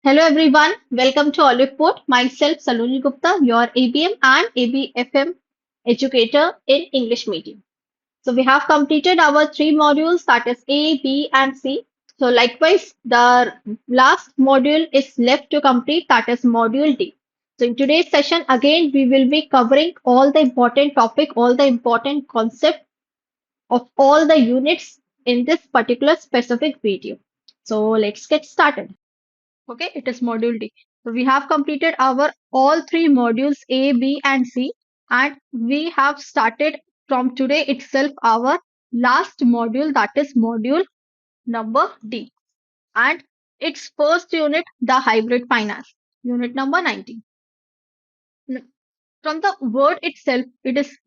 Hello everyone, welcome to Oliveboard. Myself Saloni Gupta, your ABM and ABFM educator in English medium. So we have completed our three modules, that is A, B and C. So likewise, the last module is left to complete, that is module D. So in today's session again we will be covering all the important topic, all the important concept of all the units in this particular specific video. So let's get started. Okay, it is module D. So we have completed our all three modules A, B, and C, and we have started from today itself our last module, that is module number D, and its first unit, the hybrid finance, unit number 19. From the word itself, it is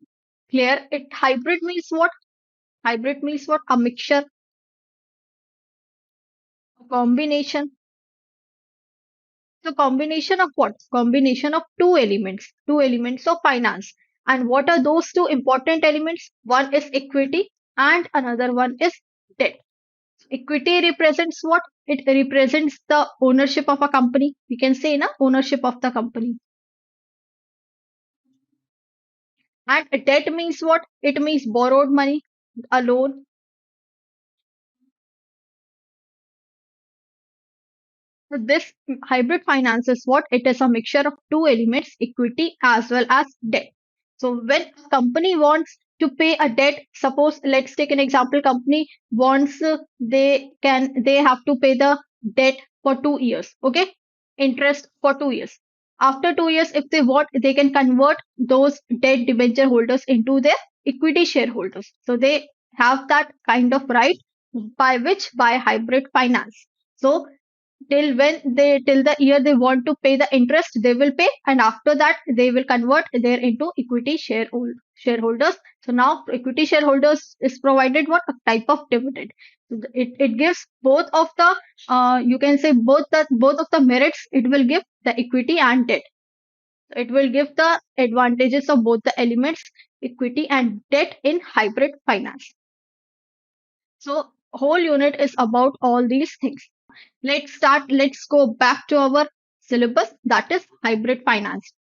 clear. It hybrid means what? Hybrid means what? A mixture, a combination. So combination of what? Combination of two elements of finance. And what are those two important elements? One is equity and another one is debt. Equity represents what? It represents the ownership of a company. We can say na ownership of the company. And debt means what? It means borrowed money, a loan. So this hybrid finance is what? It is a mixture of two elements, equity as well as debt. So when a company wants to pay a debt, suppose let's take an example, company wants they have to pay the debt for 2 years, okay? Interest for 2 years. After 2 years, if they want, they can convert those debt debenture holders into their equity shareholders. So they have that kind of right by hybrid finance. So till the year they want to pay the interest they will pay, and after that they will convert their into equity shareholders. So now equity shareholders is provided what? A type of dividend. So it gives both of the you can say both of the merits. It will give the equity and debt. It will give the advantages of both the elements, equity and debt, in hybrid finance. So whole unit is about all these things. Let's go back to our syllabus, that is hybrid finance.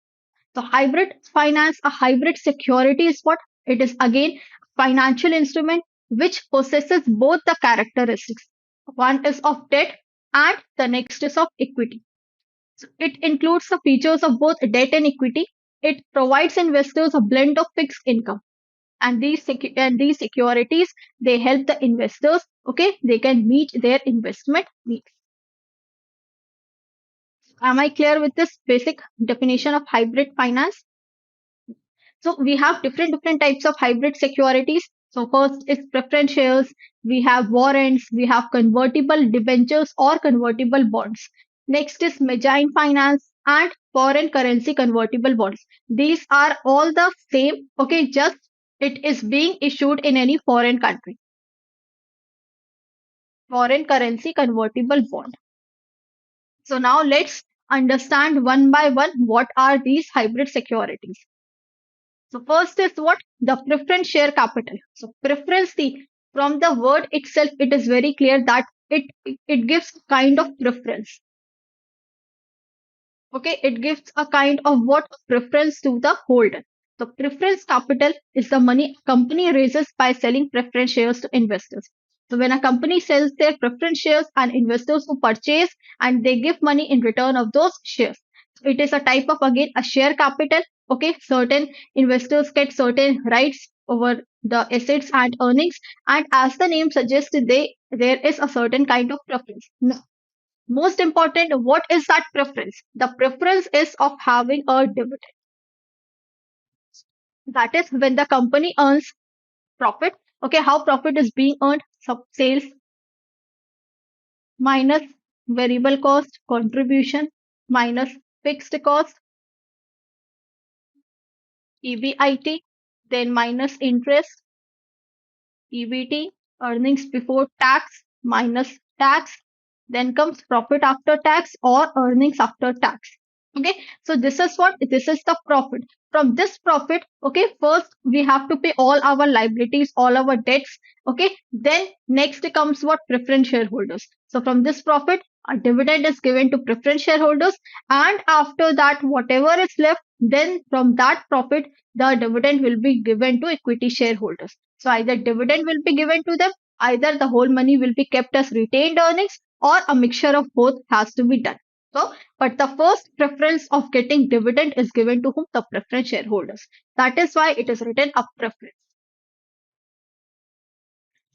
So hybrid finance, a hybrid security is what? It is again financial instrument which possesses both the characteristics. One is of debt and the next is of equity. So it includes the features of both debt and equity. It provides investors a blend of fixed income, and these securities, they help the investors, okay, they can meet their investment needs. Am I clear with this basic definition of hybrid finance? So we have different types of hybrid securities. So first is preference shares, we have warrants, we have convertible debentures or convertible bonds. Next is Mezzanine finance and foreign currency convertible bonds. These are all the same, okay, just it is being issued in any foreign country. Foreign currency convertible bond. So now let's understand one by one what are these hybrid securities. So first is what? The preference share capital. So preference, see, from the word itself, it is very clear that it gives kind of preference. Okay, it gives a kind of what? Preference to the holder. So preference capital is the money company raises by selling preference shares to investors. So when a company sells their preference shares, and investors who purchase, and they give money in return of those shares. So it is a type of, again, a share capital. Okay, certain investors get certain rights over the assets and earnings, and as the name suggests, there is a certain kind of preference. Now, most important, what is that preference? The preference is of having a dividend. That is when the company earns profit. Okay, how profit is being earned? Sales minus variable cost contribution minus fixed cost, EBIT, then minus interest, EBT, earnings before tax minus tax, then comes profit after tax or earnings after tax. Okay, so this is what? This is the profit. From this profit, okay, first we have to pay all our liabilities, all our debts. Okay, then next comes what? Preference shareholders. So from this profit, a dividend is given to preference shareholders, and after that, whatever is left, then from that profit, the dividend will be given to equity shareholders. So either dividend will be given to them, either the whole money will be kept as retained earnings, or a mixture of both has to be done. So, but the first preference of getting dividend is given to whom? The preference shareholders. That is why it is written up preference.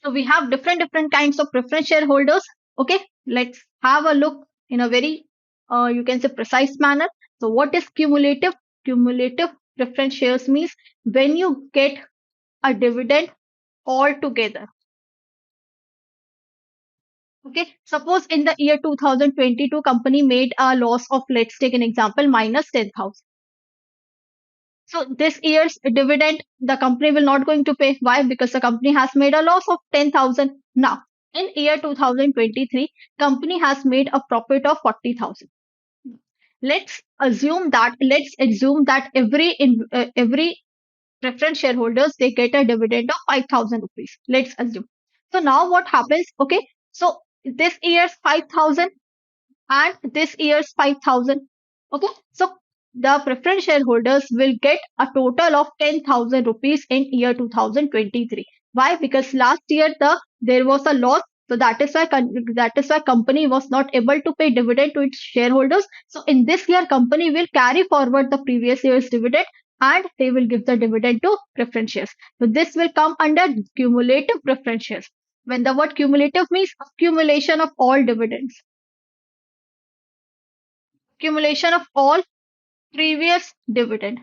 So we have different kinds of preference shareholders. Okay, let's have a look in a very you can say precise manner. So what is cumulative? Cumulative preference shares means when you get a dividend all together. Okay, suppose in the year 2022 company made a loss of, let's take an example, minus 10,000. So this year's dividend, the company will not going to pay. Why? Because the company has made a loss of 10,000. Now, in year 2023, company has made a profit of 40,000. Let's assume that every preference shareholders they get a dividend of 5,000 rupees. Let's assume. So now what happens? Okay, so this year's 5,000 and this year's 5,000. Okay, so the preference shareholders will get a total of 10,000 rupees in year 2023. Why? Because last year there was a loss, so that is why company was not able to pay dividend to its shareholders. So in this year, company will carry forward the previous year's dividend and they will give the dividend to preference shares. So this will come under cumulative preference shares. When the word cumulative means accumulation of all dividends, accumulation of all previous dividend.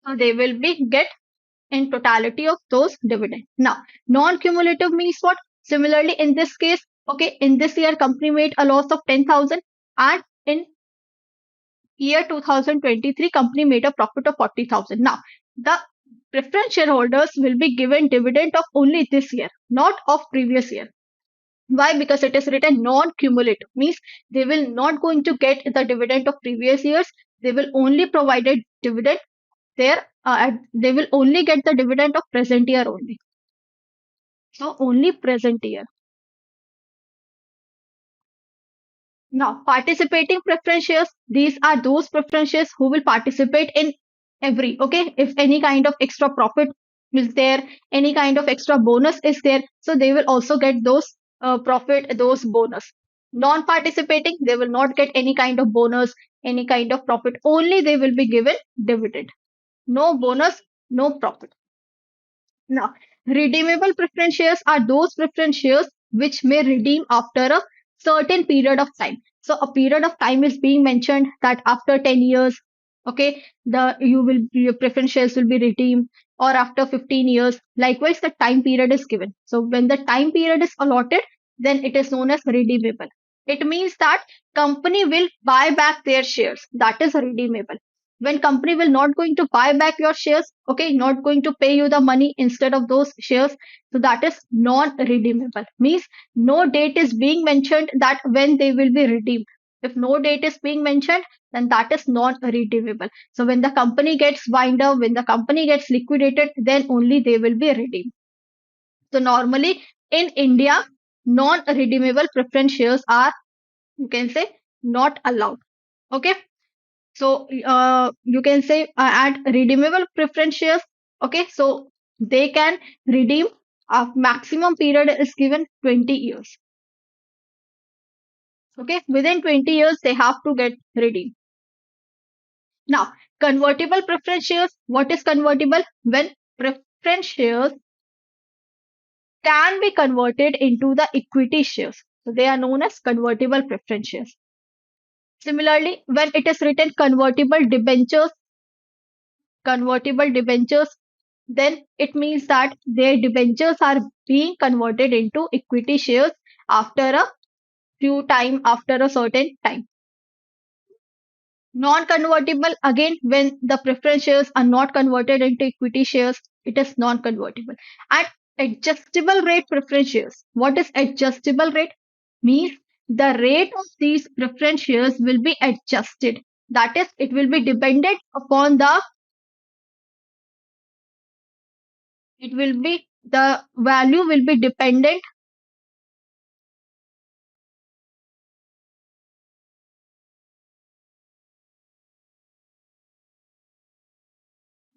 So they will be get in totality of those dividend. Now, non-cumulative means what? Similarly, in this case, okay, in this year, company made a loss of 10,000 and in year 2023, company made a profit of 40,000. Now, the preference shareholders will be given dividend of only this year, not of previous year. Why? Because it is written non-cumulative, means they will not going to get the dividend of previous years. They will only provide a dividend there. They will only get the dividend of present year only. So only present year. Now, participating preference shares, these are those preference shares who will participate in every, okay, if any kind of extra profit is there, any kind of extra bonus is there, so they will also get those profit, those bonus. Non-participating, they will not get any kind of bonus, any kind of profit, only they will be given dividend. No bonus, no profit. Now, redeemable preference shares are those preference shares which may redeem after a certain period of time. So, a period of time is being mentioned that after 10 years, okay, your preference shares will be redeemed, or after 15 years. Likewise, the time period is given. So, when the time period is allotted, then it is known as redeemable. It means that company will buy back their shares. That is redeemable. When company will not going to buy back your shares, okay, not going to pay you the money instead of those shares, so that is non redeemable, means no date is being mentioned that when they will be redeemed. If no date is being mentioned, then that is non redeemable. So when the company gets wind up, when the company gets liquidated, then only they will be redeemed. So normally in India, non redeemable preference shares are, you can say, not allowed. Okay, so you can say at redeemable preference shares, okay, so they can redeem. A maximum period is given 20 years. Okay, within 20 years they have to get redeemed. Now, convertible preference shares. What is convertible? When preference shares can be converted into the equity shares, so they are known as convertible preference shares. Similarly, when it is written convertible debentures, then it means that their debentures are being converted into equity shares after a after a certain time. Non-convertible, again, when the preference shares are not converted into equity shares, it is non-convertible. And adjustable rate preference shares. What is adjustable rate? Means the rate of these preference shares will be adjusted. That is, it will be dependent upon the value will be dependent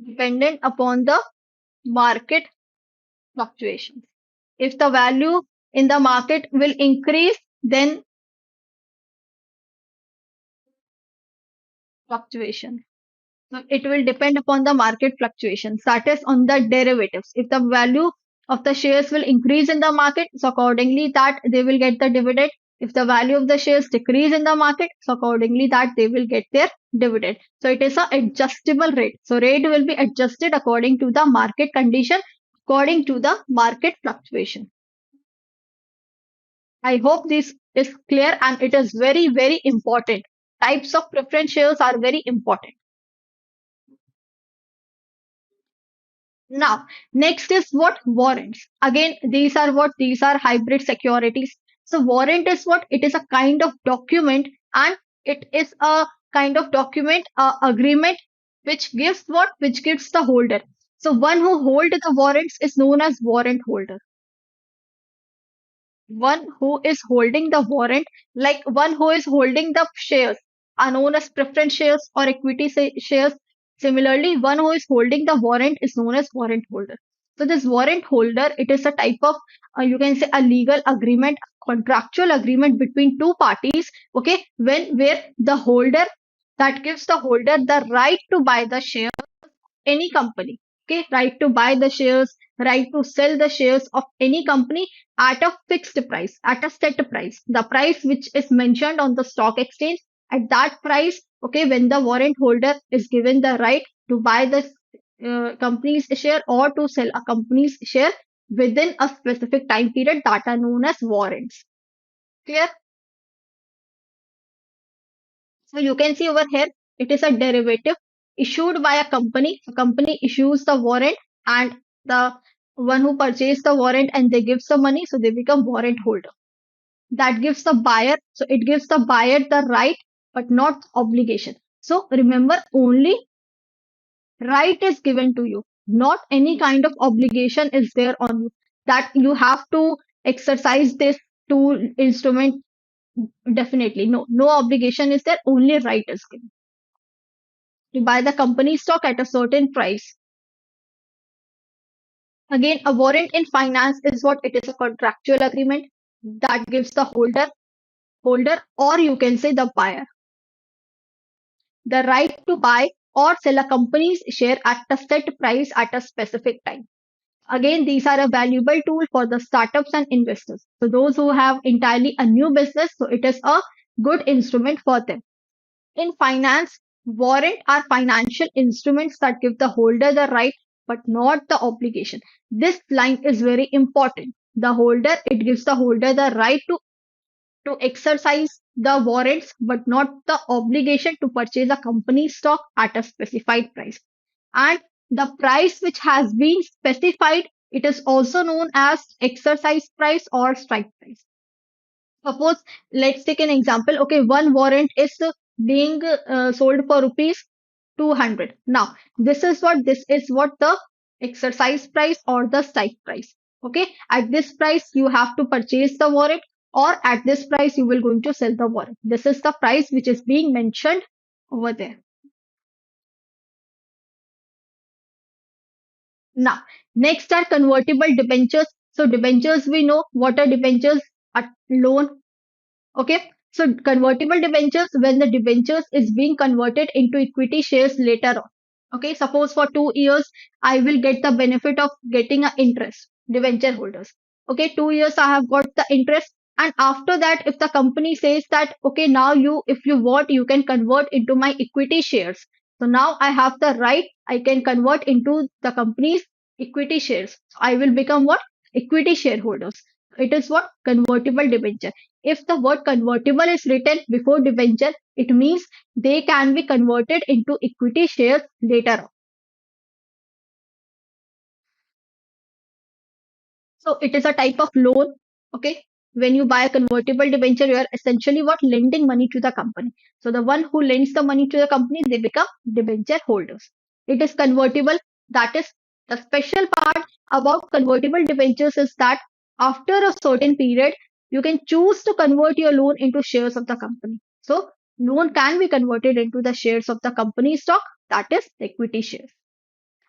dependent upon the market fluctuations. If the value in the market will increase, then fluctuation. So it will depend upon the market fluctuations, that is on the derivatives. If the value of the shares will increase in the market, so accordingly that they will get the dividend. If the value of the shares decrease in the market, so accordingly that they will get their dividend. So it is a adjustable rate. So rate will be adjusted according to the market condition, according to the market fluctuation. I hope this is clear and it is very, very important. Types of preference shares are very important. Now, next is what warrants. Again, these are what? These are hybrid securities. So warrant is what? It is a kind of document, and it is a kind of document agreement which gives what? Which gives the holder. So one who holds the warrants is known as warrant holder. One who is holding the warrant, like one who is holding the shares, are known as preference shares or equity shares. Similarly, one who is holding the warrant is known as warrant holder. So this warrant holder, it is a type of, you can say, a legal agreement, contractual agreement between two parties. Okay, where the holder, that gives the holder the right to buy the share any company. Okay, right to buy the shares, right to sell the shares of any company at a fixed price, at a set price, the price which is mentioned on the stock exchange. At that price, okay, when the warrant holder is given the right to buy the company's share or to sell a company's share within a specific time period, that are known as warrants. Clear? So you can see over here, it is a derivative issued by a company. A company issues the warrant, and the one who purchased the warrant and they give some money, so they become warrant holder. That gives the buyer, so it gives the buyer the right, but not obligation. So remember, only right is given to you, not any kind of obligation is there on you that you have to exercise this tool instrument. Definitely no, no obligation is there, only right is given to buy the company stock at a certain price. Again, a warrant in finance is what? It is a contractual agreement that gives the holder, or you can say the buyer, the right to buy or sell a company's share at a set price at a specific time. Again, these are a valuable tool for the startups and investors. So those who have entirely a new business, so it is a good instrument for them. In finance, warrant are financial instruments that give the holder the right but not the obligation. This line is very important. The holder, it gives the holder the right to exercise the warrants but not the obligation to purchase a company stock at a specified price. And the price which has been specified, it is also known as exercise price or strike price. Suppose, let's take an example. Okay, one warrant is being sold for rupees 200. Now, this is what the exercise price or the strike price. Okay, at this price you have to purchase the warrant, or at this price you will going to sell the warrant. This is the price which is being mentioned over there. Now, next are convertible debentures. So debentures, we know what are debentures? A loan. Okay. So convertible debentures, when the debentures is being converted into equity shares later on. Okay. Suppose for 2 years, I will get the benefit of getting an interest, debenture holders. Okay. 2 years, I have got the interest. And after that, if the company says that, okay, now if you want, you can convert into my equity shares. So now I have the right, I can convert into the company's equity shares. I will become what? Equity shareholders. It is what? Convertible debenture. If the word convertible is written before debenture, it means they can be converted into equity shares later on. So it is a type of loan. Okay. When you buy a convertible debenture, you are essentially what? Lending money to the company. So the one who lends the money to the company, they become debenture holders. It is convertible. That is the special part about convertible debentures is that after a certain period, you can choose to convert your loan into shares of the company. So loan can be converted into the shares of the company stock, that is equity shares.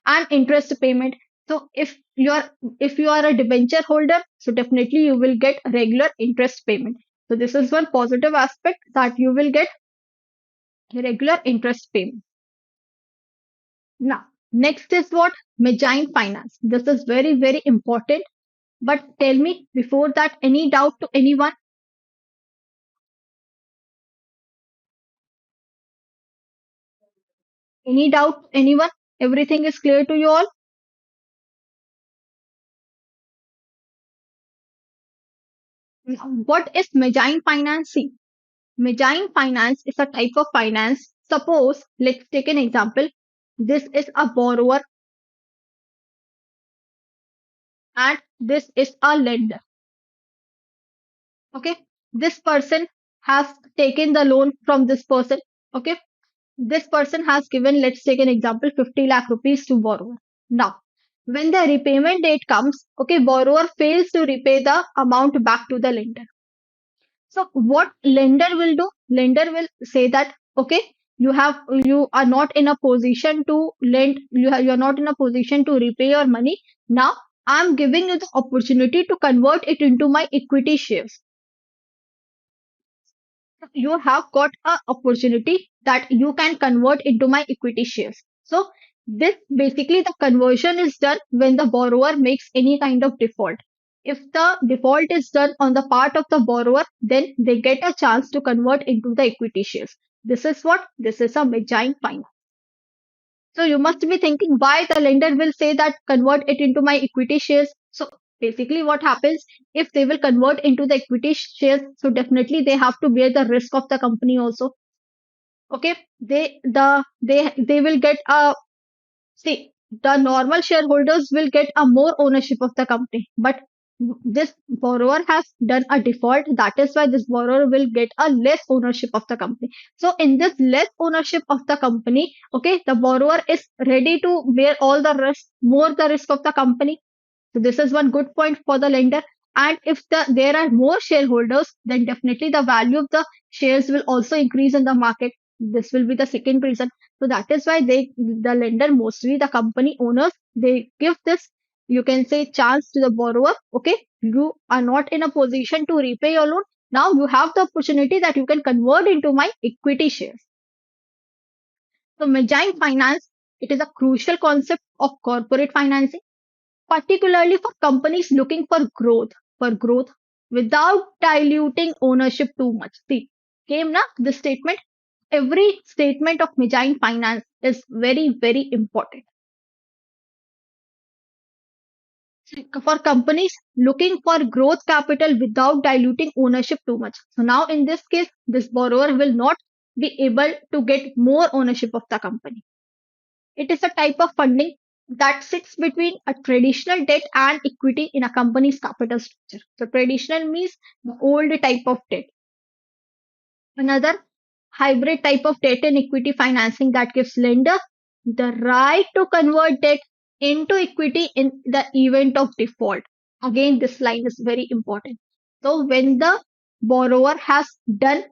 and interest payment. So if you are a debenture holder, so definitely you will get regular interest payment. So this is one positive aspect, that you will get regular interest payment. Now, next is what? Mezzanine finance. This is very, very important. But tell me before that, any doubt to anyone? Any doubt, anyone? Everything is clear to you all? Now, what is mezzanine financing? Mezzanine finance is a type of finance. Suppose, let's take an example. This is a borrower and this is a lender. Okay. This person has taken the loan from this person. Okay. This person has given, let's take an example, 50 lakh rupees to borrower. Now, when the repayment date comes, okay, borrower fails to repay the amount back to the lender. So what lender will do? Lender will say that, okay, you are not in a position to lend, you are not in a position to repay your money. Now I'm giving you the opportunity to convert it into my equity shares. You have got a opportunity that you can convert into my equity shares. So this basically, the conversion is done when the borrower makes any kind of default. If the default is done on the part of the borrower, then they get a chance to convert into the equity shares. This is what? This is a mezzanine finance. So you must be thinking why the lender will say that convert it into my equity shares. So basically what happens, if they will convert into the equity shares, so definitely they have to bear the risk of the company also. Okay, they will get a, see, the normal shareholders will get a more ownership of the company, but this borrower has done a default. That is why this borrower will get a less ownership of the company. So in this less ownership of the company, okay, the borrower is ready to bear all the risk, more the risk of the company. So this is one good point for the lender. And if there are more shareholders, then definitely the value of the shares will also increase in the market. This will be the second reason. So that is why the lender, mostly the company owners, they give this, you can say, chance to the borrower. Okay, you are not in a position to repay your loan. Now you have the opportunity that you can convert into my equity shares. So mezzanine finance, it is a crucial concept of corporate financing, particularly for companies looking for growth without diluting ownership too much. See, came na this statement. Every statement of mezzanine finance is very, very important for companies looking for growth capital without diluting ownership too much. So now in this case, this borrower will not be able to get more ownership of the company. It is a type of funding that sits between a traditional debt and equity in a company's capital structure. So traditional means the old type of debt. Another hybrid type of debt and equity financing that gives lender the right to convert debt into equity in the event of default. Again, this line is very important. So when the borrower has done,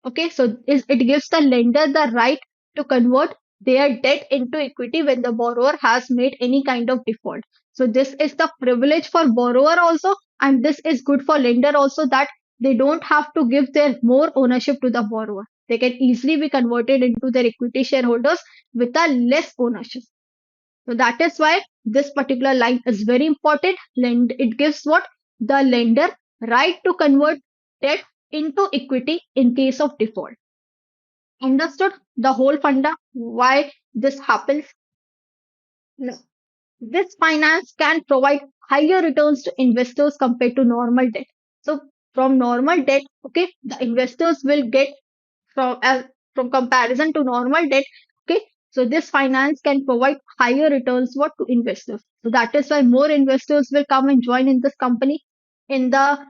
okay, so it gives the lender the right to convert their debt into equity when the borrower has made any kind of default. So this is the privilege for borrower also, and this is good for lender also, that they don't have to give their more ownership to the borrower. They can easily be converted into their equity shareholders with a less ownership. So that is why this particular line is very important. It gives what? The lender right to convert debt into equity in case of default. Understood the whole funda, why this happens? No. This finance can provide higher returns to investors compared to normal debt. So from normal debt, okay, the investors will get from comparison to normal debt, okay, so this finance can provide higher returns what to investors. So that is why more investors will come and join in this company. In the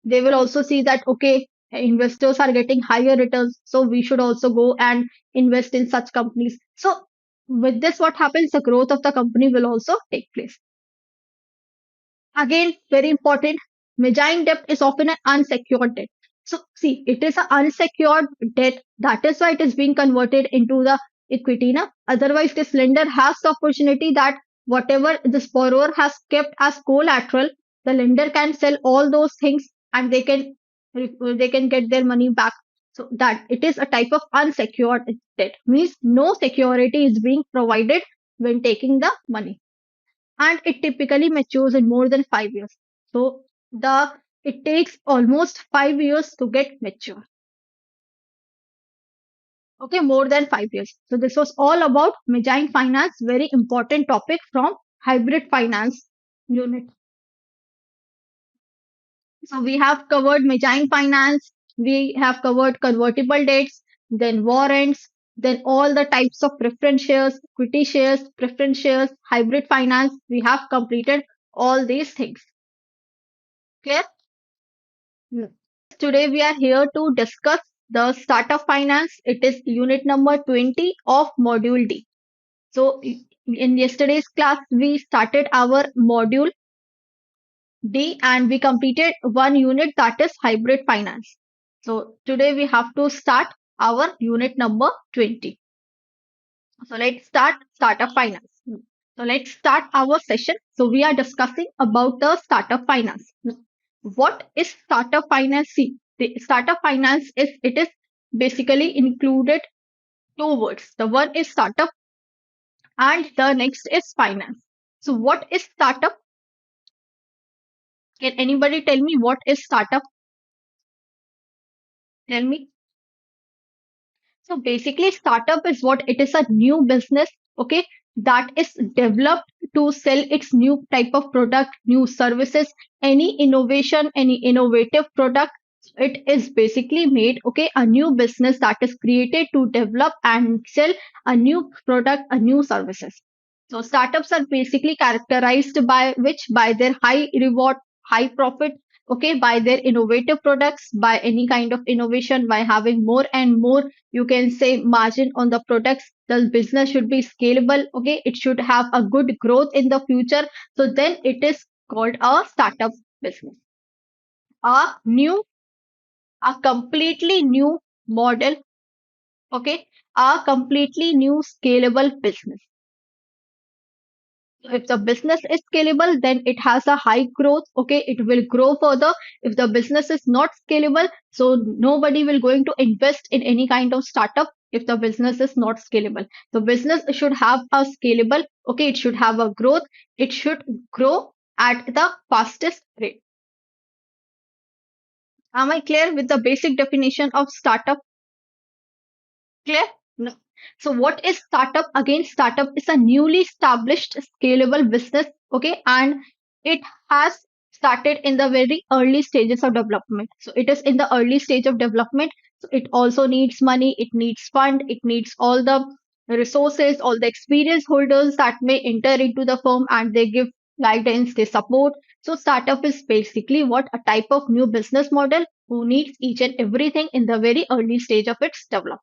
they will also see that, okay, investors are getting higher returns, so we should also go and invest in such companies. So with this, what happens, the growth of the company will also take place. Again, very important, mezzanine debt is often an unsecured debt. So, see, it is an unsecured debt. That is why it is being converted into the equity. Na? Otherwise, this lender has the opportunity that whatever this borrower has kept as collateral, the lender can sell all those things and they can get their money back. So that it is a type of unsecured debt, means no security is being provided when taking the money, and it typically matures in more than 5 years. So the it takes almost 5 years to get mature. Okay, more than 5 years. So this was all about Mezzanine finance, very important topic from hybrid finance unit. So we have covered Mezzanine finance, we have covered convertible debts, then warrants, then all the types of preference shares, equity shares, preference shares, hybrid finance. We have completed all these things. Clear? Mm. Today we are here to discuss the startup finance. It is unit number 20 of module D. So in yesterday's class, we started our module D and we completed one unit, that is hybrid finance. So today we have to start our unit number 20. So let's start startup finance. So let's start our session. So we are discussing about the startup finance. What is startup finance? See, the startup finance is basically included two words. The one is startup and the next is finance. So what is startup? Can anybody tell me what is startup? Tell me. So basically, startup is what it is, a new business, okay, that is developed to sell its new type of product, new services, any innovation, any innovative product. It is basically made, okay, a new business that is created to develop and sell a new product, a new services. So startups are basically characterized by which? By their high reward, high profit, okay, by their innovative products, by any kind of innovation, by having more and more, you can say, margin on the products. The business should be scalable, okay, it should have a good growth in the future. So then it is called a startup business. A new, a completely new model, okay, a completely new scalable business. So if the business is scalable, then it has a high growth. Okay, it will grow further. If the business is not scalable, so nobody will going to invest in any kind of startup if the business is not scalable. The business should have a scalable. Okay, it should have a growth. It should grow at the fastest rate. Am I clear with the basic definition of startup? Clear? No. So what is startup? Again, startup is a newly established scalable business. Okay, and it has started in the very early stages of development. So it is in the early stage of development. So it also needs money, it needs fund, it needs all the resources, all the experience holders that may enter into the firm and they give guidance, they support. So startup is basically what? A type of new business model who needs each and everything in the very early stage of its development.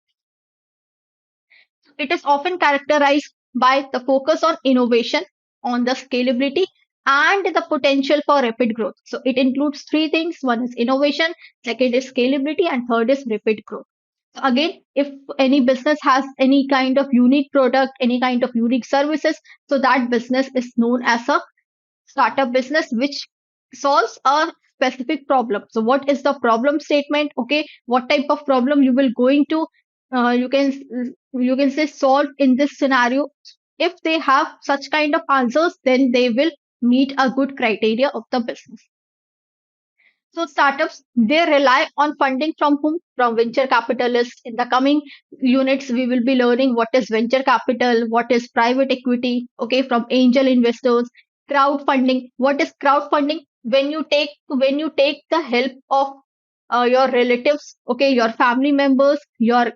It is often characterized by the focus on innovation, on the scalability, and the potential for rapid growth. So it includes three things. One is innovation, second is scalability, and third is rapid growth. So again, if any business has any kind of unique product, any kind of unique services, so that business is known as a startup business which solves a specific problem. So what is the problem statement? Okay, what type of problem you will going to you can say solve in this scenario. If they have such kind of answers, then they will meet a good criteria of the business. So startups, they rely on funding from whom? From venture capitalists. In the coming units, we will be learning what is venture capital, what is private equity, okay, from angel investors, crowdfunding. What is crowdfunding? When you take the help of your relatives, okay, your family members, your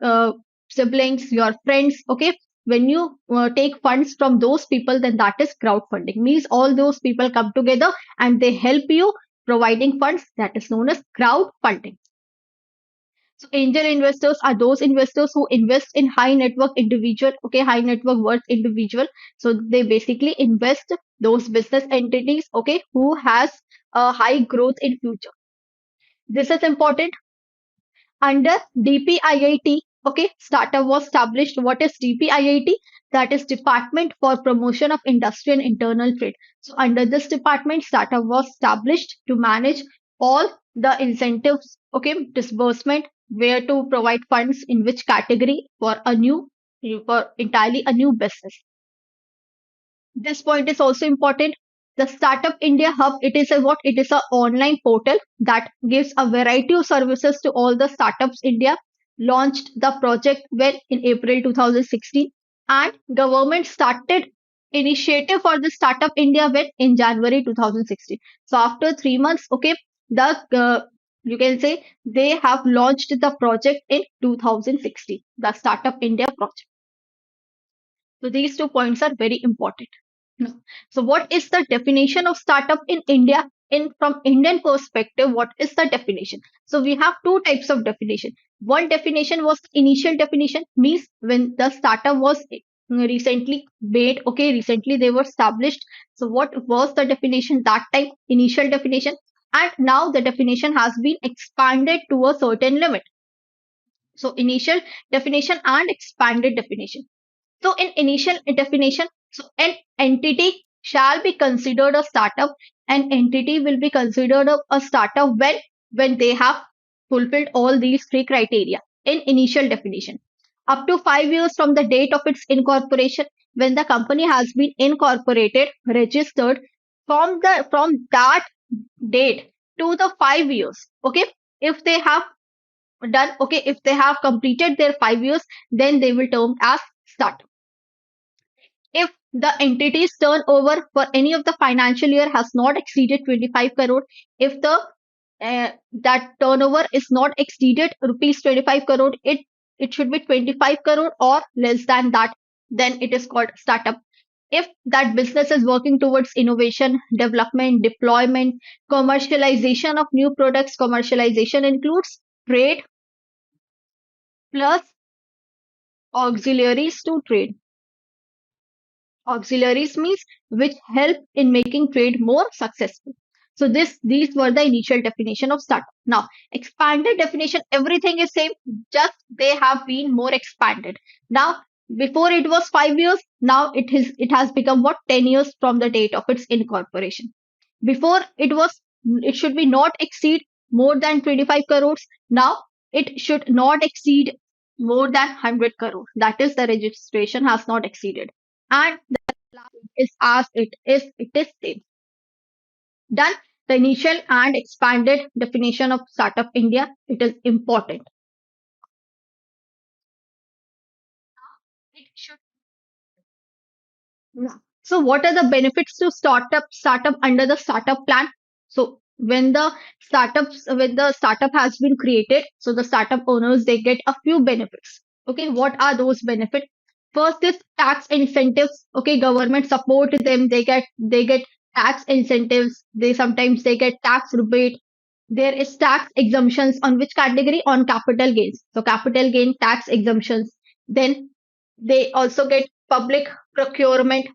siblings, your friends, okay. When you take funds from those people, then that is crowdfunding. Means all those people come together and they help you providing funds, that is known as crowdfunding. So angel investors are those investors who invest in high network individual, okay, high network worth individual. So they basically invest those business entities, okay, who has a high growth in future. This is important. Under DPIIT, startup was established. What is DPIIT? That is Department for Promotion of Industry and Internal Trade. So under this department, startup was established to manage all the incentives, disbursement, where to provide funds in which category for entirely a new business. This point is also important. The Startup India Hub, it is a what? It is a online portal that gives a variety of services to all the startups India. Launched the project when in April 2016, and government started initiative for the Startup India when in January 2016. So after 3 months, the you can say they have launched the project in 2016, the Startup India project. So these 2 points are very important. No. So what is the definition of startup in India? In from Indian perspective, what is the definition? So we have two types of definition. One definition was initial definition, means when the startup was recently made, recently they were established. So what was the definition that time? Initial definition. And now the definition has been expanded to a certain limit. So initial definition and expanded definition. So in initial definition, so an entity shall be considered a startup. An entity will be considered a startup when they have fulfilled all these three criteria in initial definition. Up to 5 years from the date of its incorporation, when the company has been incorporated, registered, from that date to the 5 years. If they have if they have completed their 5 years, then they will term as startup. If the entity's turnover for any of the financial year has not exceeded 25 crore, if the that turnover is not exceeded rupees 25 crore, it should be 25 crore or less than that, then it is called startup. If that business is working towards innovation, development, deployment, commercialization of new products, commercialization includes trade plus auxiliaries to trade. Auxiliaries means which help in making trade more successful. So these were the initial definition of startup. Now expanded definition, everything is same, just they have been more expanded. Now before it was 5 years, now it has become what, 10 years from the date of its incorporation. Before it should be not exceed more than 25 crores. Now it should not exceed more than 100 crore. That is, the registration has not exceeded. And is as it is same. Done. The initial and expanded definition of startup India. It is important. It should. Yeah. So what are the benefits to startup under the startup plan? So when the startup has been created, so the startup owners, they get a few benefits. What are those benefits? First is tax incentives. Government support them. They get tax incentives. They get tax rebate. There is tax exemptions on which category? On capital gains. So capital gain tax exemptions. Then they also get public procurement.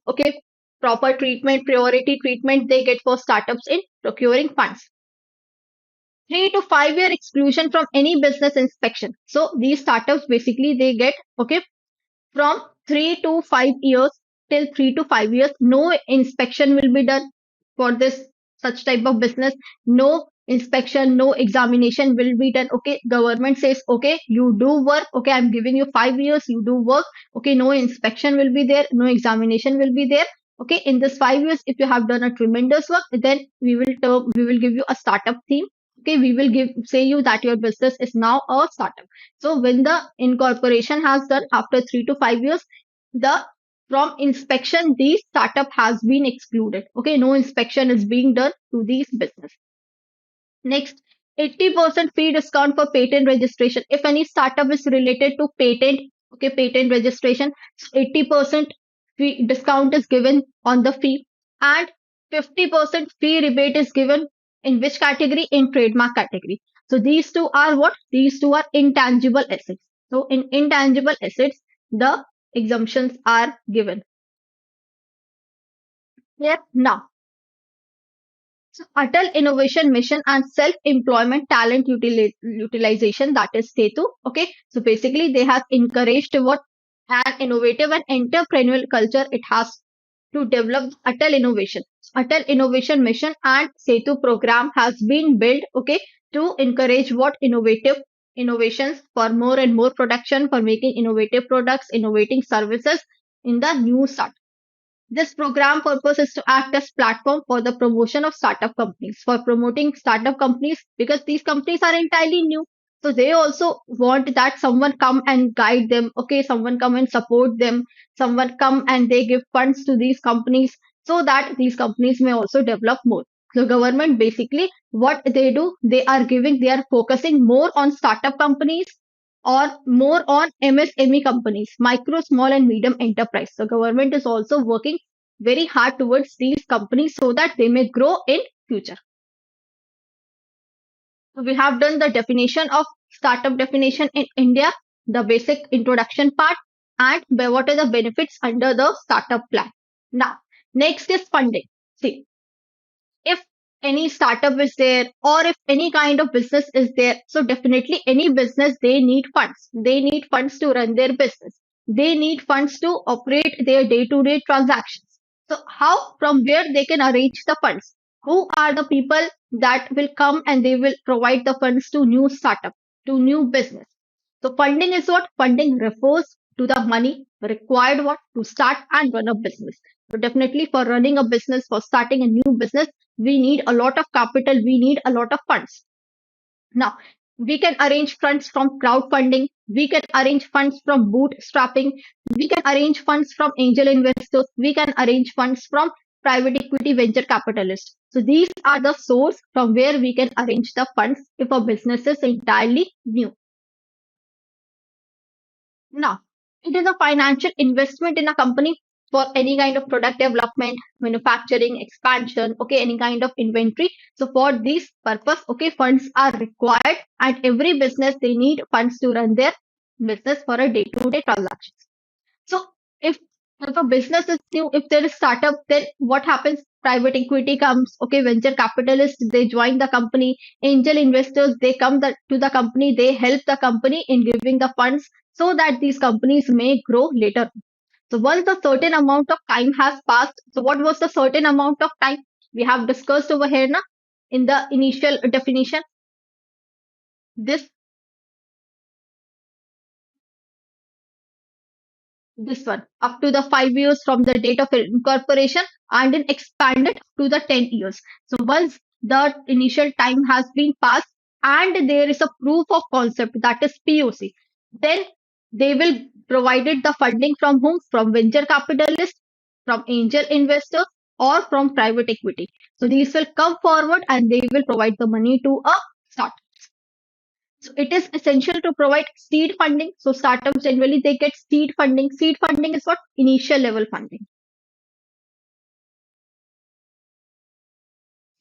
Proper treatment, priority treatment they get for startups in procuring funds. 3 to 5 year exclusion from any business inspection. So these startups basically they get from 3 to 5 years, till 3 to 5 years, no inspection will be done for this such type of business. No inspection, no examination will be done. Government says, you do work. I'm giving you 5 years, you do work. No inspection will be there, no examination will be there. In this 5 years, if you have done a tremendous work, then we will give you a startup theme. We will say you that your business is now a startup. So when the incorporation has done after 3 to 5 years, the from inspection, these startup has been excluded. No inspection is being done to these business. Next, 80% fee discount for patent registration. If any startup is related to patent registration, so 80% fee discount is given on the fee, and 50% fee rebate is given in which category? In trademark category. So these two are what? These two are intangible assets. So in intangible assets, the exemptions are given. Yeah. Now, Atal Innovation Mission and Self-Employment Talent Utilization, that is SETU. Okay, so basically they have encouraged what an innovative and entrepreneurial culture. It has to develop Atal Innovation. Atal Innovation Mission and SETU program has been built, okay, to encourage what innovative innovations for more and more production, for making innovative products, innovating services in the new start. This program purpose is to act as platform for the promotion of startup companies, for promoting startup companies because these companies are entirely new. So they also want that someone come and guide them. Okay, someone come and support them. Someone come and they give funds to these companies so that these companies may also develop more. So government basically what they do, they are focusing more on startup companies or more on MSME companies, micro, small, and medium enterprise. So government is also working very hard towards these companies so that they may grow in future. So we have done the definition of startup definition in India, the basic introduction part, and what are the benefits under the startup plan. Now, next is funding. See, if any startup is there or if any kind of business is there, so definitely any business they need funds. They need funds to run their business. They need funds to operate their day-to-day transactions. So how, from where they can arrange the funds? Who are the people that will come and they will provide the funds to new startup, to new business? So funding is what? Funding refers to the money required what to start and run a business. So definitely for running a business, for starting a new business, we need a lot of capital, we need a lot of funds. Now, we can arrange funds from crowdfunding, we can arrange funds from bootstrapping, we can arrange funds from angel investors, we can arrange funds from private equity venture capitalists. So these are the source from where we can arrange the funds if a business is entirely new. Now, it is a financial investment in a company for any kind of product development, manufacturing, expansion, okay, any kind of inventory. So for this purpose, okay, funds are required and every business they need funds to run their business for a day-to-day transactions. So if if a business is new, if there is startup, then what happens? Private equity comes, okay, venture capitalists they join the company, angel investors they come to the company, they help the company in giving the funds so that these companies may grow later. So once a certain amount of time has passed, so what was the certain amount of time we have discussed over here now in the initial definition? This one up to the 5 years from the date of incorporation and then expanded to the 10 years. So once the initial time has been passed and there is a proof of concept, that is POC, then they will provided the funding from whom? From venture capitalists, from angel investors, or from private equity. So these will come forward and they will provide the money to a startup. So it is essential to provide seed funding. So startups generally they get seed funding. Seed funding is what? Initial level funding.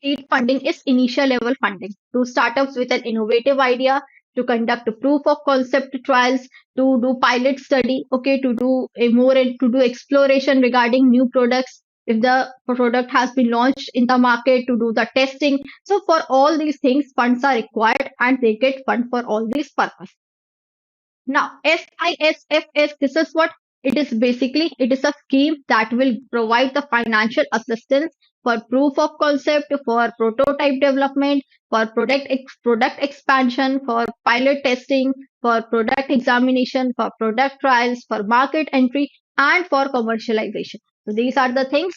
Seed funding is initial level funding to startups with an innovative idea, to conduct a proof of concept trials, to do pilot study, okay, to do a more to do exploration regarding new products. If the product has been launched in the market, to do the testing. So for all these things, funds are required and they get fund for all these purposes. Now, SISFS, this is what it is basically. It is a scheme that will provide the financial assistance for proof of concept, for prototype development, for product expansion, for pilot testing, for product examination, for product trials, for market entry, and for commercialization. So these are the things.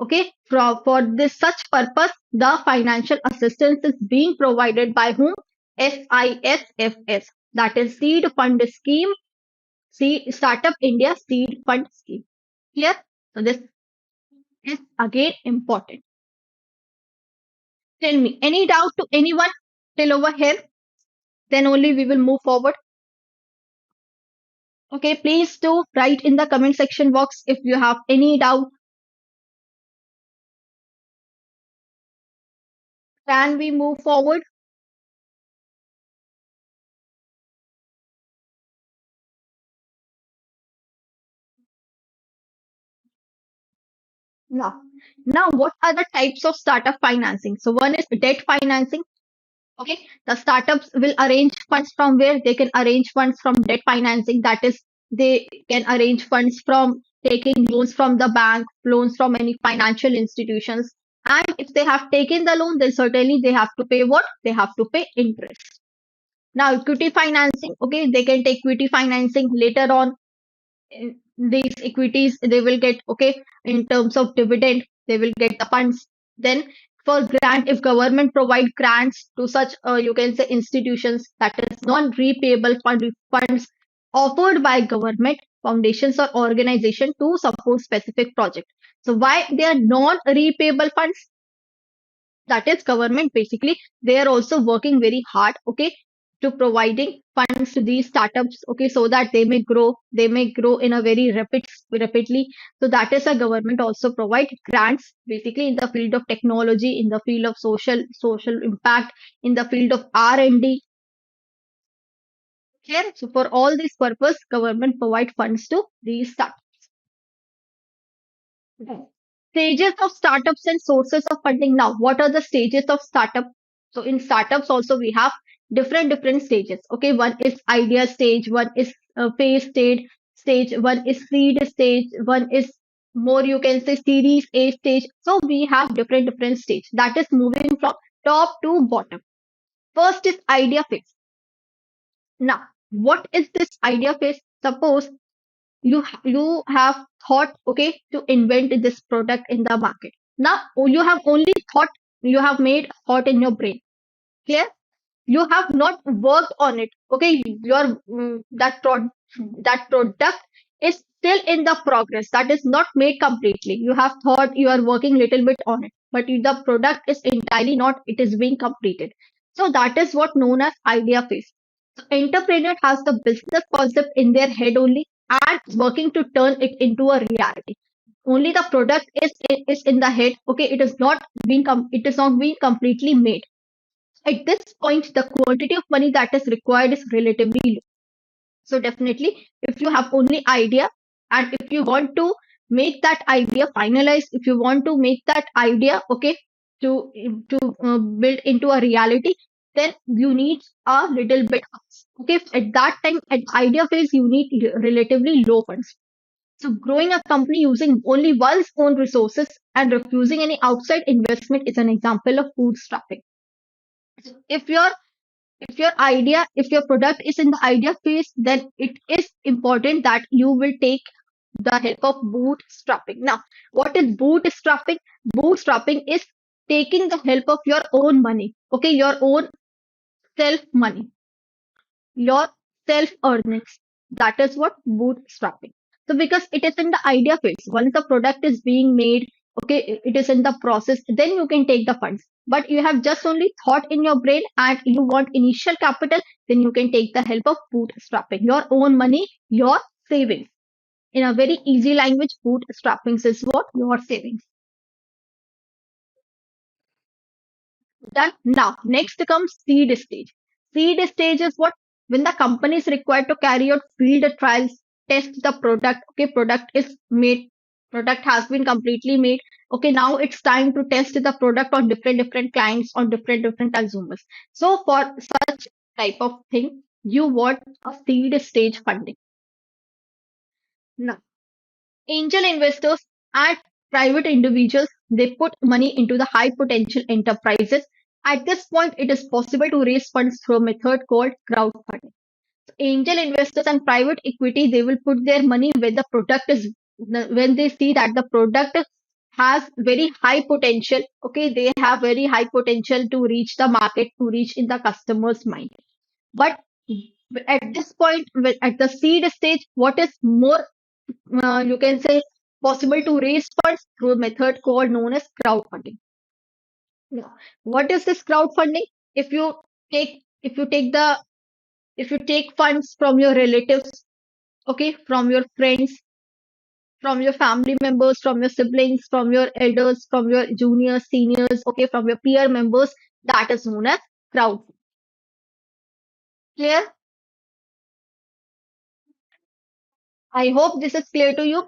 Okay, for this such purpose, the financial assistance is being provided by whom? SISFS, that is Seed Fund Scheme, Startup India Seed Fund Scheme. Here, so this is again important. Tell me, any doubt to anyone till over here? Then only we will move forward. Okay, please do write in the comment section box if you have any doubt. Can we move forward? No. Now, what are the types of startup financing? So one is debt financing. Okay, the startups will arrange funds from where they can arrange funds from debt financing. That is, they can arrange funds from taking loans from the bank, loans from any financial institutions. And if they have taken the loan, then certainly they have to pay what? They have to pay interest. Now, equity financing, okay, they can take equity financing later on. These equities they will get, okay, in terms of dividend they will get the funds. Then for grant, if government provide grants to such you can say institutions, that is non repayable funds offered by government foundations or organization to support specific project. So why they are non repayable funds? That is government basically they are also working very hard, okay, to providing funds to these startups, okay, so that they may grow in a very rapidly. So that is a government also provide grants basically in the field of technology, in the field of social impact, in the field of R&D. Here, so for all this purpose government provide funds to these startups. Okay. Stages of startups and sources of funding. Now, what are the stages of startup? So in startups also we have different stages. Okay, one is idea stage, one is phase stage, one is seed stage, one is more you can say series A stage. So we have different stage. That is moving from top to bottom. First is idea phase. Now, what is this idea phase? Suppose you have thought, okay, to invent this product in the market. Now you have only thought, you have made thought in your brain. Clear? You have not worked on it, okay. Your that product is still in the progress, that is not made completely. You have thought, you are working little bit on it, but the product is entirely not, it is being completed. So that is what known as idea phase. So entrepreneur has the business concept in their head only and is working to turn it into a reality. Only the product is in the head, okay, it is not it is not being completely made. At this point, the quantity of money that is required is relatively low. So definitely, if you have only idea and if you want to make that idea finalized, if you want to make that idea, okay, to build into a reality, then you need a little bit. Okay, at that time, at idea phase, you need relatively low funds. So growing a company using only one's own resources and refusing any outside investment is an example of bootstrapping. If your if your product is in the idea phase, then it is important that you will take the help of bootstrapping. Now, what is bootstrapping? Bootstrapping is taking the help of your own money, okay, your own self money, your self earnings. That is what bootstrapping. So because it is in the idea phase, once the product is being made, okay, it is in the process, then you can take the funds. But you have just only thought in your brain and you want initial capital, then you can take the help of bootstrapping, your own money, your savings. In a very easy language, bootstrapping is what? Your savings. Done. Now, next comes seed stage. Seed stage is what? When the company is required to carry out field trials, test the product. Okay, product is made. Product has been completely made. Okay, now it's time to test the product on different clients, on different consumers. So for such type of thing, you want a seed stage funding. Now, angel investors and private individuals, they put money into the high potential enterprises. At this point, it is possible to raise funds through a method called crowdfunding. Angel investors and private equity, they will put their money when the product is when they see that the product has very high potential. Okay, they have very high potential to reach the market, to reach in the customer's mind. But at this point, at the seed stage, what is more you can say possible to raise funds through a method called known as crowdfunding. Now, what is this crowdfunding? If you if you take the if you take funds from your relatives, okay, from your friends, from your family members, from your siblings, from your elders, from your juniors, seniors, okay, from your peer members, that is known as crowdfunding. Clear? I hope this is clear to you.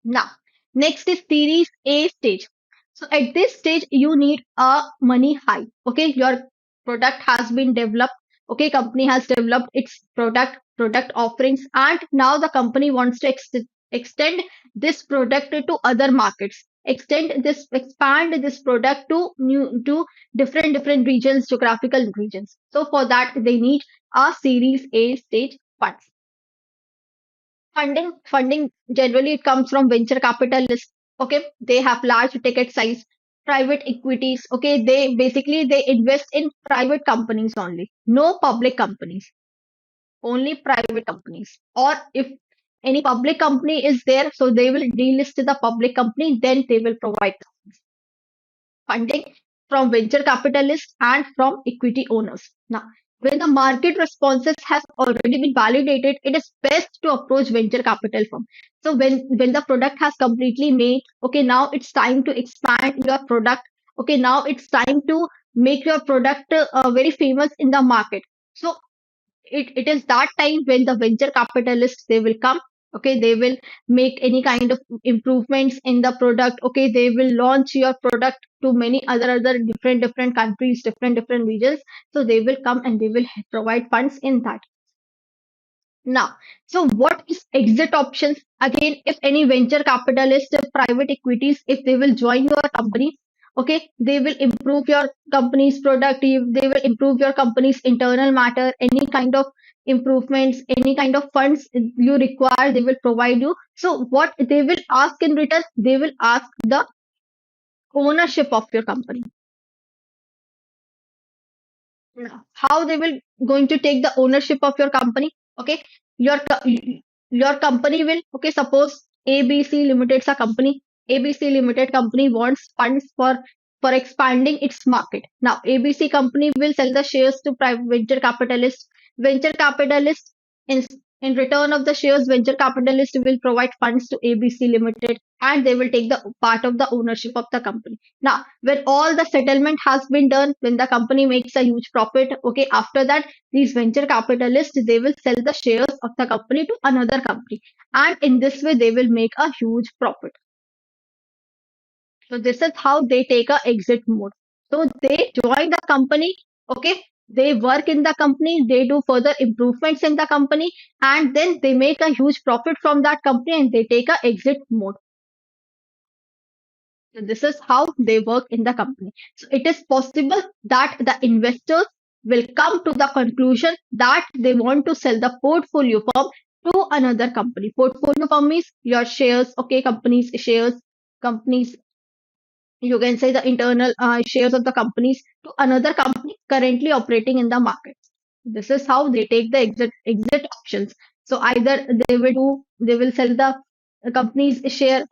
Now, Next is Series A stage. So at this stage, you need a money high. Okay, your product has been developed. Okay, company has developed its product offerings, and now the company wants to extend this product to other markets. Expand this product to different regions, geographical regions. So for that, they need a Series A stage funds. Funding generally it comes from venture capitalists. Okay, they have large ticket size. Private equities. Okay, they invest in private companies only, no public companies, only private companies. Or if any public company is there, so they will delist the public company, then they will provide funding from venture capitalists and from equity owners. Now, when the market responses has already been validated, it is best to approach venture capital firm. So when the product has completely made, okay, now it's time to expand your product. Okay, now it's time to make your product very famous in the market. So it is that time when the venture capitalists they will come. Okay, they will make any kind of improvements in the product. Okay, they will launch your product to many other different countries, different regions. So they will come and they will provide funds in that. Now, so what is exit options? Again, if any venture capitalist, private equities, if they will join your company, okay, they will improve your company's product, they will improve your company's internal matter, any kind of improvements, any kind of funds you require, they will provide you. So what they will ask in return, they will ask the ownership of your company. Now, how they will going to take the ownership of your company? Okay, your your company will, okay, suppose ABC Limited is a company. ABC Limited company wants funds for expanding its market. Now ABC company will sell the shares to private venture capitalists. Venture capitalists in in return of the shares, venture capitalist will provide funds to ABC Limited, and they will take the part of the ownership of the company. Now, when all the settlement has been done, when the company makes a huge profit, okay, after that, these venture capitalists they will sell the shares of the company to another company, and in this way they will make a huge profit. So this is how they take a exit mode. So they join the company, okay, they work in the company, they do further improvements in the company, and then they make a huge profit from that company and they take a exit mode. So this is how they work in the company. So it is possible that the investors will come to the conclusion that they want to sell the portfolio firm to another company. Portfolio firm is your shares, okay, companies shares, companies, you can say the internal shares of the companies to another company currently operating in the market. This is how they take the exit options. So either they will sell the company's share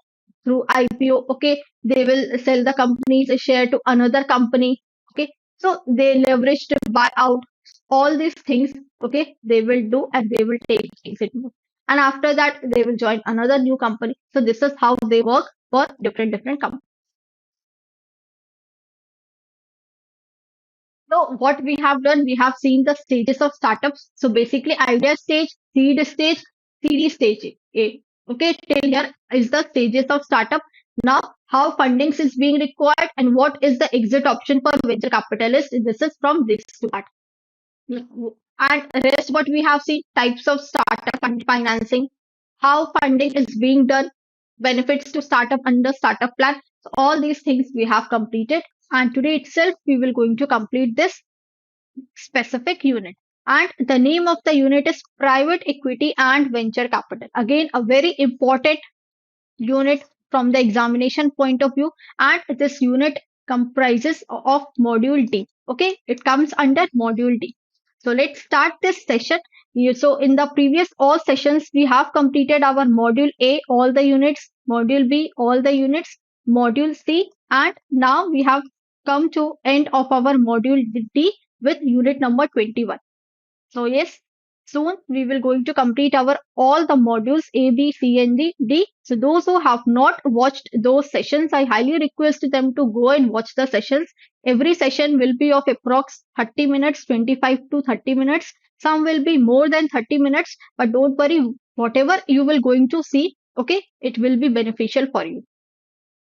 through IPO. Okay, they will sell the company's share to another company. Okay, so they leverage to buy out all these things. Okay, they will do and they will take exit move. And after that, they will join another new company. So this is how they work for different companies. So what we have done, we have seen the stages of startups. So basically idea stage, seed stage, series stage A. Okay, till here is the stages of startup. Now how fundings is being required and what is the exit option for venture capitalists. This is from this to that. And rest what we have seen, types of startup and financing, how funding is being done, benefits to startup under startup plan. So all these things we have completed. And today itself, we will going to complete this specific unit. And the name of the unit is Private Equity and Venture Capital. Again, a very important unit from the examination point of view. And this unit comprises of Module D. Okay, it comes under Module D. So let's start this session. So in the previous all sessions, we have completed our Module A, all the units, Module B, all the units, Module C, and now we have come to end of our Module D with unit number 21. So yes, soon we will going to complete our all the modules A, B, C, and D. So those who have not watched those sessions, I highly request them to go and watch the sessions. Every session will be of approx 30 minutes, 25 to 30 minutes. Some will be more than 30 minutes, but don't worry, whatever you will going to see, okay, it will be beneficial for you.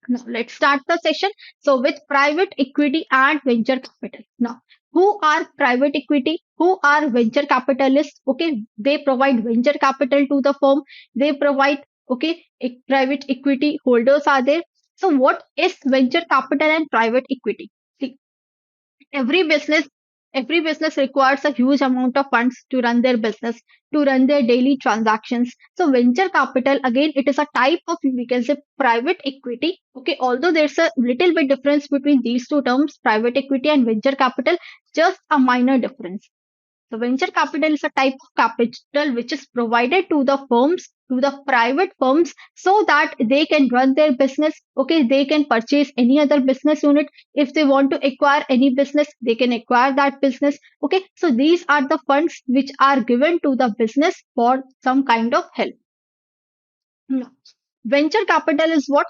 Now, let's start the session. So, with private equity and venture capital. Now, who are private equity? Who are venture capitalists? Okay, they provide venture capital to the firm. They provide, okay, private equity holders are there. So, what is venture capital and private equity? See, every business every business requires a huge amount of funds to run their business, to run their daily transactions. So venture capital, again, it is a type of, we can say, private equity. Okay, although there's a little bit difference between these two terms, private equity and venture capital, just a minor difference. So venture capital is a type of capital which is provided to the firms, to the private firms, so that they can run their business. Okay, they can purchase any other business unit. If they want to acquire any business, they can acquire that business. Okay, so these are the funds which are given to the business for some kind of help. Now, venture capital is what?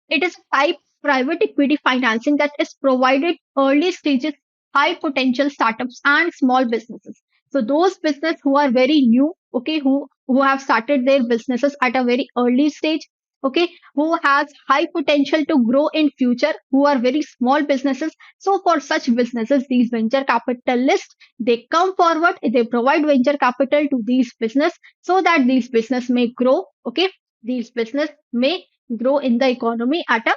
It is a type of private equity financing that is provided early stages, high potential startups and small businesses. So those business who are very new, okay, who have started their businesses at a very early stage, okay, who has high potential to grow in future, who are very small businesses. So for such businesses, these venture capitalists, they come forward, they provide venture capital to these business so that these business may grow, okay, these business may grow in the economy at a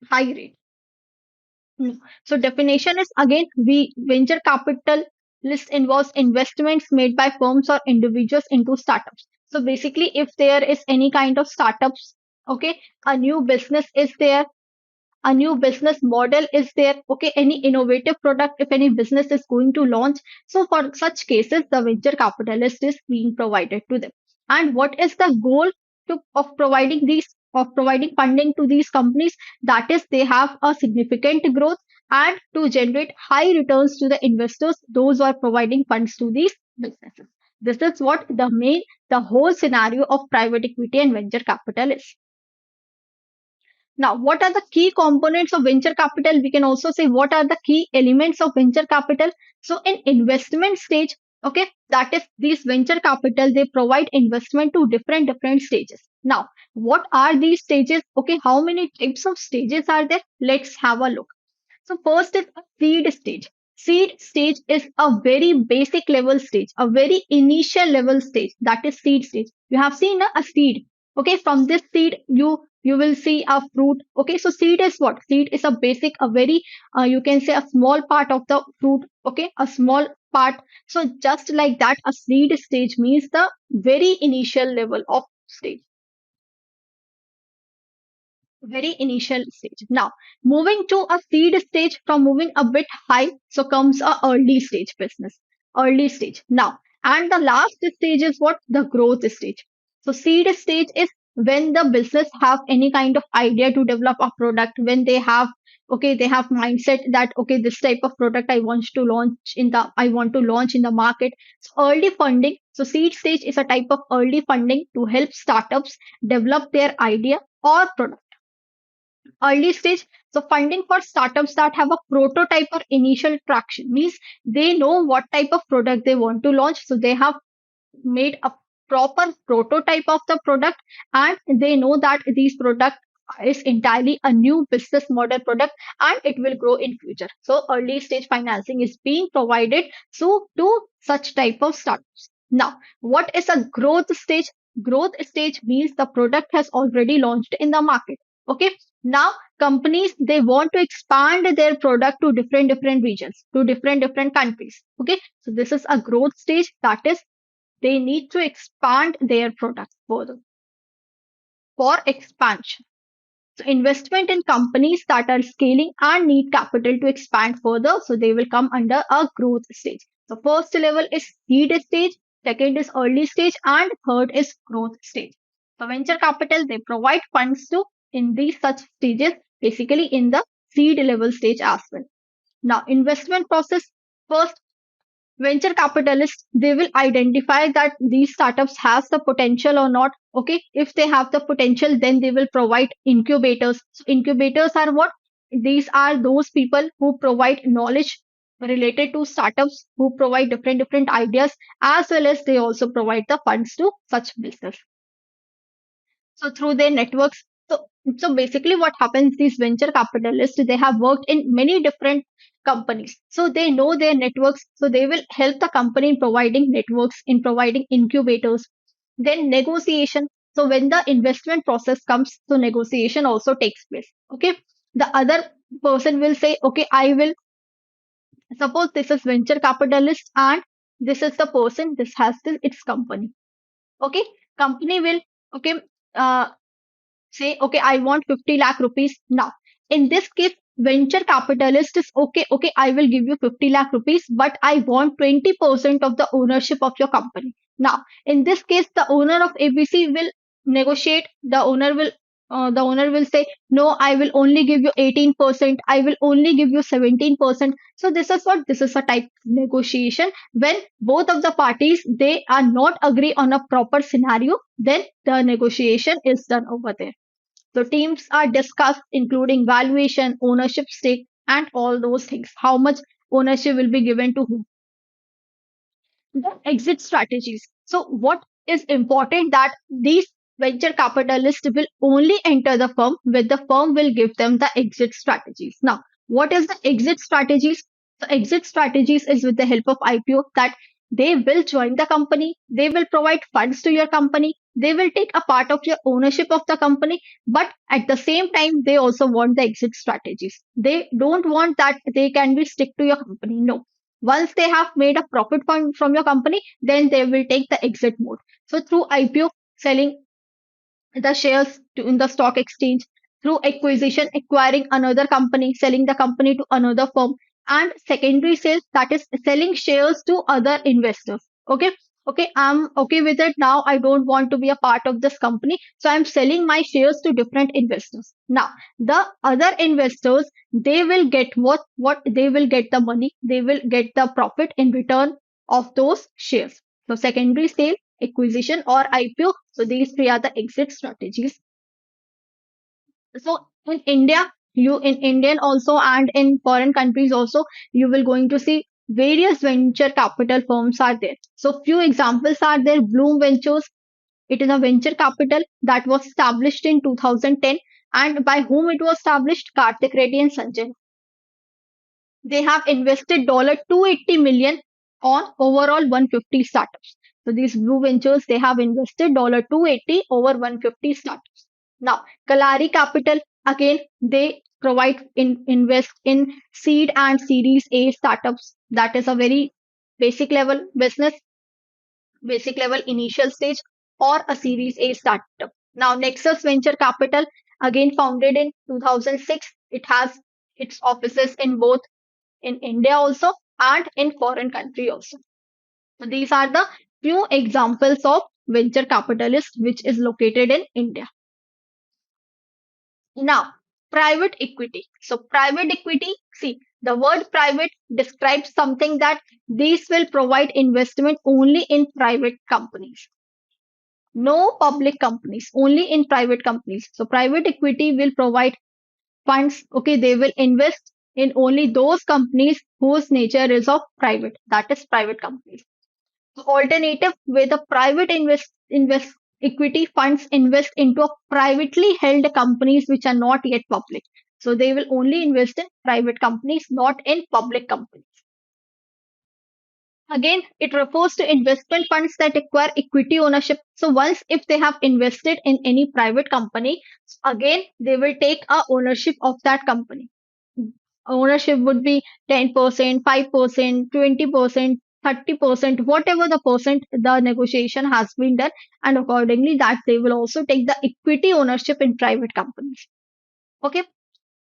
high rate. So definition is, again, we venture capitalist involves investments made by firms or individuals into startups. So basically, if there is any kind of startups, okay, a new business is there, a new business model is there, okay, any innovative product, if any business is going to launch, so for such cases the venture capitalist is being provided to them. And what is the goal of providing funding to these companies? That is, they have a significant growth and to generate high returns to the investors, those who are providing funds to these businesses. This is what the whole scenario of private equity and venture capital is. Now, what are the key components of venture capital? We can also say what are the key elements of venture capital. So, in investment stage, okay, that is, these venture capital, they provide investment to different stages. Now, what are these stages? Okay, how many types of stages are there? Let's have a look. So first is a seed stage. Seed stage is a very basic level stage, a very initial level stage. That is seed stage. You have seen a seed. Okay, from this seed you will see a fruit. Okay, so seed is what? Seed is a basic, a very you can say a small part of the fruit. Okay, a small part. So just like that, a seed stage means the very initial level of stage, very initial stage. Now, moving to a seed stage, from moving a bit high, so comes a early stage business, early stage. Now, and the last stage is what? The growth stage. So, seed stage is when the business have any kind of idea to develop a product, when they have, okay, they have mindset that, okay, this type of product I want to launch in the market. So early funding. So seed stage is a type of early funding to help startups develop their idea or product. Early stage, so funding for startups that have a prototype or initial traction, means they know what type of product they want to launch, so they have made a proper prototype of the product, and they know that this product is entirely a new business model product and it will grow in future. So early stage financing is being provided to such type of startups. Now, what is a growth stage? Growth stage means the product has already launched in the market. Okay, now companies, they want to expand their product to different regions, to different countries. Okay, so this is a growth stage, that is, they need to expand their product further. For expansion, so investment in companies that are scaling and need capital to expand further, so they will come under a growth stage. So first level is seed stage, second is early stage, and third is growth stage. So venture capital, they provide funds to in these such stages, basically in the seed level stage as well. Now, investment process. First, venture capitalists, they will identify that these startups has the potential or not. Okay, if they have the potential, then they will provide incubators. So incubators are what? These are those people who provide knowledge related to startups, who provide different ideas, as well as they also provide the funds to such business, so through their networks. So So basically what happens, these venture capitalists, they have worked in many different companies. So they know their networks. So they will help the company in providing networks, in providing incubators. Then negotiation. So when the investment process comes, so negotiation also takes place. Okay. The other person will say, okay, I will suppose this is venture capitalist and this is the person, this has this, its company. Okay. Company will, okay, uh, say, okay, I want 50 lakh rupees now. In this case, venture capitalist is okay, okay, I will give you 50 lakh rupees, but I want 20% of the ownership of your company. Now, in this case, the owner of ABC will negotiate. The owner will say, no, I will only give you 18%. I will only give you 17%. So this is what, this is a type of negotiation. When both of the parties, they are not agree on a proper scenario, then the negotiation is done over there. So teams are discussed, including valuation, ownership stake, and all those things. How much ownership will be given to whom? The exit strategies. So what is important, that these venture capitalists will only enter the firm when the firm will give them the exit strategies. Now, what is the exit strategies? The exit strategies is with the help of IPO, that they will join the company, they will provide funds to your company, they will take a part of your ownership of the company, but at the same time, they also want the exit strategies. They don't want that they can be stick to your company. No, once they have made a profit from your company, then they will take the exit mode. So through IPO, selling the shares in the stock exchange, through acquisition, acquiring another company, selling the company to another firm, and secondary sales, that is selling shares to other investors. Okay. Okay, I'm okay with it now. I don't want to be a part of this company. So I'm selling my shares to different investors. Now, the other investors, they will get what they will get the money, they will get the profit in return of those shares. So secondary sale, acquisition, or IPO. So these three are the exit strategies. So in India, you in Indian also and in foreign countries also, you will going to see various venture capital firms are there. So few examples are there. Bloom Ventures. It is a venture capital that was established in 2010, and by whom it was established? Karthik Reddy and Sanjay. They have invested $280 million on overall 150 startups. So these Blue Ventures, they have invested $280 over 150 startups. Now, Kalari Capital, again, they invest in seed and Series A startups. That is a very basic level business, basic level initial stage, or a Series A startup. Now, Nexus Venture Capital, again founded in 2006. It has its offices in both in India also and in foreign country also. So these are the few examples of venture capitalist which is located in India. Now, private equity. So private equity, see, the word private describes something that these will provide investment only in private companies. No public companies, only in private companies. So private equity will provide funds. Okay, they will invest in only those companies whose nature is of private, that is private companies. So alternative, where the private invest equity funds invest into a privately held companies which are not yet public. So they will only invest in private companies, not in public companies. Again, it refers to investment funds that acquire equity ownership. So once if they have invested in any private company, again they will take a ownership of that company. Ownership would be 10%, 5%, 20%, 30%, whatever the percent the negotiation has been done, and accordingly that they will also take the equity ownership in private companies. Okay,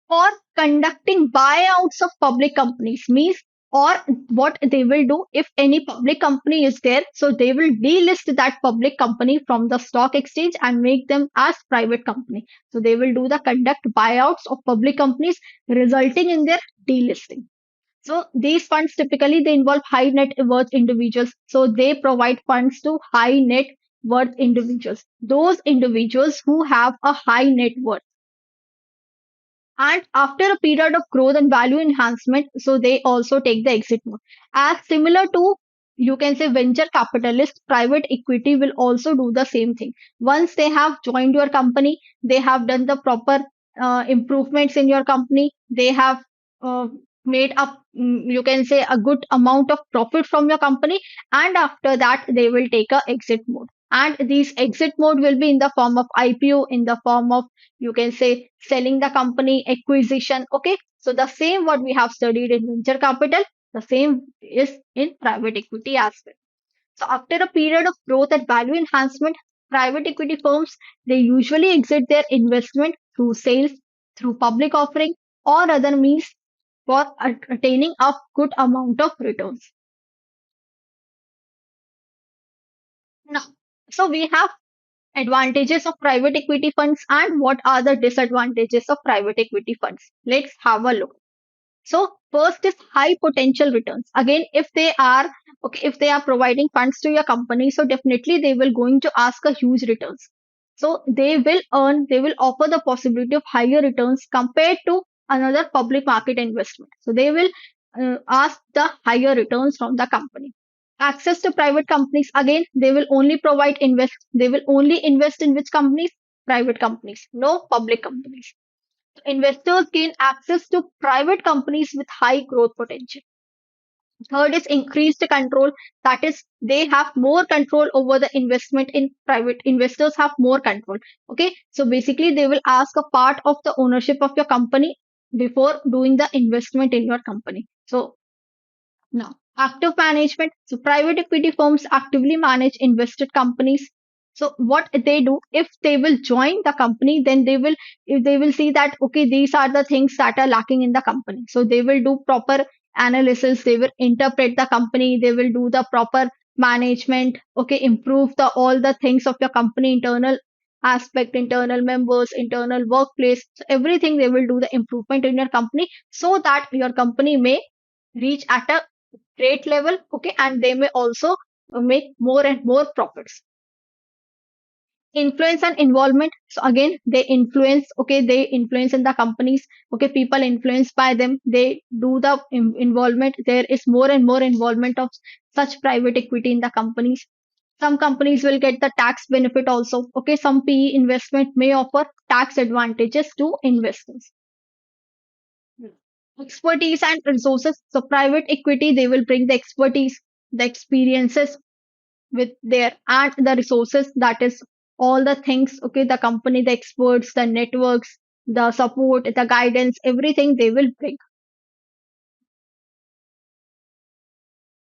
for conducting buyouts of public companies means, or what they will do, if any public company is there, so they will delist that public company from the stock exchange and make them as private company. So they will do the conduct buyouts of public companies, resulting in their delisting. So these funds typically they involve high net worth individuals, so they provide funds to high net worth individuals, those individuals who have a high net worth. And after a period of growth and value enhancement, so they also take the exit mode. As similar to you can say venture capitalist, private equity will also do the same thing. Once they have joined your company, they have done the proper improvements in your company, they have uh, made up, you can say, a good amount of profit from your company, and after that they will take a exit mode. And these exit mode will be in the form of IPO, in the form of, you can say, selling the company, acquisition. Okay, so the same what we have studied in venture capital, the same is in private equity as well. So after a period of growth and value enhancement, private equity firms, they usually exit their investment through sales, through public offering, or other means for attaining a good amount of returns. Now, so we have advantages of private equity funds and what are the disadvantages of private equity funds. Let's have a look. So first is high potential returns. Again, if they are okay, if they are providing funds to your company, so definitely they will going to ask a huge returns. So they will offer the possibility of higher returns compared to another public market investment. So they will ask the higher returns from the company. Access to private companies, again, they will only invest in which companies? Private companies, no public companies. Investors gain access to private companies with high growth potential. Third is increased control. That is, they have more control over the investment in private. Investors have more control. Okay. So basically, they will ask a part of the ownership of your company before doing the investment in your company. So now, active management. So, private equity firms actively manage invested companies. So, what they do, if they will join the company, then if they will see that, okay, these are the things that are lacking in the company. So, they will do proper analysis, they will interpret the company, they will do the proper management, okay, improve the all the things of your company, internal aspect, internal members, internal workplace. So, everything they will do the improvement in your company so that your company may reach at a great level, okay, and they may also make more and more profits. Influence and involvement. So again, they influence, okay, they influence in the companies, okay, people influenced by them, they do the involvement. There is more and more involvement of such private equity in the companies. Some companies will get the tax benefit also, okay, some PE investment may offer tax advantages to investors. Expertise and resources. So private equity, they will bring the expertise, the experiences with their and the resources, that is all the things, okay, the company, the experts, the networks, the support, the guidance, everything they will bring.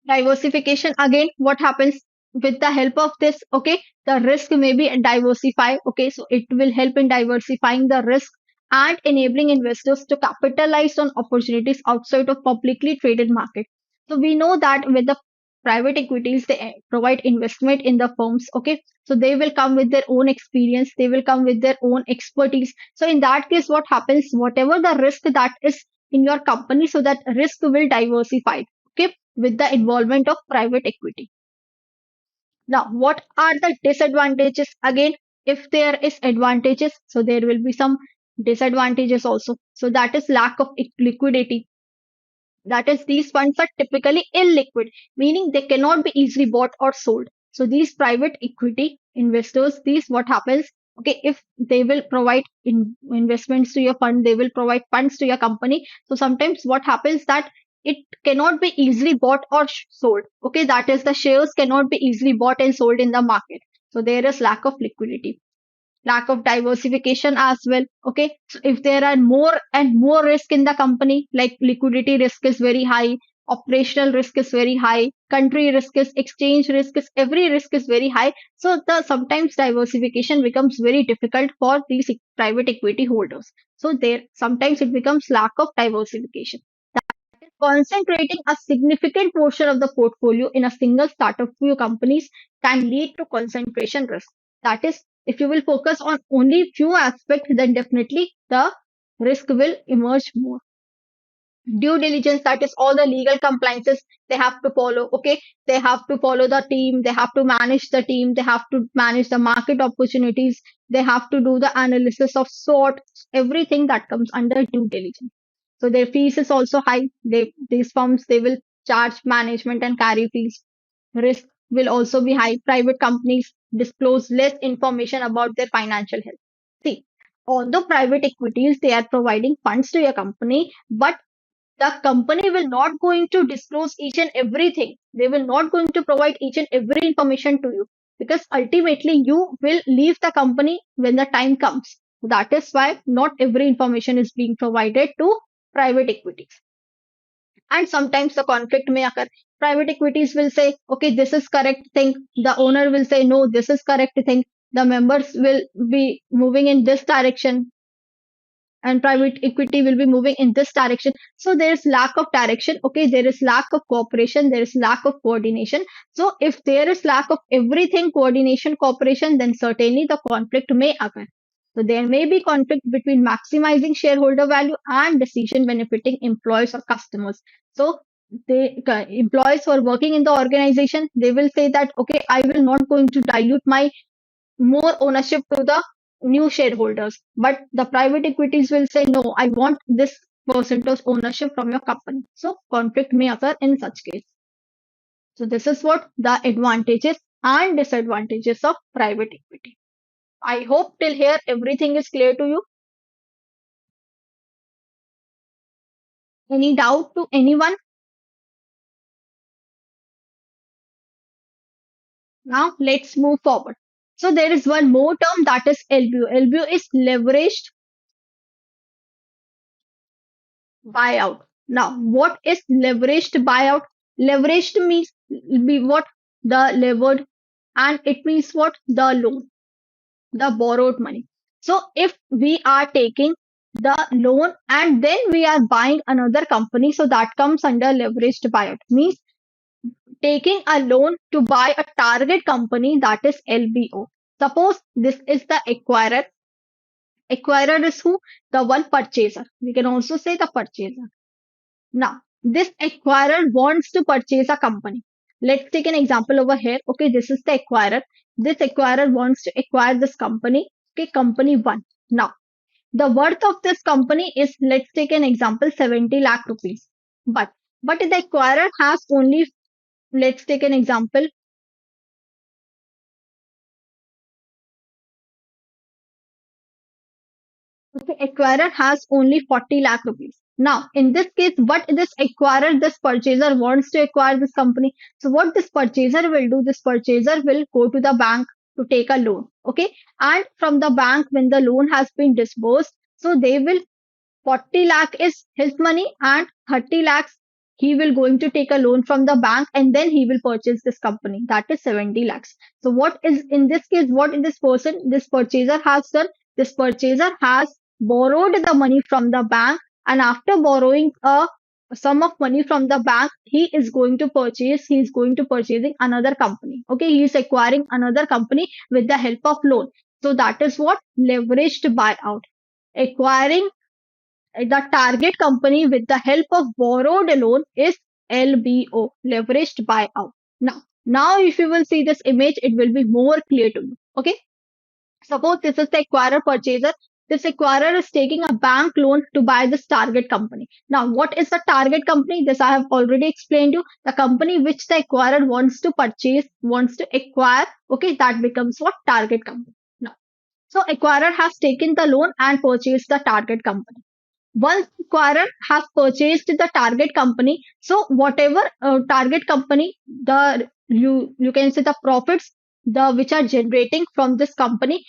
Diversification, again, what happens with the help of this, okay, the risk may be diversified, okay, so it will help in diversifying the risk and enabling investors to capitalize on opportunities outside of publicly traded market. So we know that with the private equities, they provide investment in the firms, okay, so they will come with their own experience, they will come with their own expertise. So in that case, what happens, whatever the risk that is in your company, so that risk will diversify, okay, with the involvement of private equity. Now, what are the disadvantages? Again, if there is advantages, so there will be some disadvantages also. So that is lack of liquidity. That is, these funds are typically illiquid, meaning they cannot be easily bought or sold. So these private equity investors, these what happens? Okay, if they will provide investments to your fund, they will provide funds to your company. So sometimes what happens that it cannot be easily bought or sold. Okay, that is, the shares cannot be easily bought and sold in the market. So there is lack of liquidity, lack of diversification as well. Okay, so if there are more and more risk in the company, like liquidity risk is very high, operational risk is very high, country risk is, exchange risk is, every risk is very high. So the sometimes diversification becomes very difficult for these private equity holders. So there sometimes it becomes lack of diversification. Concentrating a significant portion of the portfolio in a single startup few companies can lead to concentration risk. That is, if you will focus on only few aspects, then definitely the risk will emerge more. Due diligence, that is all the legal compliances they have to follow. Okay, they have to follow the team, they have to manage the team, they have to manage the market opportunities, they have to do the analysis of sort, everything that comes under due diligence. So their fees is also high. These firms, they will charge management and carry fees. Risk will also be high. Private companies disclose less information about their financial health. See, although private equities, they are providing funds to your company, but the company will not going to disclose each and everything. They will not going to provide each and every information to you, because ultimately you will leave the company when the time comes. That is why not every information is being provided to private equities. And sometimes the conflict may occur. Private equities will say, okay, this is correct thing. The owner will say, no, this is correct thing. The members will be moving in this direction, and private equity will be moving in this direction. So there is lack of direction. Okay, there is lack of cooperation. There is lack of coordination. So if there is lack of everything, coordination, cooperation, then certainly the conflict may occur. So there may be conflict between maximizing shareholder value and decision benefiting employees or customers. So employees who are working in the organization, they will say that, okay, I will not going to dilute my more ownership to the new shareholders. But the private equities will say, no, I want this percentage ownership from your company. So conflict may occur in such case. So this is what the advantages and disadvantages of private equity. I hope till here everything is clear to you. Any doubt to anyone? Now let's move forward. So there is one more term, that is LBO. LBO is leveraged buyout. Now, what is leveraged buyout? Leveraged means be what? The levered, and it means what? The loan, the borrowed money. So if we are taking the loan and then we are buying another company, so that comes under leveraged buyout. Means taking a loan to buy a target company, that is LBO. Suppose this is the acquirer. Acquirer is who? The one purchaser. We can also say the purchaser. Now, this acquirer wants to purchase a company. Let's take an example over here. Okay, this is the acquirer. This acquirer wants to acquire this company. Okay, company one. Now, the worth of this company is, let's take an example, 70 lakh rupees. But the acquirer has only, let's take an example, okay, acquirer has only 40 lakh rupees. Now, in this case, what this acquirer, this purchaser wants to acquire this company. So, what this purchaser will do, this purchaser will go to the bank to take a loan. Okay. And from the bank, when the loan has been disbursed, so they will 40 lakh is his money, and 30 lakhs he will going to take a loan from the bank, and then he will purchase this company, that is 70 lakhs. So what is in this case, what in this purchaser has done, this purchaser has borrowed the money from the bank, and after borrowing a sum of money from the bank, he is going to purchasing another company. Okay, he is acquiring another company with the help of loan. So that is what leveraged buyout. Acquiring the target company with the help of borrowed loan is LBO, leveraged buyout. Now if you will see this image, it will be more clear to you. Okay, suppose this is the acquirer purchaser. This acquirer is taking a bank loan to buy this target company. Now, what is the target company? This I have already explained you. The company which the acquirer wants to purchase, wants to acquire. Okay, that becomes what? Target company. Now, so acquirer has taken the loan and purchased the target company. Once acquirer has purchased the target company, so whatever target company, the you can say the profits the which are generating from this company,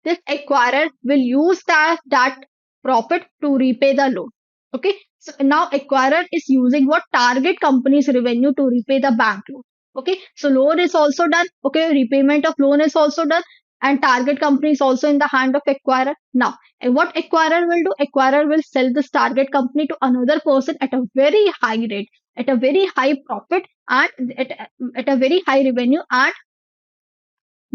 this acquirer will use that profit to repay the loan. Okay, so now acquirer is using what? Target company's revenue to repay the bank loan. Okay, so loan is also done. Okay, repayment of loan is also done, and target company is also in the hand of acquirer. Now, and what acquirer will do? Acquirer will sell this target company to another person at a very high rate, at a very high profit, and at a very high revenue, and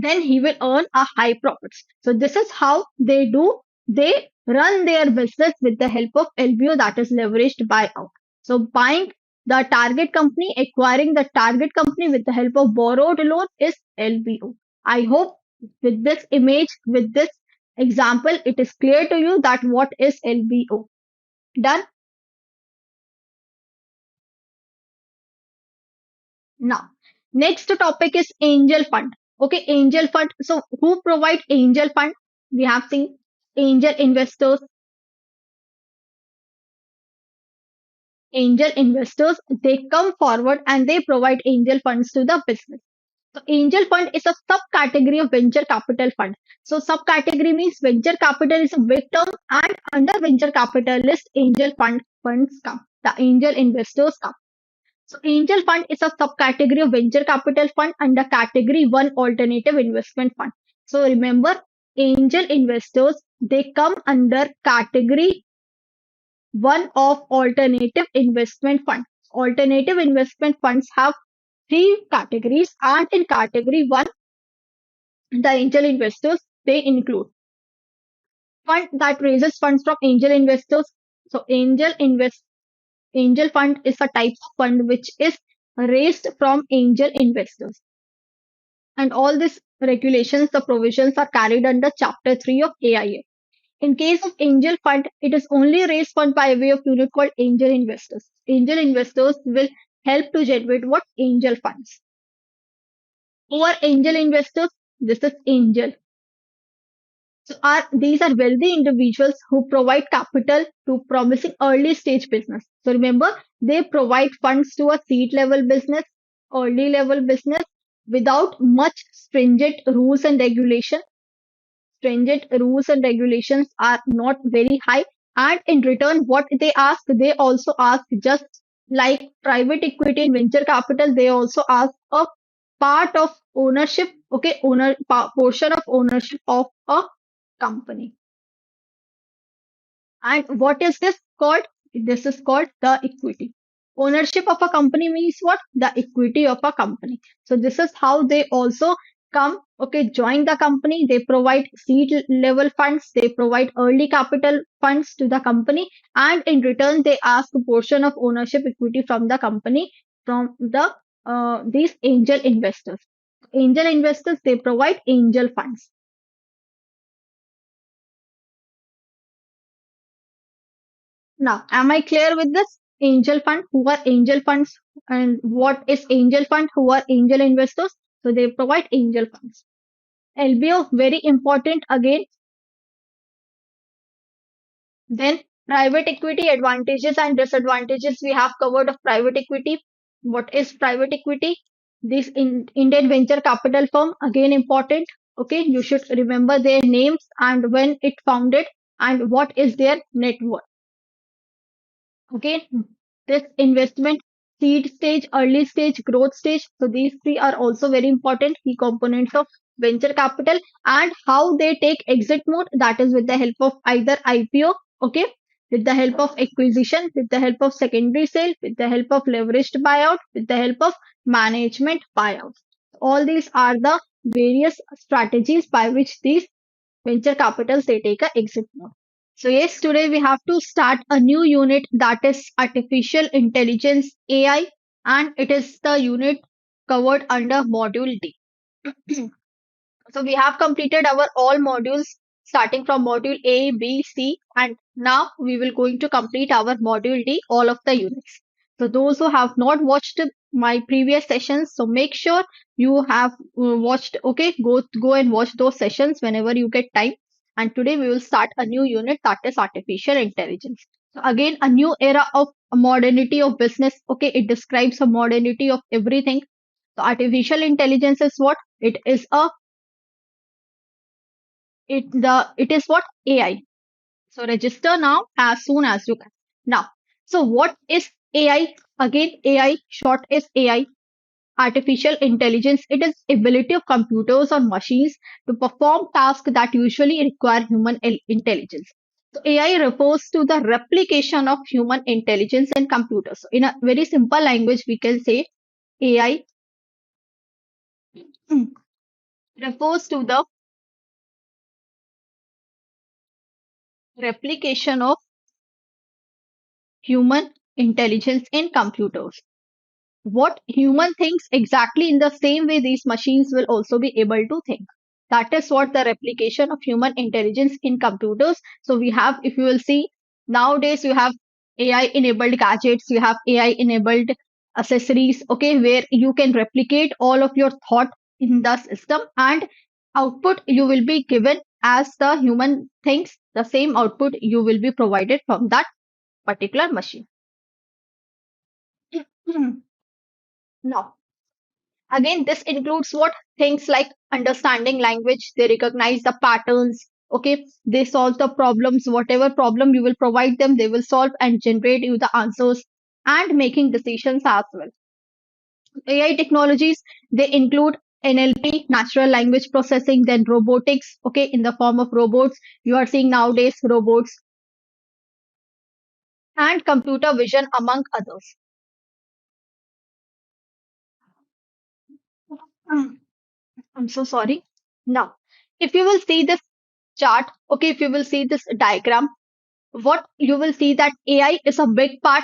then he will earn a high profits. So this is how they do. They run their business with the help of LBO, that is leveraged buyout. So buying the target company, acquiring the target company with the help of borrowed loan is LBO. I hope with this image, with this example, it is clear to you that what is LBO. Done? Now, Next topic is angel fund. Okay, angel fund. So who provide angel fund? We have seen angel investors. Angel investors, they come forward and they provide angel funds to the business. So angel fund is a subcategory of venture capital fund. So subcategory means venture capital is a big term, and under venture capitalist angel funds come. The angel investors come. So angel fund is a subcategory of venture capital fund under category 1 alternative investment fund. So remember, angel investors, they come under category 1 of alternative investment fund. Alternative investment funds have three categories, and in category 1, the angel investors, they include fund that raises funds from angel investors. So angel fund is a type of fund which is raised from angel investors. And all these regulations, the provisions are carried under Chapter 3 of AIA. In case of angel fund, it is only raised fund by way of unit called angel investors. Angel investors will help to generate what? Angel funds. Who are angel investors? This is angel. So these are wealthy individuals who provide capital to promising early stage business. So remember, they provide funds to a seed level business, early level business without much stringent rules and regulations are not very high. And in return, what they also ask, just like private equity and venture capital, they also ask a part of ownership, okay, portion of ownership of a company. And what is this called? This is called the equity. Ownership of a company means what? The equity of a company. So this is how they also come, okay, join the company. They provide seed level funds, they provide early capital funds to the company, and in return, they ask a portion of ownership equity from the company from these angel investors. Angel investors, they provide angel funds. Now, am I clear with this? Angel fund, who are angel funds, and what is angel fund, who are angel investors? So they provide angel funds. LBO, very important again. Then private equity advantages and disadvantages we have covered of private equity. What is private equity? This Indian venture capital firm, again important. Okay, you should remember their names and when it founded and what is their net worth. Okay, this investment seed stage, early stage, growth stage. So these three are also very important key components of venture capital, and how they take exit mode, that is with the help of either IPO, okay, with the help of acquisition, with the help of secondary sale, with the help of leveraged buyout, with the help of management buyout. All these are the various strategies by which these venture capitals they take a exit mode. So yes, today we have to start a new unit, that is artificial intelligence AI, and it is the unit covered under module D. So we have completed our all modules starting from module A, B, C, and now we will going to complete our module D, all of the units. So those who have not watched my previous sessions, so make sure you have watched. Okay, go and watch those sessions whenever you get time. And today we will start a new unit, that is artificial intelligence. So again, a new era of modernity of business. Okay, it describes a modernity of everything. So artificial intelligence is what? It is what? AI. So register now as soon as you can. Now, so what is AI? Again, AI short is AI. Artificial intelligence. It is ability of computers or machines to perform tasks that usually require human intelligence. So AI refers to the replication of human intelligence in computers. So in a very simple language, we can say AI refers to the replication of human intelligence in computers. What human thinks exactly in the same way these machines will also be able to think. That is what the replication of human intelligence in computers. So we have, if you will see, nowadays you have AI enabled gadgets, you have AI enabled accessories, okay, where you can replicate all of your thought in the system, and output you will be given as the human thinks, the same output you will be provided from that particular machine. Now, again, this includes what things like understanding language, they recognize the patterns, okay, they solve the problems, whatever problem you will provide them, they will solve and generate you the answers, and making decisions as well. AI technologies, they include NLP, natural language processing, then robotics, okay, in the form of robots. You are seeing nowadays robots, and computer vision, among others. Hmm, I'm so sorry. Now, if you will see this chart, okay, if you will see this diagram, what you will see that AI is a big part.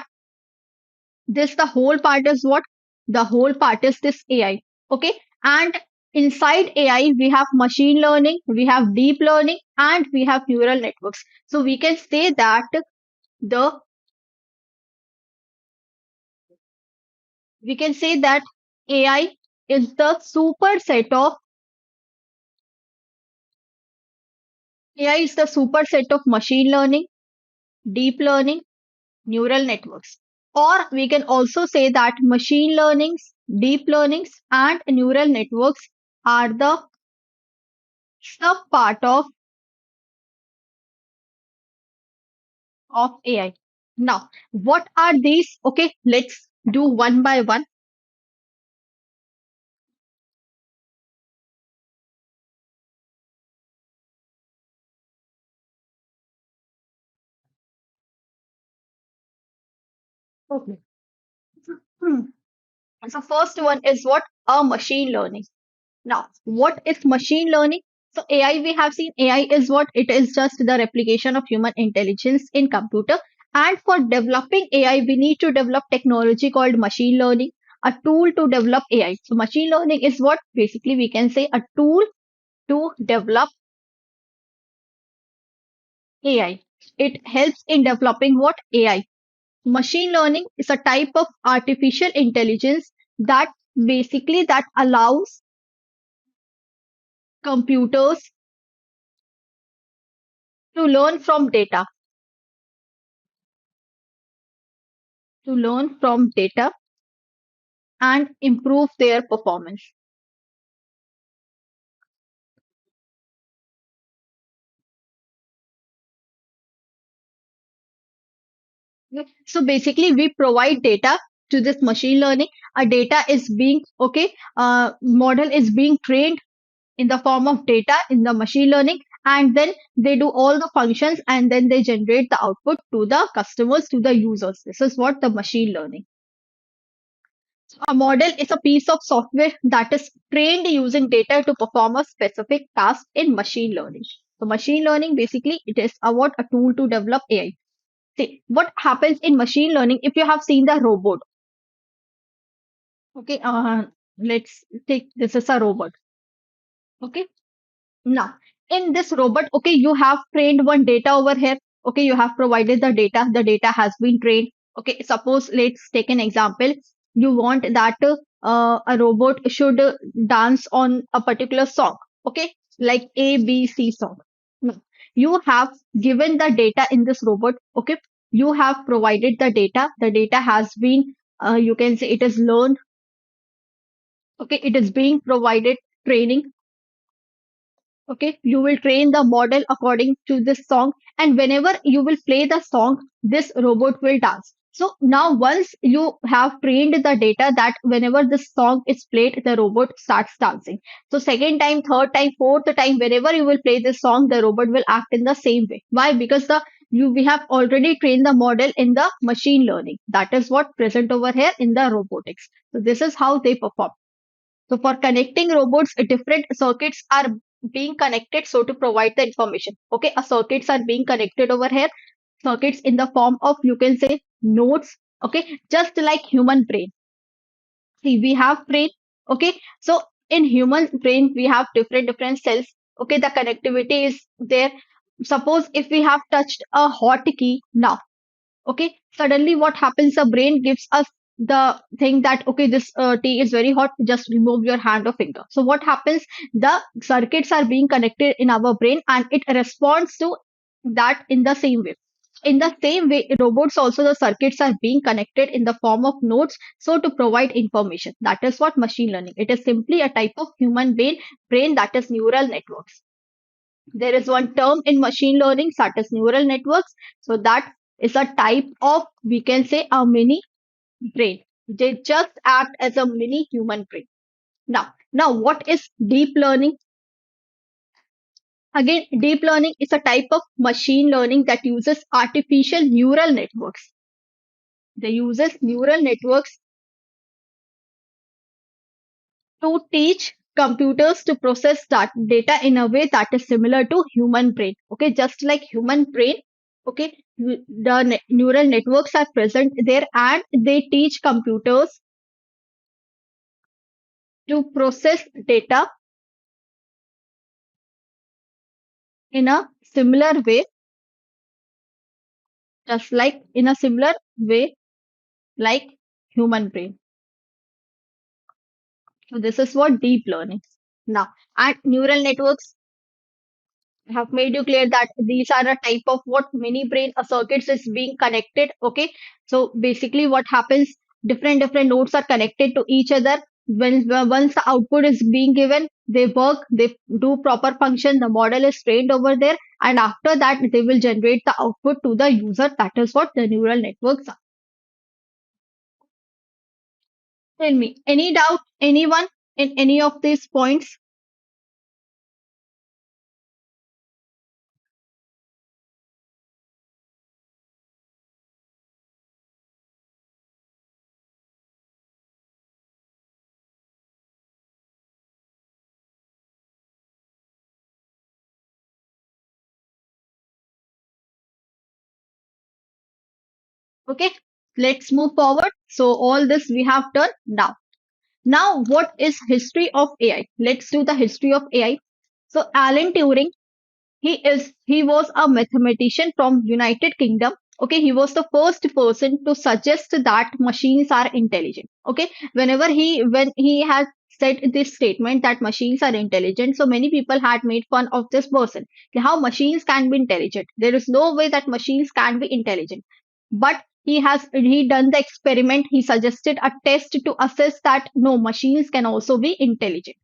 This the whole part is what? The whole part is this AI. Okay. And inside AI, we have machine learning, we have deep learning, and we have neural networks. So we can say that the we can say that AI is the superset of AI is the superset of machine learning, deep learning, neural networks. Or we can also say that machine learnings, deep learnings, and neural networks are the sub part of AI. Now, what are these? Okay, let's do one by one. Okay. Hmm. So first one is what? A machine learning. Now, what is machine learning? So AI, we have seen AI is what? It is just the replication of human intelligence in computer. And for developing AI, we need to develop technology called machine learning, a tool to develop AI. So machine learning is what? Basically, we can say a tool to develop AI. It helps in developing what? AI. Machine learning is a type of artificial intelligence that that allows computers to learn from data, to learn from data and improve their performance. Okay. So basically, we provide data to this machine learning. A data is being model is being trained in the form of data in the machine learning, and then they do all the functions, and then they generate the output to the customers, to the users. This is what the machine learning. A model is a piece of software that is trained using data to perform a specific task in machine learning. So machine learning basically it is a tool to develop AI. See what happens in machine learning. If you have seen the robot, okay, let's take this is a robot. Okay, now in this robot, okay, you have trained one data over here. Okay, you have provided the data. The data has been trained. Okay, suppose let's take an example. You want that a robot should dance on a particular song. Okay, like A, B, C song. Now, you have given the data in this robot. Okay, you have provided the data. The data has been, you can say, it is learned. Okay, it is being provided training. Okay, you will train the model according to this song, and whenever you will play the song, this robot will dance. So now once you have trained the data that whenever this song is played, the robot starts dancing. So second time, third time, fourth time, whenever you will play this song, the robot will act in the same way. Why? Because the you we have already trained the model in the machine learning. That is what present over here in the robotics. So this is how they perform. So for connecting robots, different circuits are being connected so to provide the information. Okay, a circuits are being connected over here. Circuits in the form of you can say nodes. Okay, just like human brain. See, we have brain. Okay, so in human brain we have different cells. Okay, the connectivity is there. Suppose if we have touched a hot key now. Okay, suddenly what happens? The brain gives us the thing that okay, this tea is very hot, just remove your hand or finger. So what happens, the circuits are being connected in our brain and it responds to that in the same way. In the same way, robots also, the circuits are being connected in the form of nodes, so to provide information. That is what machine learning. It is simply a type of human brain that is neural networks. There is one term in machine learning that is neural networks. So that is a type of, we can say, a mini brain. They just act as a mini human brain. Now, what is deep learning? Again, deep learning is a type of machine learning that uses artificial neural networks. They uses neural networks to teach computers to process that data in a way that is similar to human brain. Okay, just like human brain. Okay, the neural networks are present there and they teach computers to process data in a similar way, just like in a similar way like human brain. So this is what deep learning. Now, and neural networks have made you clear that these are a type of what mini brain circuits is being connected. Okay, so basically what happens, different nodes are connected to each other. When once the output is being given, they work, they do proper function, the model is trained over there, and after that they will generate the output to the user. That is what the neural networks are. Tell me, any doubt, anyone in any of these points? Okay, let's move forward. So all this we have done now. Now, what is history of AI? Let's do the history of AI. So Alan Turing, he was a mathematician from United Kingdom. Okay, he was the first person to suggest that machines are intelligent. Okay, when he had said this statement that machines are intelligent, so many people had made fun of this person. How machines can be intelligent? There is no way that machines can be intelligent. But he done the experiment. He suggested a test to assess that no, machines can also be intelligent.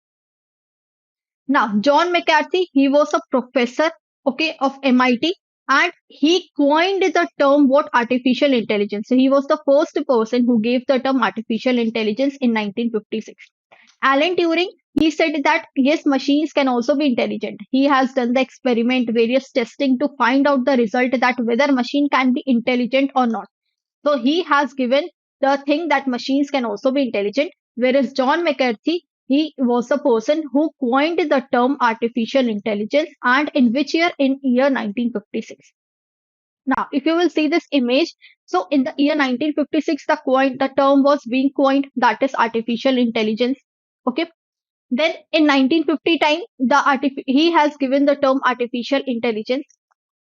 Now, John McCarthy, he was a professor, okay, of MIT, and he coined the term what artificial intelligence. So he was the first person who gave the term artificial intelligence in 1956. Alan Turing, he said that yes, machines can also be intelligent. He has done the experiment, various testing to find out the result that whether machine can be intelligent or not. So he has given the thing that machines can also be intelligent, whereas John McCarthy, he was the person who coined the term artificial intelligence, and in which year? In year 1956. Now, if you will see this image, so in the year 1956, the term was being coined, that is artificial intelligence. Okay. Then in 1950 time, he has given the term artificial intelligence.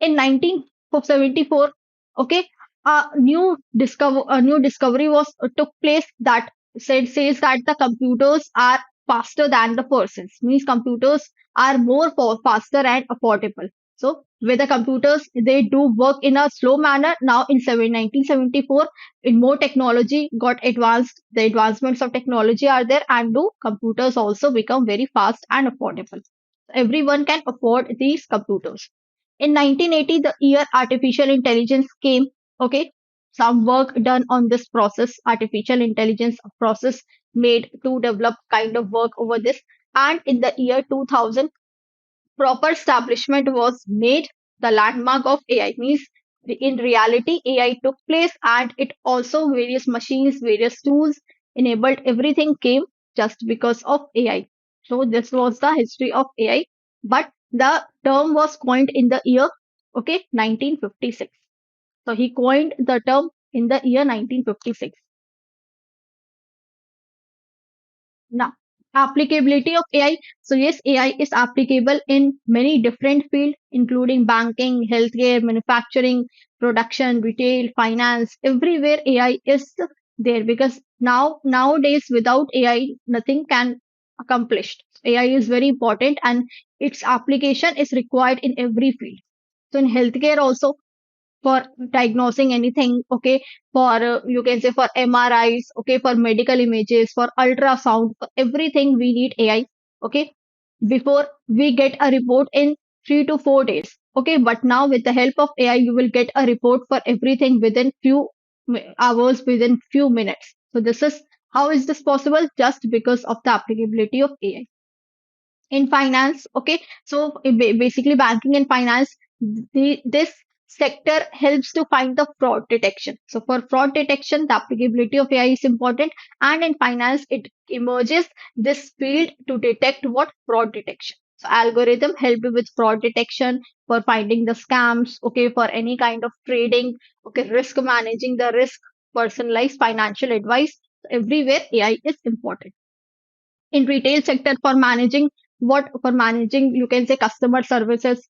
In 1974, okay, a new discovery was took place that says that the computers are faster than the persons. Means computers are more faster and affordable. So where the computers they do work in a slow manner, now in 1974, in more technology got advanced, the advancements of technology are there, and do computers also become very fast and affordable. Everyone can afford these computers. In 1980, the year artificial intelligence came. Okay, some work done on this process, artificial intelligence process made to develop kind of work over this. And in the year 2000, proper establishment was made. The landmark of AI means in reality, AI took place, and it also various machines, various tools enabled everything came just because of AI. So this was the history of AI, but the term was coined in the year okay 1956. So he coined the term in the year 1956. Now, applicability of AI. So yes, AI is applicable in many different fields, including banking, healthcare, manufacturing, production, retail, finance. Everywhere AI is there, because nowadays without AI nothing can accomplish. AI is very important and its application is required in every field. So in healthcare also, for diagnosing anything, okay, for you can say for MRIs, okay, for medical images, for ultrasound, for everything we need AI, okay, before we get a report in 3 to 4 days, okay, but now with the help of AI you will get a report for everything within few hours, within few minutes. So this is how is this possible? Just because of the applicability of AI. In finance, okay, so basically banking and finance, this sector helps to find the fraud detection. So for fraud detection the applicability of AI is important, and in finance it emerges this field to detect what? Fraud detection. So algorithm help you with fraud detection, for finding the scams, okay, for any kind of trading, okay, risk managing the risk, personalized financial advice. Everywhere AI is important. In retail sector, for managing what? For managing, you can say, customer services,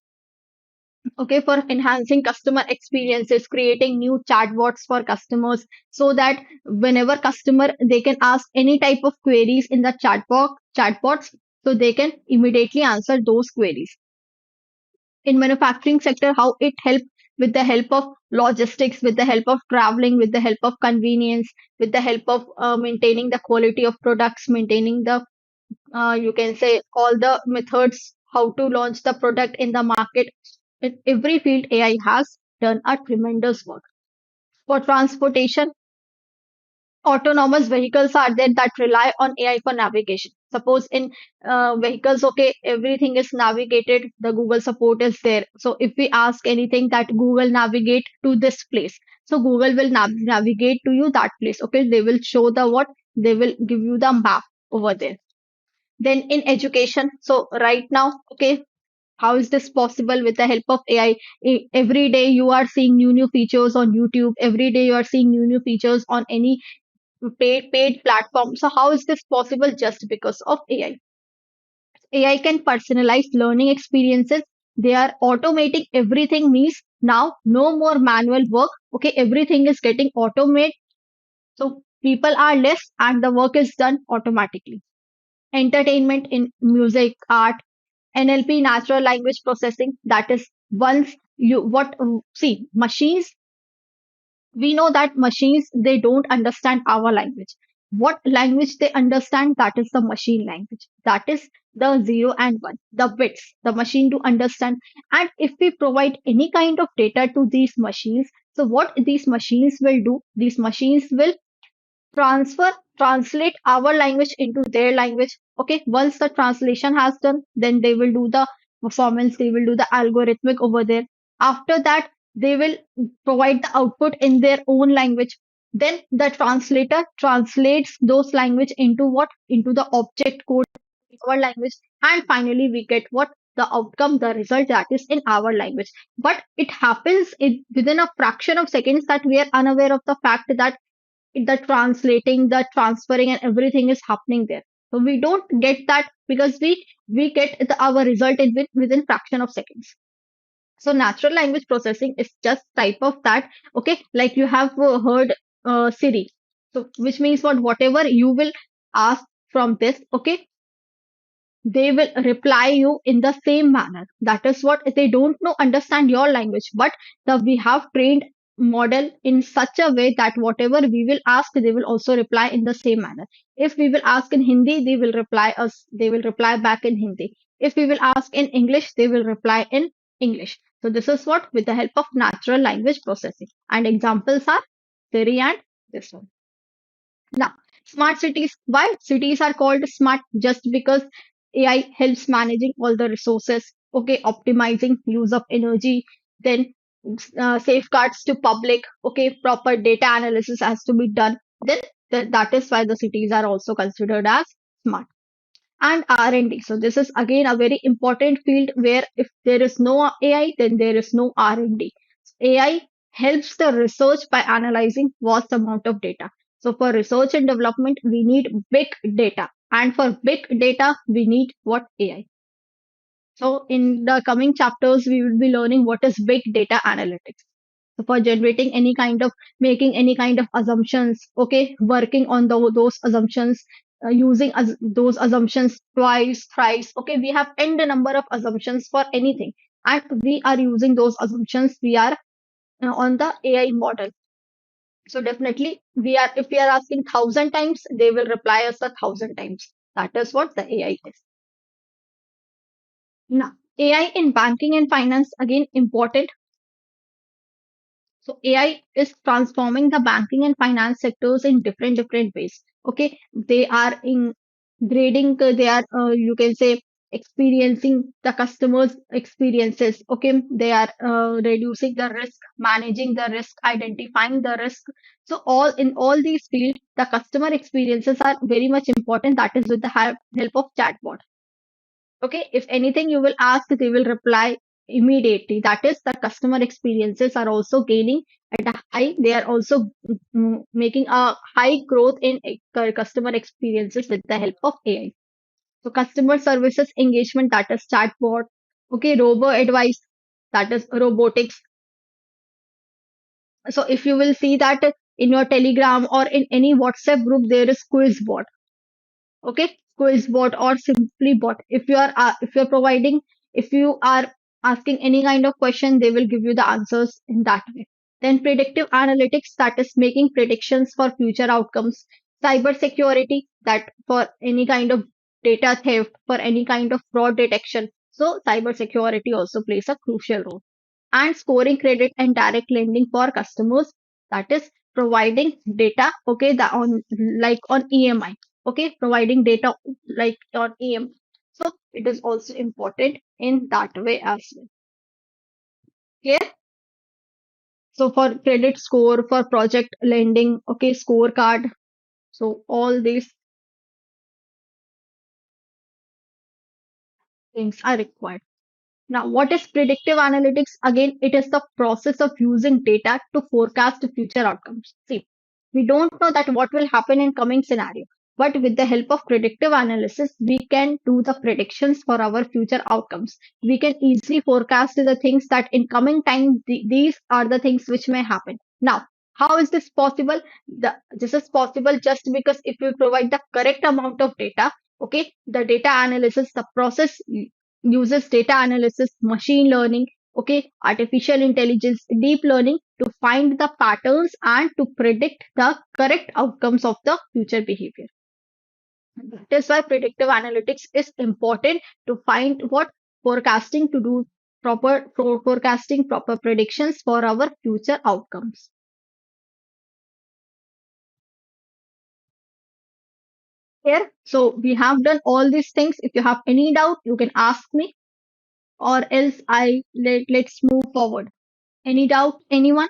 okay, for enhancing customer experiences, creating new chatbots for customers, so that whenever customer they can ask any type of queries in the chatbots, so they can immediately answer those queries. In manufacturing sector, how it help? With the help of logistics, with the help of traveling, with the help of convenience, with the help of maintaining the quality of products, maintaining the you can say all the methods how to launch the product in the market. In every field AI has done a tremendous work. For transportation, autonomous vehicles are there that rely on AI for navigation. Suppose in vehicles, okay, everything is navigated, the Google support is there. So if we ask anything that Google navigate to this place, so Google will navigate to you that place, okay, they will show the what? They will give you the map over there. Then in education, so right now, okay, how is this possible? With the help of AI? Every day you are seeing new features on YouTube. Every day you are seeing new features on any paid platform. So how is this possible? Just because of AI. AI can personalize learning experiences. They are automating everything, means now no more manual work. Okay, everything is getting automated. So people are less and the work is done automatically. Entertainment in music, art, NLP, natural language processing. That is once you what see machines. We know that machines they don't understand our language. What language they understand? That is the machine language. That is the zero and one, the bits, the machine to understand. And if we provide any kind of data to these machines, so what these machines will do? These machines will translate our language into their language. Okay, once the translation has done, then they will do the performance, they will do the algorithmic over there. After that they will provide the output in their own language. Then the translator translates those language into what? Into the object code in our language, and finally we get what? The outcome, the result, that is in our language. But it happens within a fraction of seconds, that we are unaware of the fact that the translating, the transferring, and everything is happening there. So we don't get that, because we get our result within fraction of seconds. So natural language processing is just type of that. Okay, like you have heard Siri. So which means what? Whatever you will ask from this, okay, they will reply you in the same manner. That is what they don't know understand your language, but we have trained model in such a way that whatever we will ask, they will also reply in the same manner. If we will ask in Hindi, they will reply back in Hindi. If we will ask in English, they will reply in English. So this is what? With the help of natural language processing. And examples are Siri and this one. Now, smart cities. Why cities are called smart? Just because AI helps managing all the resources. Okay, optimizing use of energy. Then safeguards to public. Okay, proper data analysis has to be done. Then that is why the cities are also considered as smart. And R&D. So this is again a very important field where if there is no AI, then there is no R&D. AI helps the research by analyzing vast amount of data. So for research and development, we need big data. And for big data, we need what? AI. So in the coming chapters, we will be learning what is big data analytics. So for generating any kind of, making any kind of assumptions, okay, working on those assumptions, using those assumptions twice, thrice, okay, we have n the number of assumptions for anything, and we are using those assumptions. We are on the AI model. So definitely, we are, if we are asking 1,000 times, they will reply us 1,000 times. That is what the AI is. Now, AI in banking and finance, again important. So AI is transforming the banking and finance sectors in different ways. Okay, they are in grading. They are, you can say, experiencing the customers' experiences. Okay, they are reducing the risk, managing the risk, identifying the risk. So all in all these fields, the customer experiences are very much important. That is with the help of chatbot. Okay, if anything you will ask, they will reply immediately. That is, the customer experiences are also gaining at a high. They are also making a high growth in customer experiences with the help of AI. So customer services engagement, that is chatbot. Okay, robo advice, that is robotics. So if you will see that in your Telegram or in any WhatsApp group, there is quiz bot. Okay, quiz bot or simply bot. If you are providing, if you are asking any kind of question, they will give you the answers in that way. Then predictive analytics, that is making predictions for future outcomes. Cyber security, that for any kind of data theft, for any kind of fraud detection, so cyber security also plays a crucial role. And scoring credit and direct lending for customers, that is providing data, okay, the on, like on EMI, okay, providing data like on EMI. So it is also important in that way as well. Clear? So for credit score, for project lending, okay, scorecard. So all these things are required. Now, what is predictive analytics? Again, it is the process of using data to forecast future outcomes. See, we don't know that what will happen in coming scenario, but with the help of predictive analysis, we can do the predictions for our future outcomes. We can easily forecast the things that in coming time, these are the things which may happen. Now, how is this possible? This is possible just because if we provide the correct amount of data, okay, the data analysis, the process uses data analysis, machine learning, okay, artificial intelligence, deep learning to find the patterns and to predict the correct outcomes of the future behavior. That is why predictive analytics is important to find what forecasting to do proper forecasting, proper predictions for our future outcomes. Here, so we have done all these things. If you have any doubt, you can ask me, or else let's move forward. Any doubt, anyone?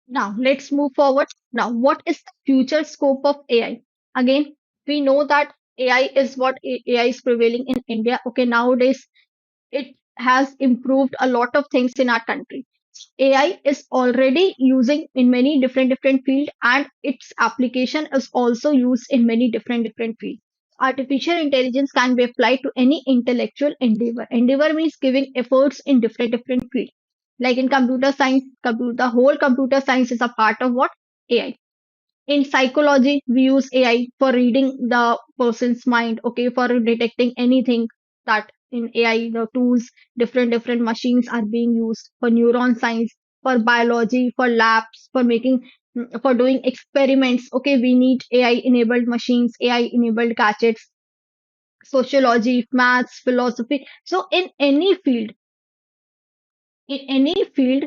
Now, let's move forward. Now, what is the future scope of AI? Again, we know that AI is what AI is prevailing in India. Okay, nowadays it has improved a lot of things in our country. AI is already using in many different fields, and its application is also used in many different fields. Artificial intelligence can be applied to any intellectual endeavor. Endeavor means giving efforts in different fields. Like in computer science, the whole computer science is a part of what? AI. In psychology, we use AI for reading the person's mind, okay, for detecting anything. That in AI, the tools, different machines are being used. For neuron science, for biology, for labs, for making, for doing experiments, okay, we need AI enabled machines, AI enabled gadgets. Sociology, maths, philosophy. So in any field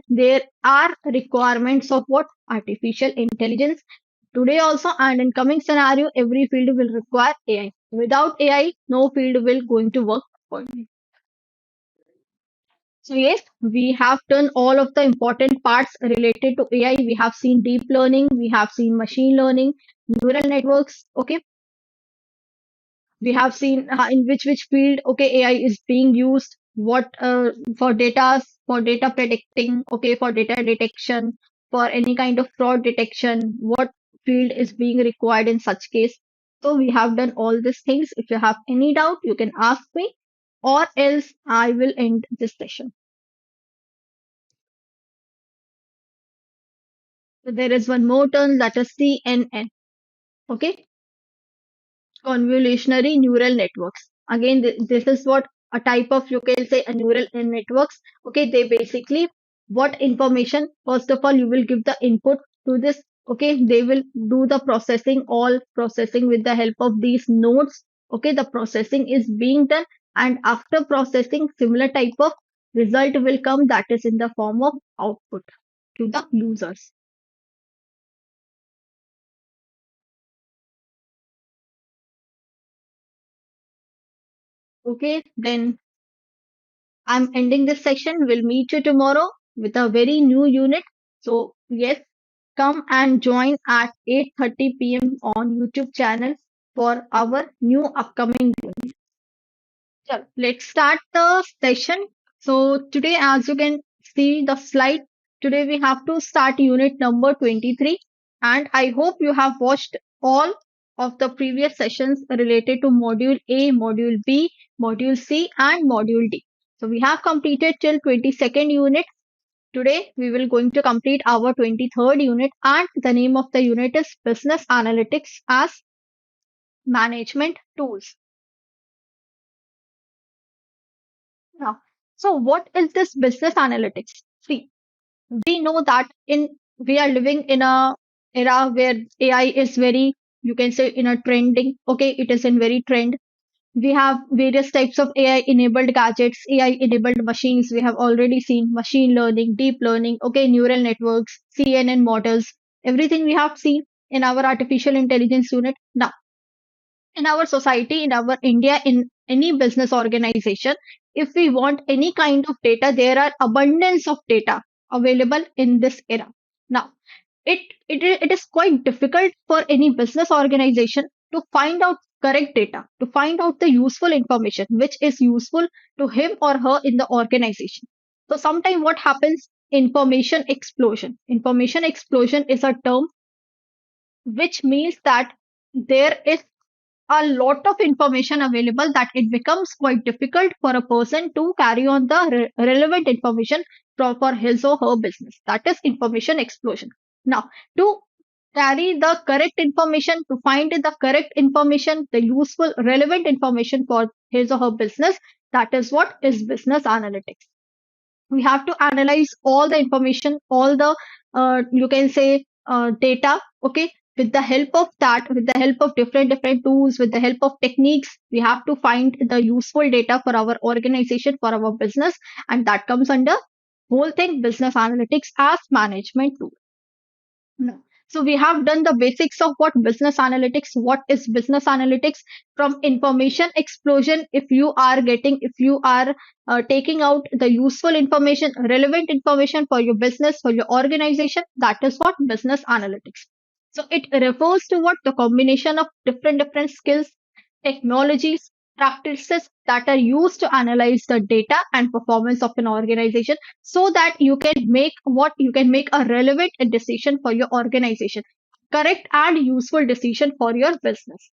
there are requirements of what? Artificial intelligence. Today also and in coming scenario, every field will require AI. Without AI, no field will going to work properly. So yes, we have done all of the important parts related to AI. We have seen deep learning, we have seen machine learning, neural networks. Okay, we have seen in which field, okay, AI is being used. What for data predicting, okay, for data detection, for any kind of fraud detection, what field is being required in such case. So we have done all these things. If you have any doubt, you can ask me, or else I will end this session. So there is one more term that is CNN. Okay, convolutionary neural networks. Again, this is what a type of, you can say, a neural networks. Okay, they basically, what information, first of all, you will give the input to this. Okay, they will do the processing, all processing with the help of these nodes. Okay, the processing is being done, and after processing, similar type of result will come, that is in the form of output to the users. Okay, then I'm ending this session. We'll meet you tomorrow with a very new unit. So yes, come and join at 8:30 p.m. on YouTube channel for our new upcoming unit. So let's start the session. So today, as you can see the slide, today we have to start unit number 23, and I hope you have watched all of the previous sessions related to module A, module B, module C, and module D. So we have completed till 22nd unit. Today we will going to complete our 23rd unit, and the name of the unit is Business Analytics as Management Tools. Now, so what is this business analytics? See, we know that in we are living in a era where AI is very, you can say, in a trending. Okay, it is in very trend. We have various types of AI enabled gadgets, AI enabled machines. We have already seen machine learning, deep learning, okay, neural networks, CNN models, everything we have seen in our artificial intelligence unit. Now, in our society, in our India, in any business organization, if we want any kind of data, there are abundance of data available in this era. Now, it is quite difficult for any business organization to find out correct data, to find out the useful information which is useful to him or her in the organization. So sometimes what happens? Information explosion. Information explosion is a term which means that there is a lot of information available that it becomes quite difficult for a person to carry on the relevant information for his or her business. That is information explosion. Now, to carry the correct information, to find the correct information, the useful, relevant information for his or her business, that is what is business analytics. We have to analyze all the information, all the, you can say, data. Okay, with the help of that, with the help of different tools, with the help of techniques, we have to find the useful data for our organization, for our business, and that comes under whole thing business analytics as management tool. No. So we have done the basics of what business analytics, what is business analytics, from information explosion. If you are taking out the useful information, relevant information for your business, for your organization, that is what business analytics. So it refers to what the combination of different skills, technologies, practices that are used to analyze the data and performance of an organization so that you can make a relevant decision for your organization, correct and useful decision for your business.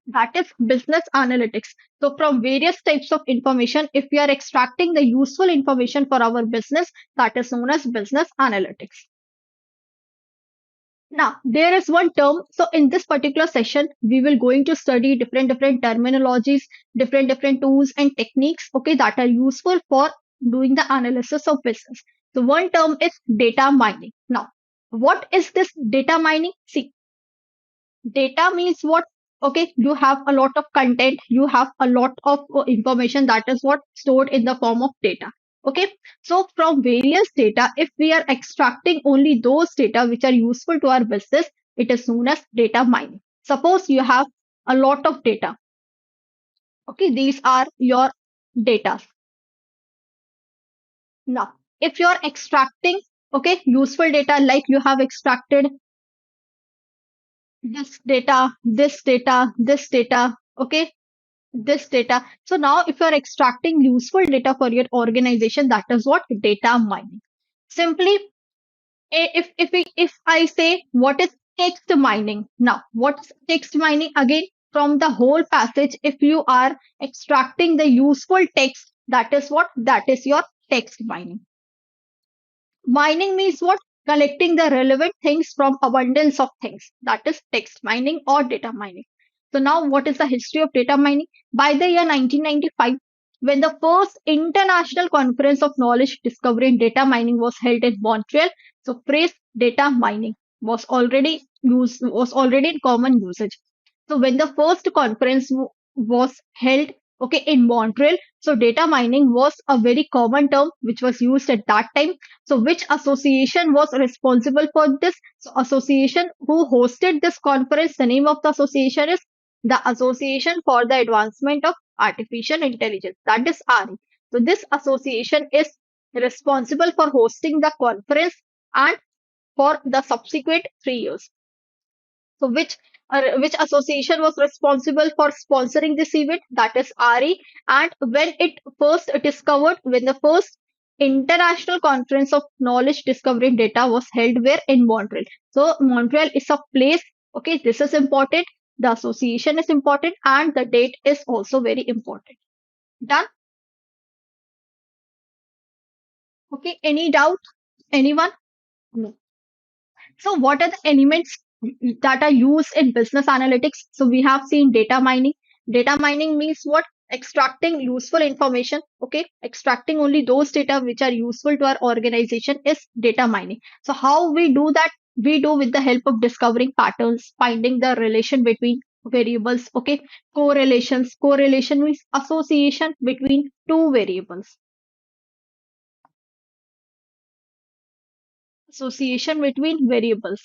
That is business analytics. So from various types of information, if we are extracting the useful information for our business, that is known as business analytics. Now, there is one term. So in this particular session, we will going to study different terminologies, different tools and techniques, okay, that are useful for doing the analysis of business. So one term is data mining. Now, what is this data mining? See, data means what? Okay, you have a lot of content, you have a lot of information that is what stored in the form of data. Okay, so from various data, if we are extracting only those data which are useful to our business, it is known as data mining. Suppose you have a lot of data. Okay, these are your data. Now, if you're extracting, okay, useful data, like you have extracted this data, this data, okay, this data. So now if you're extracting useful data for your organization, that is what data mining. Simply, if I say what is text mining. Now, what is text mining? Again, from the whole passage. If you are extracting the useful text, that is what? That is your text mining. Mining means what? Collecting the relevant things from abundance of things. That is text mining or data mining. So now what is the history of data mining? By the year 1995, when the first International Conference of Knowledge Discovery and Data Mining was held in Montreal, so phrase data mining was already in common usage. So when the first conference was held, okay, in Montreal, so data mining was a very common term which was used at that time. So which association was responsible for this? So association who hosted this conference, the name of the association is the Association for the Advancement of Artificial Intelligence. That is RE. So this association is responsible for hosting the conference and for the subsequent 3 years. So which association was responsible for sponsoring this event? That is RE. And when the first International Conference of Knowledge Discovery and Data was held where? In Montreal. So Montreal is a place. Okay, this is important. The association is important and the date is also very important. Done? Okay, any doubt? Anyone? No. So, what are the elements that are used in business analytics? So, we have seen data mining. Data mining means what? Extracting useful information. Okay, extracting only those data which are useful to our organization is data mining. So, how we do that? We do with the help of discovering patterns, finding the relation between variables. Okay, correlations. Correlation means association between two variables. Association between variables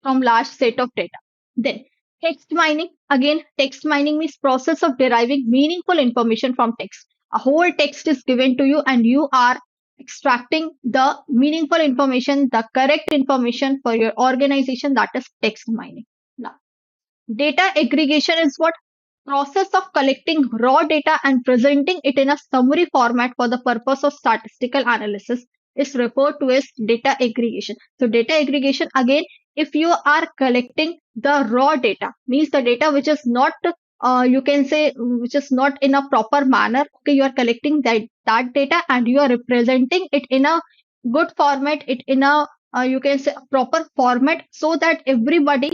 from large set of data. Then text mining. Again, text mining means process of deriving meaningful information from text. A whole text is given to you and you are extracting the meaningful information, the correct information for your organization. That is text mining. Now, data aggregation is what? Process of collecting raw data and presenting it in a summary format for the purpose of statistical analysis is referred to as data aggregation. So data aggregation again, if you are collecting the raw data, means the data which is not you can say which is not in a proper manner. Okay, you are collecting that data and you are representing it in a good format, it in a you can say a proper format so that everybody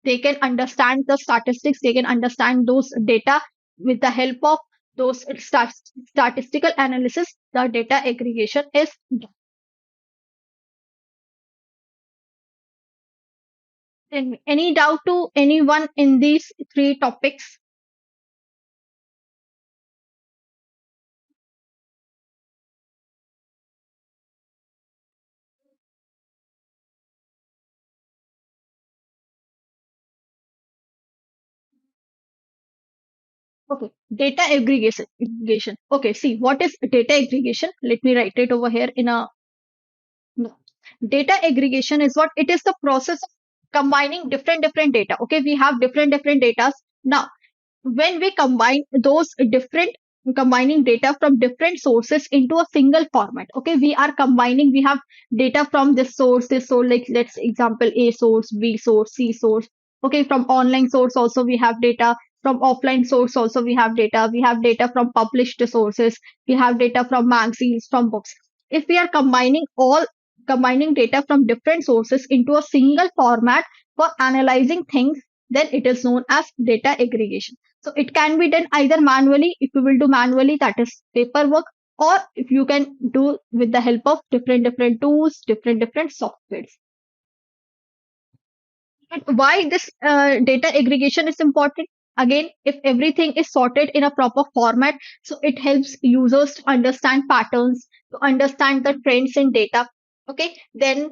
they can understand the statistics, they can understand those data with the help of those statistical analysis. The data aggregation is done. Any doubt to anyone in these three topics? Okay, data aggregation. Okay, see what is data aggregation? Let me write it over here in a no. Data aggregation is what? It is the process of combining different data. Okay, we have different data. Now when we combine those different combining data from different sources into a single format, okay, we have data from this source, like let's example A source, B source, C source. Okay, from online source also we have data, from offline source also we have data from published sources, we have data from magazines, from books. If we are combining data from different sources into a single format for analyzing things, then it is known as data aggregation. So it can be done either manually, if you will do manually, that is paperwork, or if you can do with the help of different tools, different softwares. But why this data aggregation is important? Again, if everything is sorted in a proper format, so it helps users to understand patterns, to understand the trends in data. Okay, then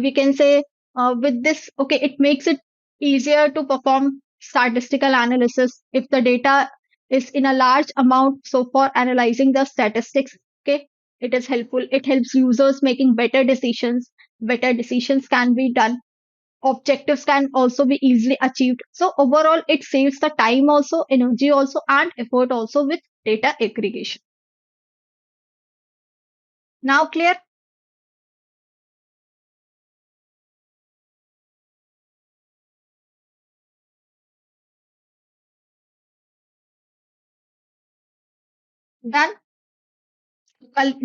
we can say with this, okay, it makes it easier to perform statistical analysis if the data is in a large amount. So for analyzing the statistics, okay, it is helpful. It helps users making better decisions. Better decisions can be done, objectives can also be easily achieved. So overall, it saves the time also, energy also, and effort also with data aggregation. Now clear? Then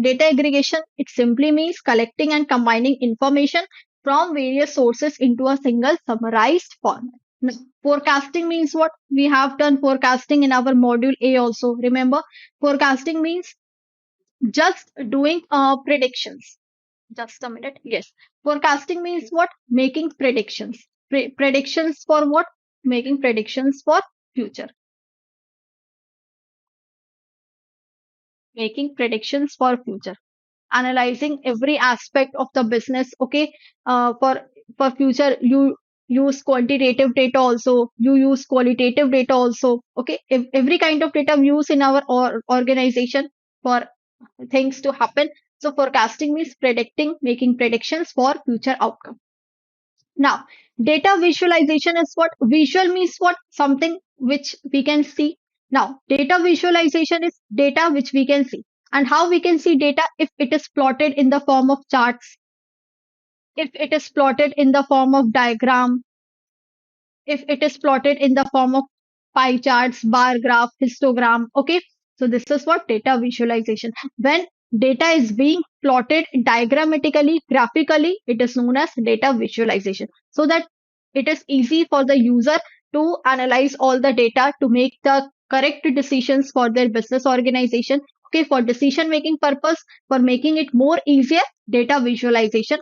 data aggregation, it simply means collecting and combining information from various sources into a single summarized format. Now, forecasting means what? We have done forecasting in our module A also. Remember, forecasting means just doing predictions. Just a minute. Yes. Forecasting means what? Making predictions. Predictions for what? Making predictions for future. Making predictions for future. Analyzing every aspect of the business. Okay. For future, you use quantitative data also. You use qualitative data also. Okay. Every kind of data we use in our organization for things to happen. So forecasting means predicting, making predictions for future outcome. Now, data visualization is what? Visual means what? Something which we can see. Now, data visualization is data which we can see. And how we can see data? If it is plotted in the form of charts, if it is plotted in the form of diagram, if it is plotted in the form of pie charts, bar graph, histogram. Okay. So this is what data visualization. When data is being plotted diagrammatically, graphically, it is known as data visualization. So that it is easy for the user to analyze all the data to make the correct decisions for their business organization. Okay, for decision making purpose, for making it more easier, data visualization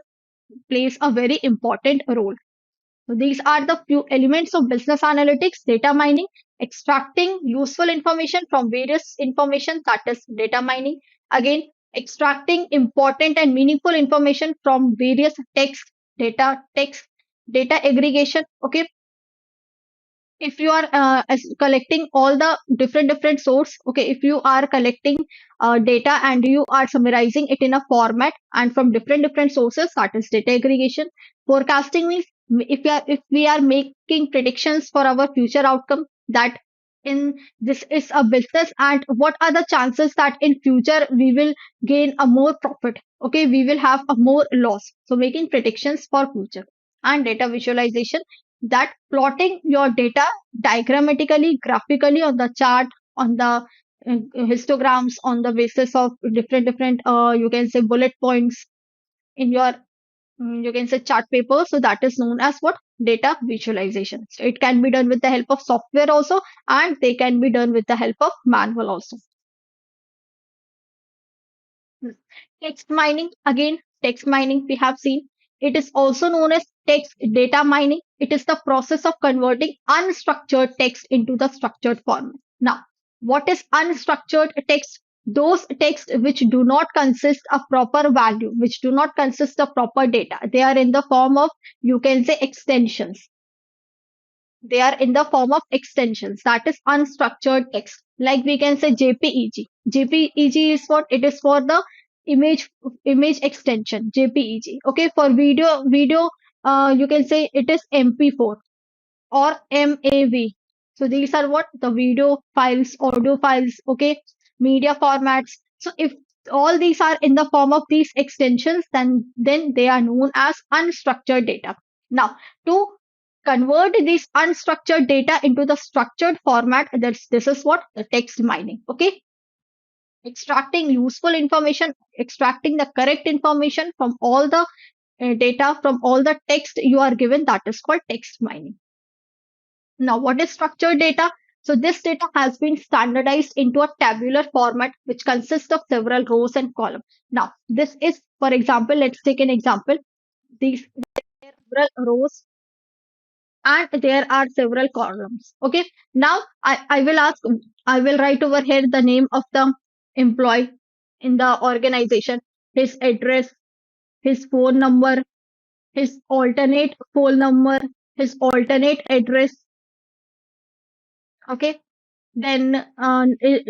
plays a very important role. So these are the few elements of business analytics: data mining, extracting useful information from various information, that is data mining. Again, extracting important and meaningful information from various text, data aggregation. Okay, if you are collecting all the different source, okay, if you are collecting data and you are summarizing it in a format and from different sources, that is data aggregation. Forecasting means if we are making predictions for our future outcome, that in this is a business and what are the chances that in future we will gain a more profit, okay, we will have a more loss. So making predictions for future. And data visualization, that plotting your data diagrammatically, graphically on the chart, on the histograms, on the basis of different you can say bullet points in your you can say chart paper. So that is known as what? Data visualization. So it can be done with the help of software also, and they can be done with the help of manual also. Text mining, again, text mining we have seen. It is also known as text data mining. It is the process of converting unstructured text into the structured format. Now, what is unstructured text? Those text which do not consist of proper value, which do not consist of proper data. They are in the form of, you can say, extensions. They are in the form of extensions, that is unstructured text, like we can say jpeg. Jpeg is what? It is for the image extension, jpeg. Okay, for video you can say it is mp4 or mav. So these are what? The video files, audio files, okay, media formats. So if all these are in the form of these extensions, then they are known as unstructured data. Now, to convert this unstructured data into the structured format, this is what? The text mining. Okay, extracting useful information, extracting the correct information from all the data, from all the text you are given, that is called text mining. Now, what is structured data? So this data has been standardized into a tabular format which consists of several rows and columns. Now, this is, for example, let's take an example. These several rows and there are several columns. Okay. Now I will ask, I will write over here the name of the employee in the organization, his address, his phone number, his alternate phone number, his alternate address. Okay. Then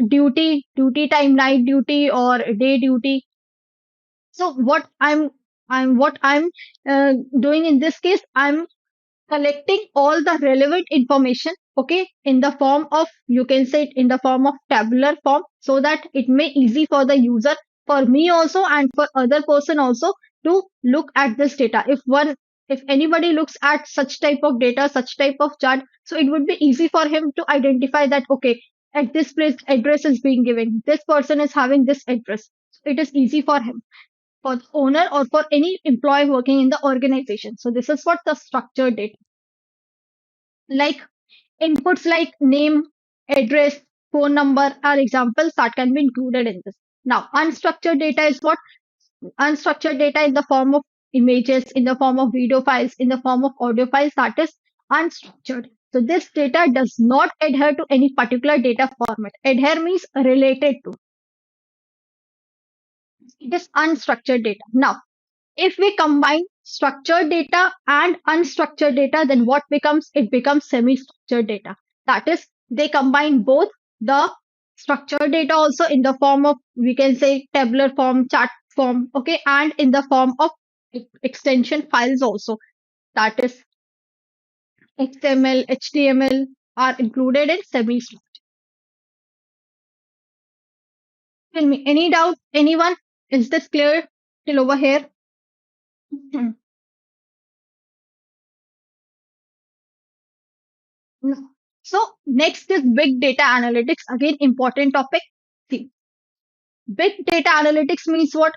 duty time, night duty or day duty. So what I'm doing in this case, I'm collecting all the relevant information, okay, in the form of, you can say it in the form of tabular form, so that it may easy for the user, for me also and for other person also, to look at this data. If anybody looks at such type of data, such type of chart, so it would be easy for him to identify that, okay, at this place address is being given. This person is having this address. It is easy for him, for the owner or for any employee working in the organization. So this is what the structured data. Like inputs like name, address, phone number are examples that can be included in this. Now, unstructured data is what? Unstructured data in the form of images, in the form of video files, in the form of audio files, that is unstructured. So this data does not adhere to any particular data format. Adhere means related to. It is unstructured data. Now, if we combine structured data and unstructured data, then what becomes? It becomes semi-structured data. That is, they combine both the structured data also in the form of, we can say, tabular form, chart form, okay, and in the form of extension files also. That is, XML, HTML are included in semi-structured. Tell me, any doubt? Anyone? Is this clear till over here? No. So next is big data analytics. Again, important topic. See, big data analytics means what?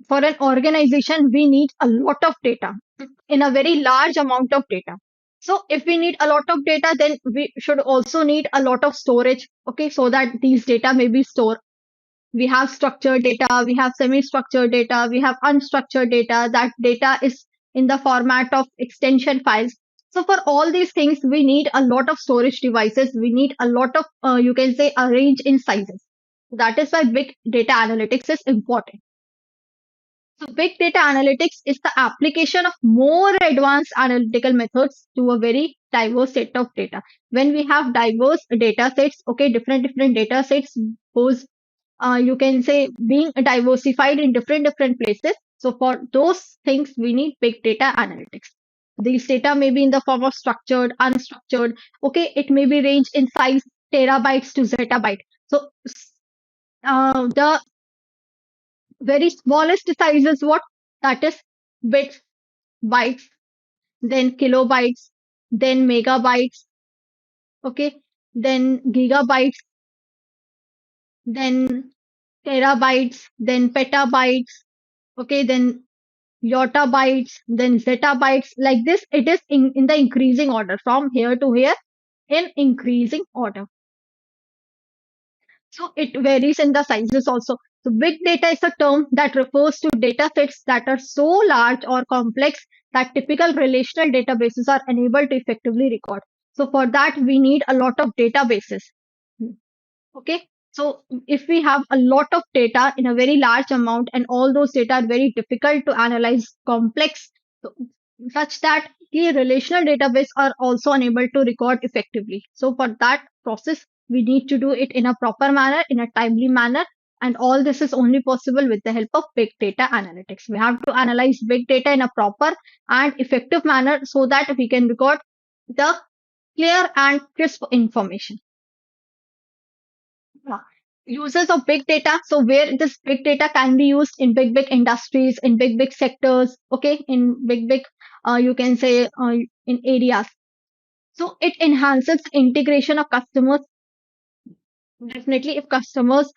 For an organization, we need a lot of data in a very large amount of data. So if we need a lot of data, then we should also need a lot of storage. Okay, so that these data may be stored. We have structured data, we have semi-structured data, we have unstructured data. That data is in the format of extension files. So for all these things, we need a lot of storage devices. We need a lot of, you can say, a range in sizes. That is why big data analytics is important. So big data analytics is the application of more advanced analytical methods to a very diverse set of data. When we have diverse data sets, okay, different data sets, those you can say being diversified in different places. So for those things, we need big data analytics. These data may be in the form of structured, unstructured. Okay, it may be range in size terabytes to zettabyte. So the very smallest size is what? That is bits, bytes, then kilobytes, then megabytes. Okay, then gigabytes, then terabytes, then petabytes. Okay, then yottabytes, then zettabytes. Like this, it is in the increasing order from here to here in increasing order. So it varies in the sizes also. So big data is a term that refers to data sets that are so large or complex that typical relational databases are unable to effectively record. So for that, we need a lot of databases. Okay. So if we have a lot of data in a very large amount and all those data are very difficult to analyze, complex, so such that the relational database are also unable to record effectively. So for that process, we need to do it in a proper manner, in a timely manner. And all this is only possible with the help of big data analytics. We have to analyze big data in a proper and effective manner so that we can record the clear and crisp information. Yeah. Uses of big data. So where this big data can be used in big industries, in big sectors, okay, in big you can say in areas. So it enhances integration of customers. Definitely, if customers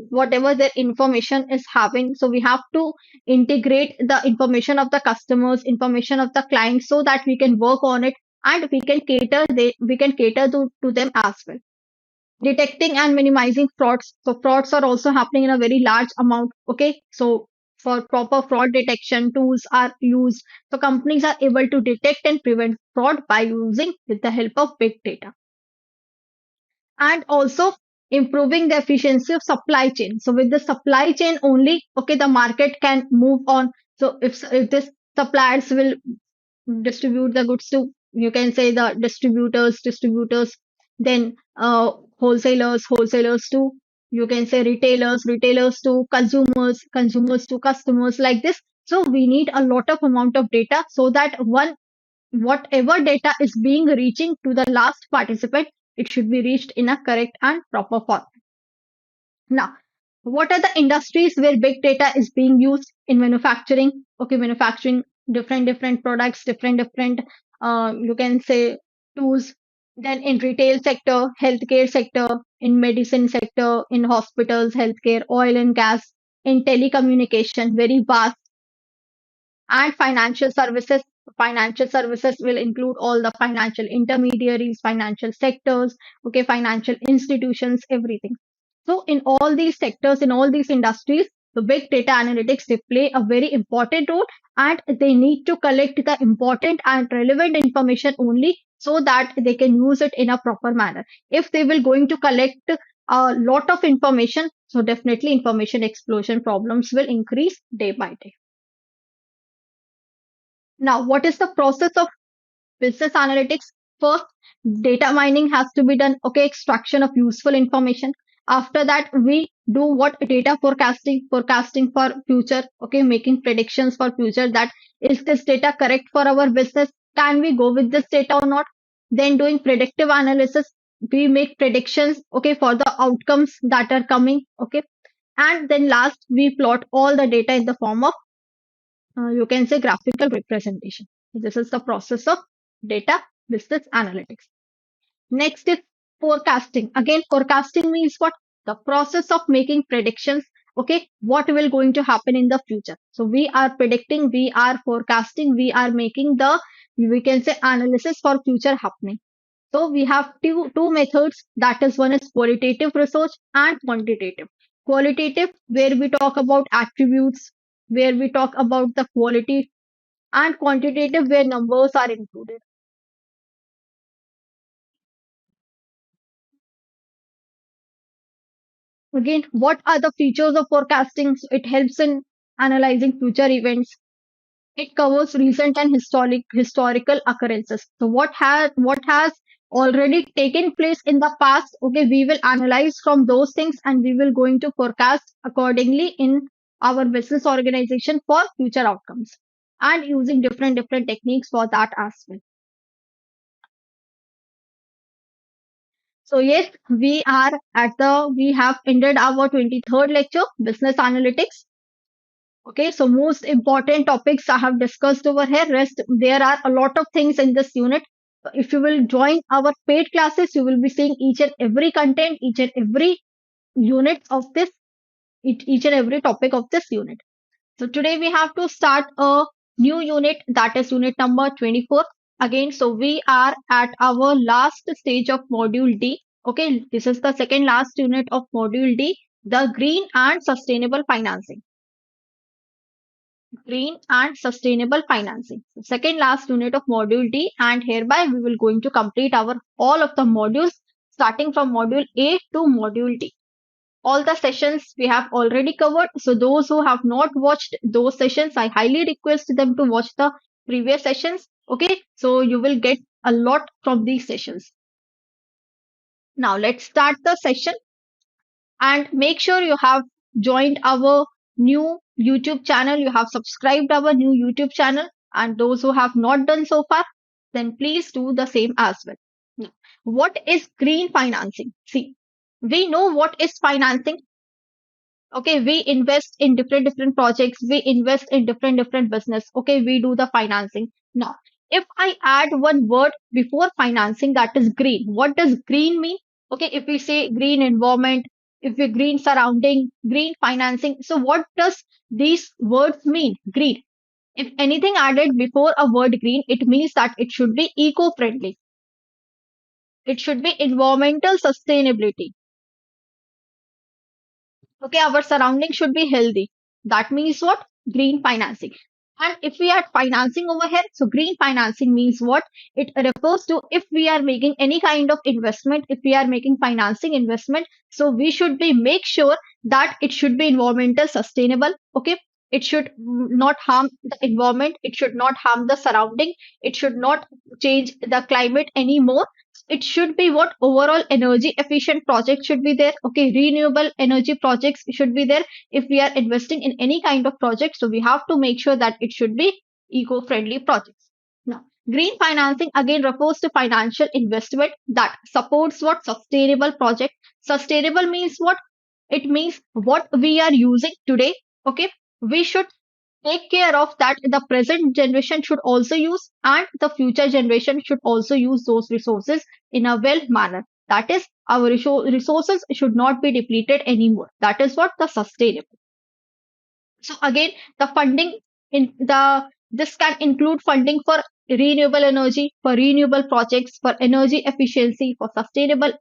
whatever their information is having, so we have to integrate the information of the customers, information of the clients, so that we can work on it and we can cater to them as well. Detecting and minimizing frauds. So frauds are also happening in a very large amount. Okay. So for proper fraud detection, tools are used. So companies are able to detect and prevent fraud by using with the help of big data. And also improving the efficiency of supply chain. So with the supply chain only, okay, the market can move on. So if this suppliers will distribute the goods to, you can say, the distributors, then wholesalers to, you can say, retailers to consumers to customers, like this. So we need a lot of amount of data so that whatever data is being reaching to the last participant, it should be reached in a correct and proper form. Now, what are the industries where big data is being used? In manufacturing? Okay, manufacturing different products, different you can say tools. Then in retail sector, healthcare sector, in medicine sector, in hospitals, healthcare, oil and gas, in telecommunication, very vast, and financial services. Financial services will include all the financial intermediaries, financial sectors, okay, financial institutions, everything. So in all these sectors, in all these industries, the big data analytics, they play a very important role, and they need to collect the important and relevant information only so that they can use it in a proper manner. If they will going to collect a lot of information, so definitely information explosion problems will increase day by day. Now, what is the process of business analytics? First, data mining has to be done. Okay, extraction of useful information. After that, we do what? Data forecasting, forecasting for future. Okay, making predictions for future, that is this data correct for our business? Can we go with this data or not? Then doing predictive analysis. We make predictions, okay, for the outcomes that are coming. Okay. And then last, we plot all the data in the form of, you can say, graphical representation. This is the process of data business analytics. Next is forecasting. Again, forecasting means what? The process of making predictions. Okay, what will going to happen in the future? So we are predicting, we are forecasting, we are making the, we can say, analysis for future happening. So we have two methods. That is, one is qualitative research and quantitative. Qualitative, where we talk about attributes, where we talk about the quality, and quantitative, where numbers are included. Again, what are the features of forecasting? So it helps in analyzing future events. It covers recent and historical occurrences. So what has already taken place in the past? Okay, we will analyze from those things, and we will going to forecast accordingly in our business organization for future outcomes, and using different techniques for that as well. So yes, we have ended our 23rd lecture, business analytics. Okay, so most important topics I have discussed over here. Rest, there are a lot of things in this unit. If you will join our paid classes, you will be seeing each and every content, each and every unit of this, each and every topic of this unit. So today we have to start a new unit, that is unit number 24. Again, so we are at our last stage of module D. Okay, this is the second last unit of module D, the green and sustainable financing. Green and sustainable financing. So second last unit of module D, and hereby we will going to complete our all of the modules starting from module A to module D. All the sessions we have already covered. So those who have not watched those sessions, I highly request them to watch the previous sessions. Okay, so you will get a lot from these sessions. Now let's start the session, and make sure you have joined our new YouTube channel. You have subscribed our new YouTube channel, and those who have not done so far, then please do the same as well. Now, what is green financing? See, we know what is financing. Okay, we invest in different projects, we invest in different business. Okay, we do the financing. Now, if I add one word before financing, that is green. What does green mean? Okay, if we say green environment, if we green surrounding, green financing, so what does these words mean? Green, if anything added before a word green, it means that it should be eco-friendly, it should be environmental sustainability. Okay, our surrounding should be healthy. That means what? Green financing. And if we add financing over here, so green financing means what? It refers to if we are making any kind of investment, if we are making financing investment, so we should be make sure that it should be environmental sustainable. Okay, it should not harm the environment, it should not harm the surrounding, it should not change the climate anymore. It should be what? Overall energy efficient project should be there. Okay, renewable energy projects should be there. If we are investing in any kind of project, so we have to make sure that it should be eco-friendly projects. Now, green financing again refers to financial investment that supports what? Sustainable project. Sustainable means what? It means what we are using today. Okay, we should take care of that the present generation should also use and the future generation should also use those resources in a well manner. That is, our resources should not be depleted anymore. That is what the sustainable. So again, the funding in the this can include funding for renewable energy, for renewable projects, for energy efficiency, for sustainable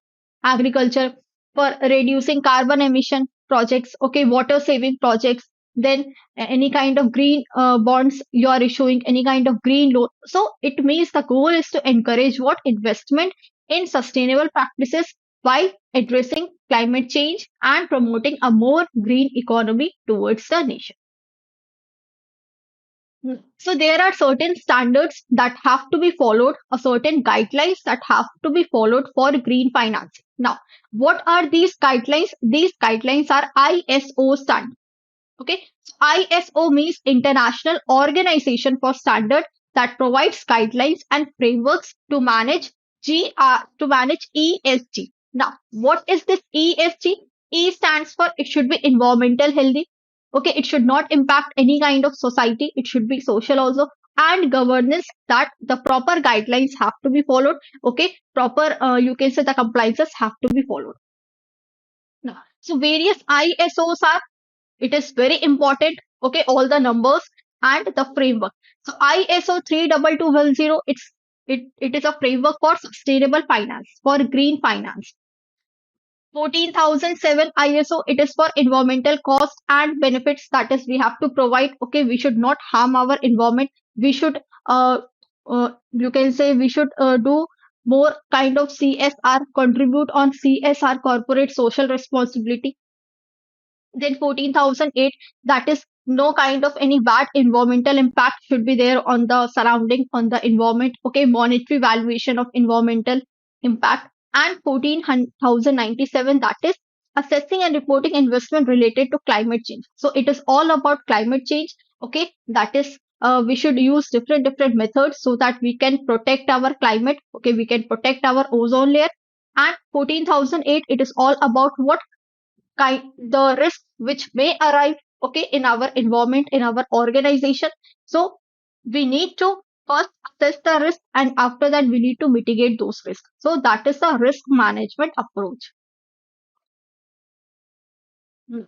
agriculture, for reducing carbon emission projects, okay, water saving projects, then any kind of green bonds you are issuing, any kind of green loan. So it means the goal is to encourage what investment in sustainable practices while addressing climate change and promoting a more green economy towards the nation. So there are certain standards that have to be followed, or certain guidelines that have to be followed for green financing. Now, what are these guidelines? These guidelines are ISO standards. Okay, so ISO means International Organization for Standard that provides guidelines and frameworks to manage ESG. Now, what is this ESG? E stands for it should be environmental healthy. Okay, it should not impact any kind of society. It should be social also, and governance, that the proper guidelines have to be followed. Okay, proper you can say the compliances have to be followed. Now, so various ISOs are, it is very important. Okay, all the numbers and the framework. So ISO 32210, it is a framework for sustainable finance, for green finance. 14,007 ISO, it is for environmental cost and benefits, that is we have to provide. Okay, we should not harm our environment. We should you can say we should do more kind of CSR, contribute on CSR, corporate social responsibility. Then 14,008, that is no kind of any bad environmental impact should be there on the surrounding, on the environment. Okay, monetary valuation of environmental impact. And 14,097, that is assessing and reporting investment related to climate change. So it is all about climate change. Okay, that is we should use different methods so that we can protect our climate. Okay, we can protect our ozone layer. And 14,008, it is all about what the risk which may arise, okay, in our environment, in our organization. So we need to first assess the risk, and after that we need to mitigate those risks. So that is the risk management approach. Hmm.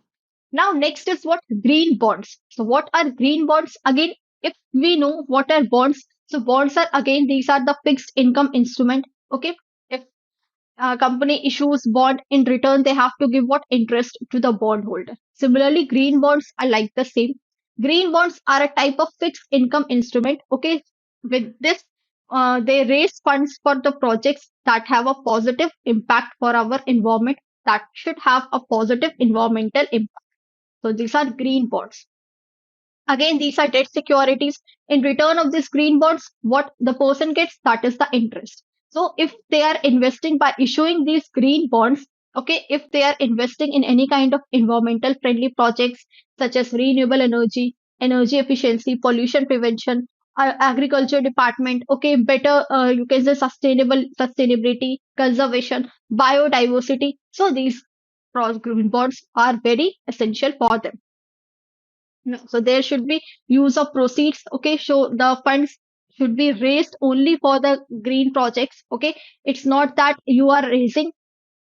Now next is what green bonds. So what are green bonds? Again, if we know what are bonds, so bonds are, again, these are the fixed income instrument. Okay, if company issues bond, in return they have to give what interest to the bondholder. Similarly, green bonds are like the same. Green bonds are a type of fixed income instrument. Okay, with this they raise funds for the projects that have a positive impact for our environment, that should have a positive environmental impact. So these are green bonds. Again, these are debt securities. In return of these green bonds, what the person gets, that is the interest. So if they are investing by issuing these green bonds, okay, if they are investing in any kind of environmental friendly projects such as renewable energy, energy efficiency, pollution prevention, agriculture department, okay, better you can say sustainability, conservation, biodiversity. So these green bonds are very essential for them. No, so there should be use of proceeds. Okay, so the funds should be raised only for the green projects. Okay, it's not that you are raising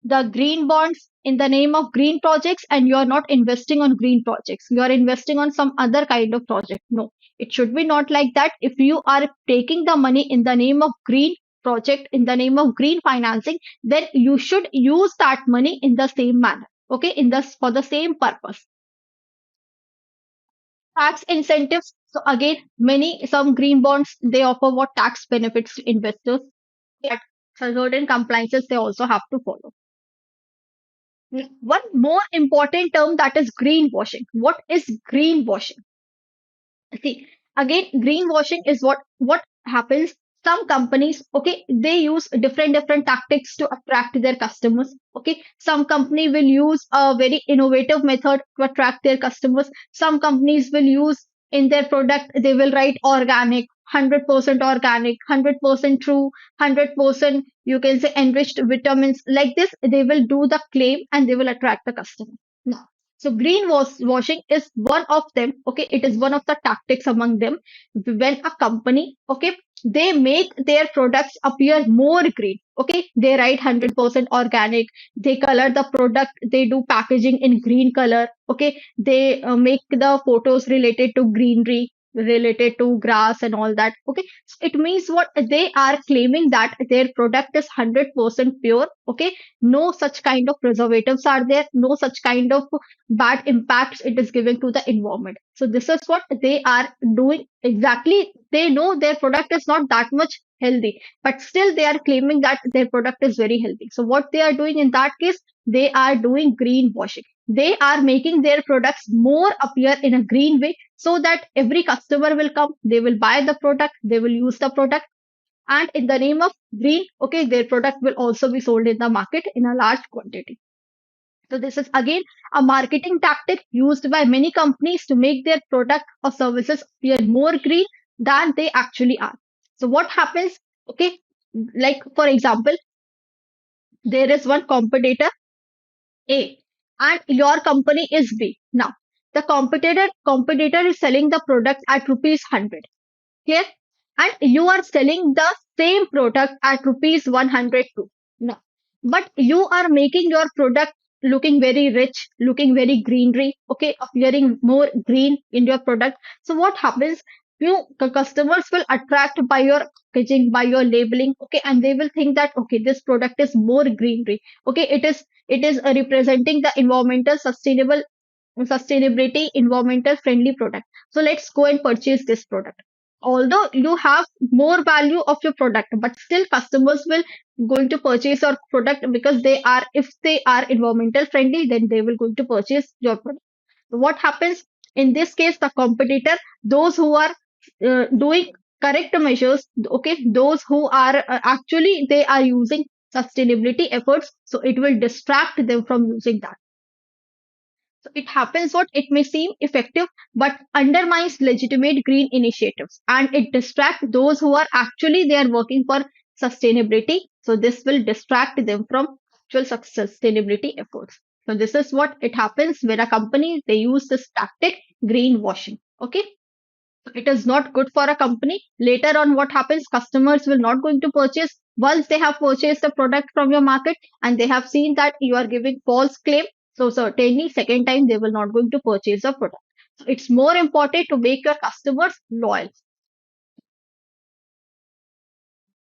the green bonds in the name of green projects and you are not investing on green projects. You are investing on some other kind of project. No, it should be not like that. If you are taking the money in the name of green project, in the name of green financing, then you should use that money in the same manner. Okay, in this for the same purpose. Tax incentives. So again, some green bonds, they offer what tax benefits to investors. But certain compliances they also have to follow. One more important term, that is greenwashing. What is greenwashing? See, again, greenwashing is what happens. Some companies, okay, they use different tactics to attract their customers. Okay, some company will use a very innovative method to attract their customers. Some companies will use in their product, they will write organic, 100% organic, 100% true, 100% you can say enriched vitamins. Like this, they will do the claim and they will attract the customer. Now, So washing is one of them. Okay, it is one of the tactics among them. When a company, okay, they make their products appear more green. Okay, they write 100% organic. They color the product. They do packaging in green color. Okay, they make the photos related to greenery, related to grass and all that. Okay, so it means what they are claiming that their product is 100% pure. Okay, no such kind of preservatives are there. No such kind of bad impacts it is giving to the environment. So this is what they are doing exactly. They know their product is not that much healthy, but still they are claiming that their product is very healthy. So what they are doing in that case, they are doing green washing. They are making their products more appear in a green way so that every customer will come, they will buy the product, they will use the product, and in the name of green, okay, their product will also be sold in the market in a large quantity. So this is again a marketing tactic used by many companies to make their product or services appear more green than they actually are. So what happens? Okay, like for example, there is one competitor A and your company is B. Now the competitor is selling the product at rupees 100. Here, and you are selling the same product at rupees 102 now, but you are making your product looking very rich, looking very greenery, okay, appearing more green in your product. So what happens, the customers will attract by your packaging, by your labeling, okay, and they will think that okay, this product is more greenery, okay, it is representing the environmental sustainability, environmental friendly product. So let's go and purchase this product. Although you have more value of your product, but still customers will going to purchase your product because they are, if they are environmental friendly, then they will going to purchase your product. So what happens in this case? The competitor, those who are doing correct measures, okay, those who are actually they are using sustainability efforts, so it will distract them from using that. So it happens what it may seem effective, but undermines legitimate green initiatives, and it distracts those who are actually they are working for sustainability. So this will distract them from actual sustainability efforts. So this is what it happens when a company they use this tactic, greenwashing. Okay. So it is not good for a company. Later on, what happens? Customers will not going to purchase once they have purchased the product from your market and they have seen that you are giving false claim. So certainly, second time they will not going to purchase the product. So it's more important to make your customers loyal.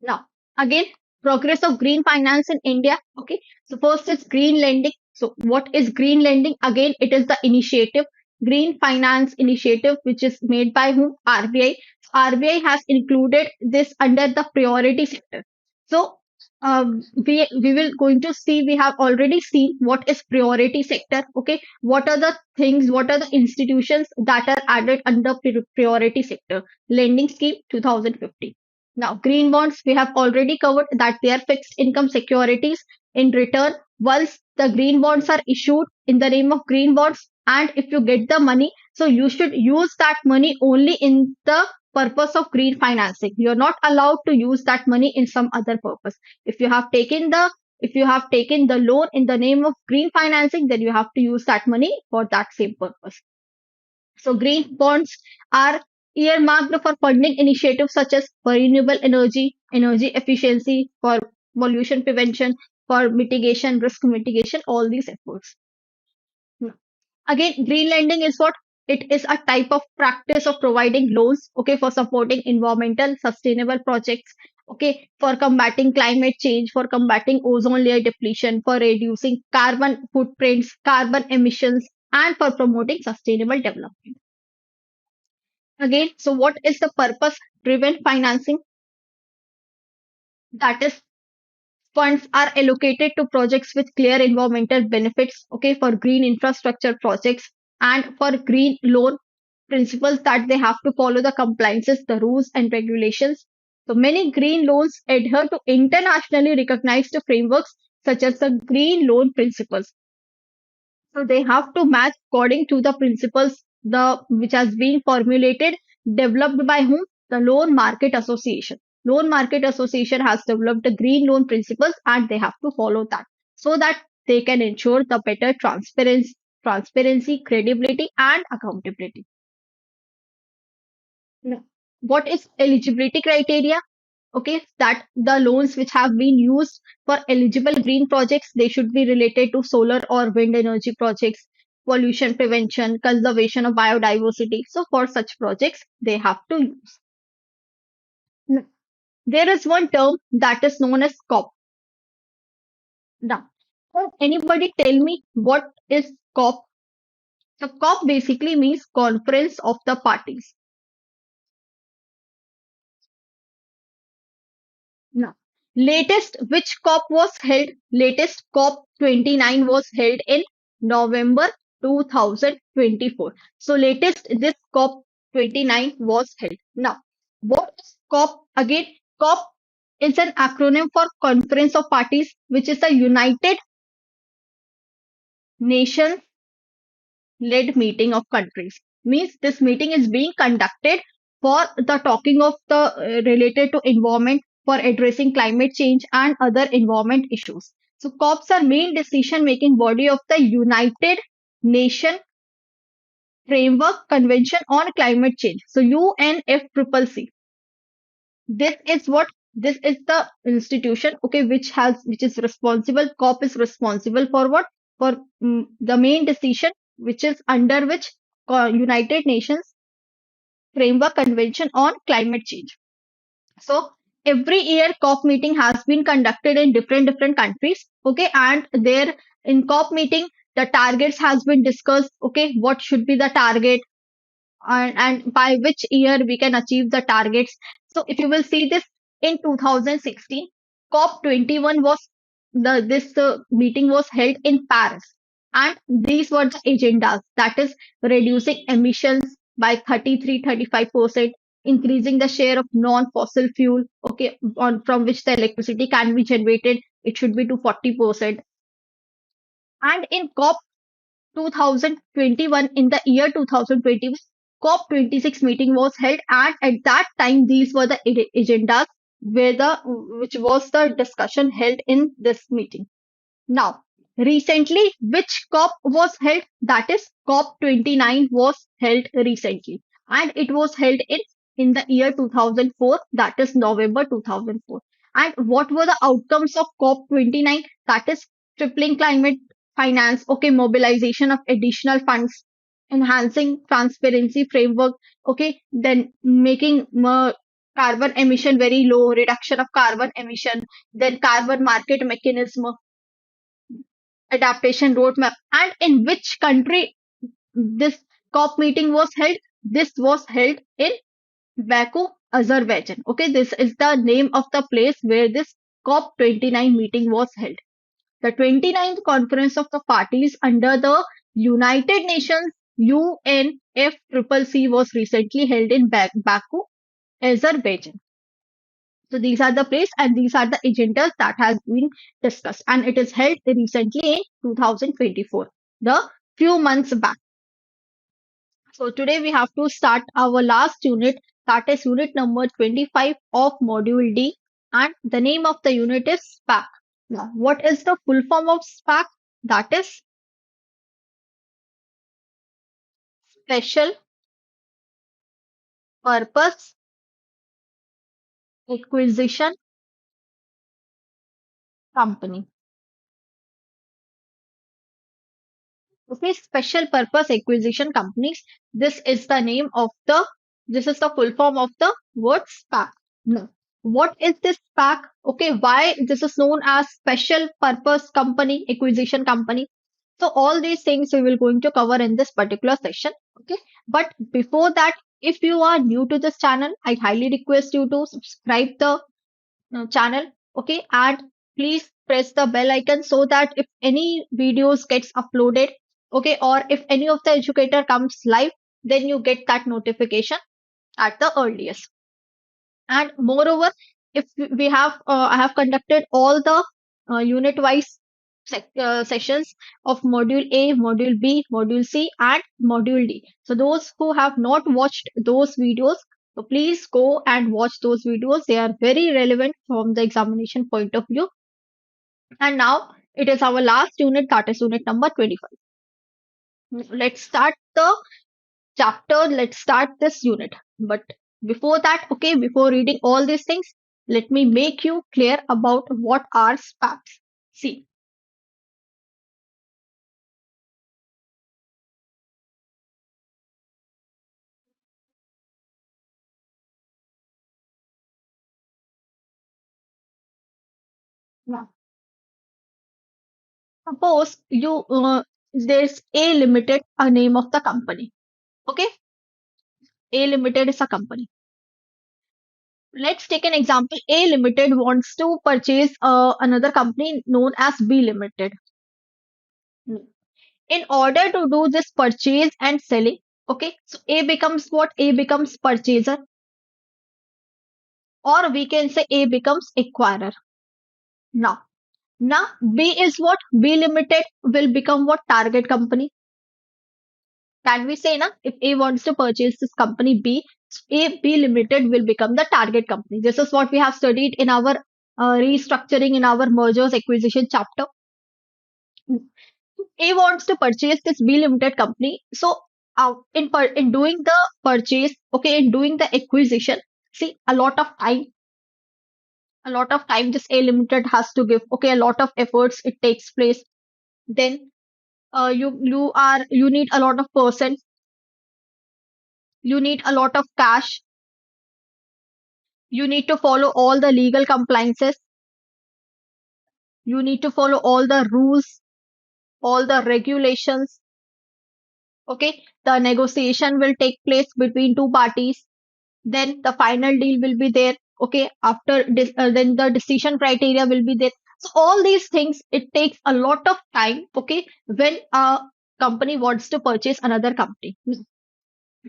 Now, again, progress of green finance in India. Okay, so first is green lending. So, what is green lending? Again, it is the initiative, green finance initiative, which is made by whom? RBI. RBI has included this under the priority sector. So, we will going to see. We have already seen what is priority sector. Okay, what are the things? What are the institutions that are added under priority sector lending scheme 2015? Now, green bonds, we have already covered that they are fixed income securities. In return, once the green bonds are issued in the name of green bonds, and if you get the money, so you should use that money only in the purpose of green financing. You're not allowed to use that money in some other purpose. If you have taken the if you have taken the loan in the name of green financing, then you have to use that money for that same purpose. So green bonds are earmarked for funding initiatives such as for renewable energy, energy efficiency, for pollution prevention, for mitigation, risk mitigation, all these efforts. Now, again, green lending is what? It is a type of practice of providing loans, okay, for supporting environmental sustainable projects, okay, for combating climate change, for combating ozone layer depletion, for reducing carbon footprints, carbon emissions, and for promoting sustainable development. Again, so what is the purpose driven financing? That is, funds are allocated to projects with clear environmental benefits, okay, for green infrastructure projects and for green loan principles that they have to follow the compliances, the rules and regulations. So many green loans adhere to internationally recognized frameworks such as the green loan principles. So they have to match according to the principles the which has been formulated, developed by whom? The Loan Market Association. Loan Market Association has developed the green loan principles and they have to follow that so that they can ensure the better transparency, credibility, and accountability. Now, what is eligibility criteria? Okay, that the loans which have been used for eligible green projects, they should be related to solar or wind energy projects, pollution prevention, conservation of biodiversity. So for such projects, they have to use. Now, there is one term that is known as COP. Now, can anybody tell me what is COP? So COP basically means Conference of the Parties. Now, latest which COP was held? Latest COP 29 was held in November 2024. So latest this COP 29 was held. Now, what is COP again? COP is an acronym for Conference of Parties, which is a United Nations led meeting of countries. Means this meeting is being conducted for the talking of the related to environment, for addressing climate change and other environment issues. So COPs are main decision making body of the United Nation Framework Convention on Climate Change. So UNFCCC. This is the institution, okay, which is responsible. COP is responsible for what? For the main decision, which is under which United Nations Framework Convention on Climate Change. So every year COP meeting has been conducted in different countries, okay, and there in COP meeting the targets has been discussed, okay, what should be the target, and by which year we can achieve the targets. So if you will see this in 2016, COP 21 was the this meeting was held in Paris, and these were the agendas, that is reducing emissions by 33-35%, increasing the share of non-fossil fuel, okay, on from which the electricity can be generated, it should be to 40%. And in COP 2021, in the year 2021, COP 26 meeting was held, and at that time these were the agendas where the which was the discussion held in this meeting. Now, recently, which COP was held? That is COP 29 was held recently, and it was held in the year 2004, that is November 2004. And what were the outcomes of COP 29? That is tripling climate finance, okay, mobilization of additional funds, enhancing transparency framework, okay, then making carbon emission very low, reduction of carbon emission, then carbon market mechanism, adaptation roadmap. And in which country this COP meeting was held? This was held in Baku, Azerbaijan. Okay, this is the name of the place where this COP 29 meeting was held. The 29th Conference of the Parties under the United Nations UNFCCC was recently held in Baku, Azerbaijan. So these are the place and these are the agendas that has been discussed, and it is held recently in 2024, the few months back. So today we have to start our last unit, that is unit number 25 of module D, and the name of the unit is SPAC. Now, what is the full form of SPAC? That is Special Purpose Acquisition Company. Okay, special purpose acquisition companies. This is the name of the, this is the full form of the word SPAC. Now, what is this SPAC? Okay, why this is known as special purpose company, acquisition company? So all these things we will going to cover in this particular session. Okay, but before that, if you are new to this channel, I highly request you to subscribe the channel, okay, and please press the bell icon so that if any videos gets uploaded, okay, or if any of the educator comes live, then you get that notification at the earliest. And moreover, if we have I have conducted all the unit wise sessions of module A, module B, module C, and module D. So those who have not watched those videos, so please go and watch those videos. They are very relevant from the examination point of view. And now it is our last unit, that is unit number 25. Let's start the chapter. Let's start this unit. But before that, okay, before reading all these things, let me make you clear about what are SPACs. See, now, suppose you there's A Limited, a name of the company. Okay, A Limited is a company. Let's take an example. A Limited wants to purchase another company known as B Limited. In order to do this purchase and selling, okay, so A becomes what? A becomes purchaser, or we can say A becomes acquirer. Now, now B is what? B Limited will become what? Target company. Can we say, na, if A wants to purchase this company B, A B Limited will become the target company. This is what we have studied in our restructuring in our mergers acquisition chapter. A wants to purchase this B Limited company. So, in doing the purchase, okay, in doing the acquisition, see, a lot of time this A Limited has to give. Okay, a lot of efforts it takes place. Then, you need a lot of person, you need a lot of cash, you need to follow all the legal compliances, you need to follow all the rules, all the regulations. Okay, the negotiation will take place between two parties, then the final deal will be there. Okay, then the decision criteria will be there. So all these things, it takes a lot of time. Okay, when a company wants to purchase another company,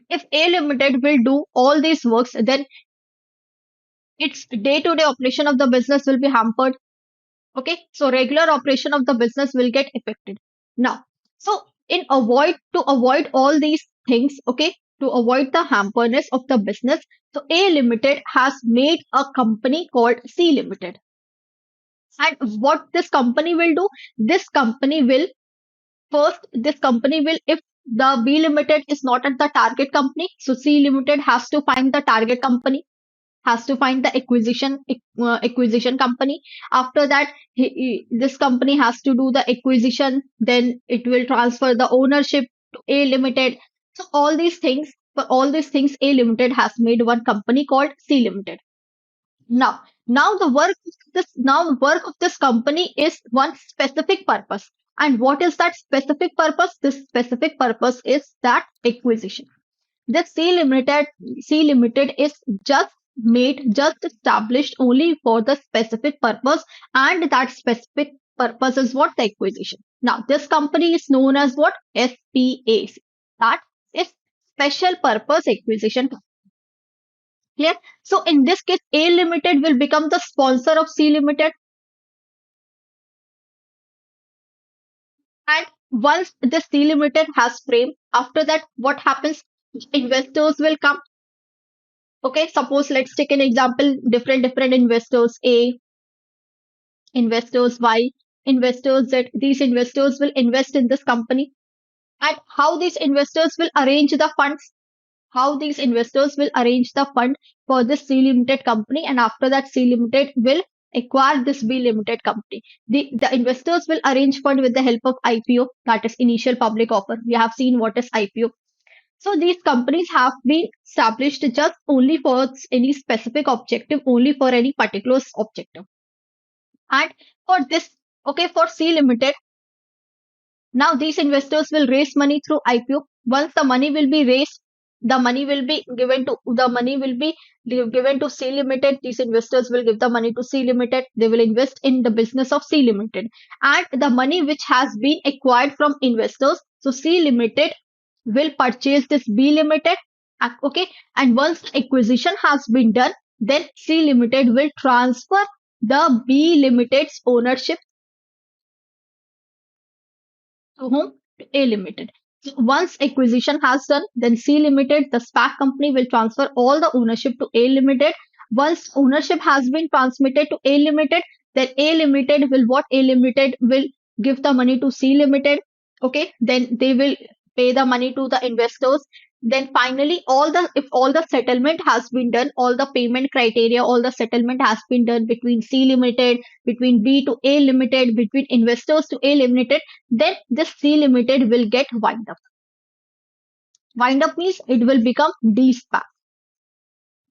if A Limited will do all these works, then its day to day operation of the business will be hampered. Okay, so regular operation of the business will get affected. Now, so to avoid all these things, okay, to avoid the hamperness of the business, so A Limited has made a company called C Limited. And what this company will do, this company will this company will, if the B Limited is not at the target company, so C Limited has to find the target company, has to find the acquisition company. After that, this company has to do the acquisition. Then it will transfer the ownership to A Limited. So all these things, for all these things, A Limited has made one company called C Limited. Now the work of this company is one specific purpose. And what is that specific purpose? This specific purpose is that acquisition. The C Limited is just established only for the specific purpose, and that specific purpose is what? The acquisition. Now, this company is known as what? SPAC. That is Special Purpose Acquisition. Clear? So, in this case, A Limited will become the sponsor of C Limited, and once the C Limited has frame, after that, what happens? Investors will come. Okay, suppose let's take an example, different investors, A, investors Y, investors Z. These investors will invest in this company. And how these investors will arrange the funds? How these investors will arrange the fund for this C Limited company, and after that C Limited will acquire this B Limited company. The investors will arrange fund with the help of IPO, that is initial public offer. We have seen what is IPO. So these companies have been established just only for any specific objective, only for any particular objective. And for this, okay, for C Limited, now these investors will raise money through IPO. Once the money will be raised, the money will be given to C Limited. These investors will give the money to C Limited. They will invest in the business of C Limited. And the money which has been acquired from investors, so C Limited will purchase this B Limited. Okay, and once the acquisition has been done, then C Limited will transfer the B Limited's ownership to whom? To A Limited. So once acquisition has done, then C Limited, the SPAC company, will transfer all the ownership to A Limited. Once ownership has been transmitted to A Limited, then A Limited will what? A Limited will give the money to C Limited. Okay, then they will pay the money to the investors. Then finally, if all the settlement has been done, all the payment criteria, all the settlement has been done between C Limited, between B to A Limited, between investors to A Limited, then this C Limited will get wind up. Wind up means it will become de-SPAC.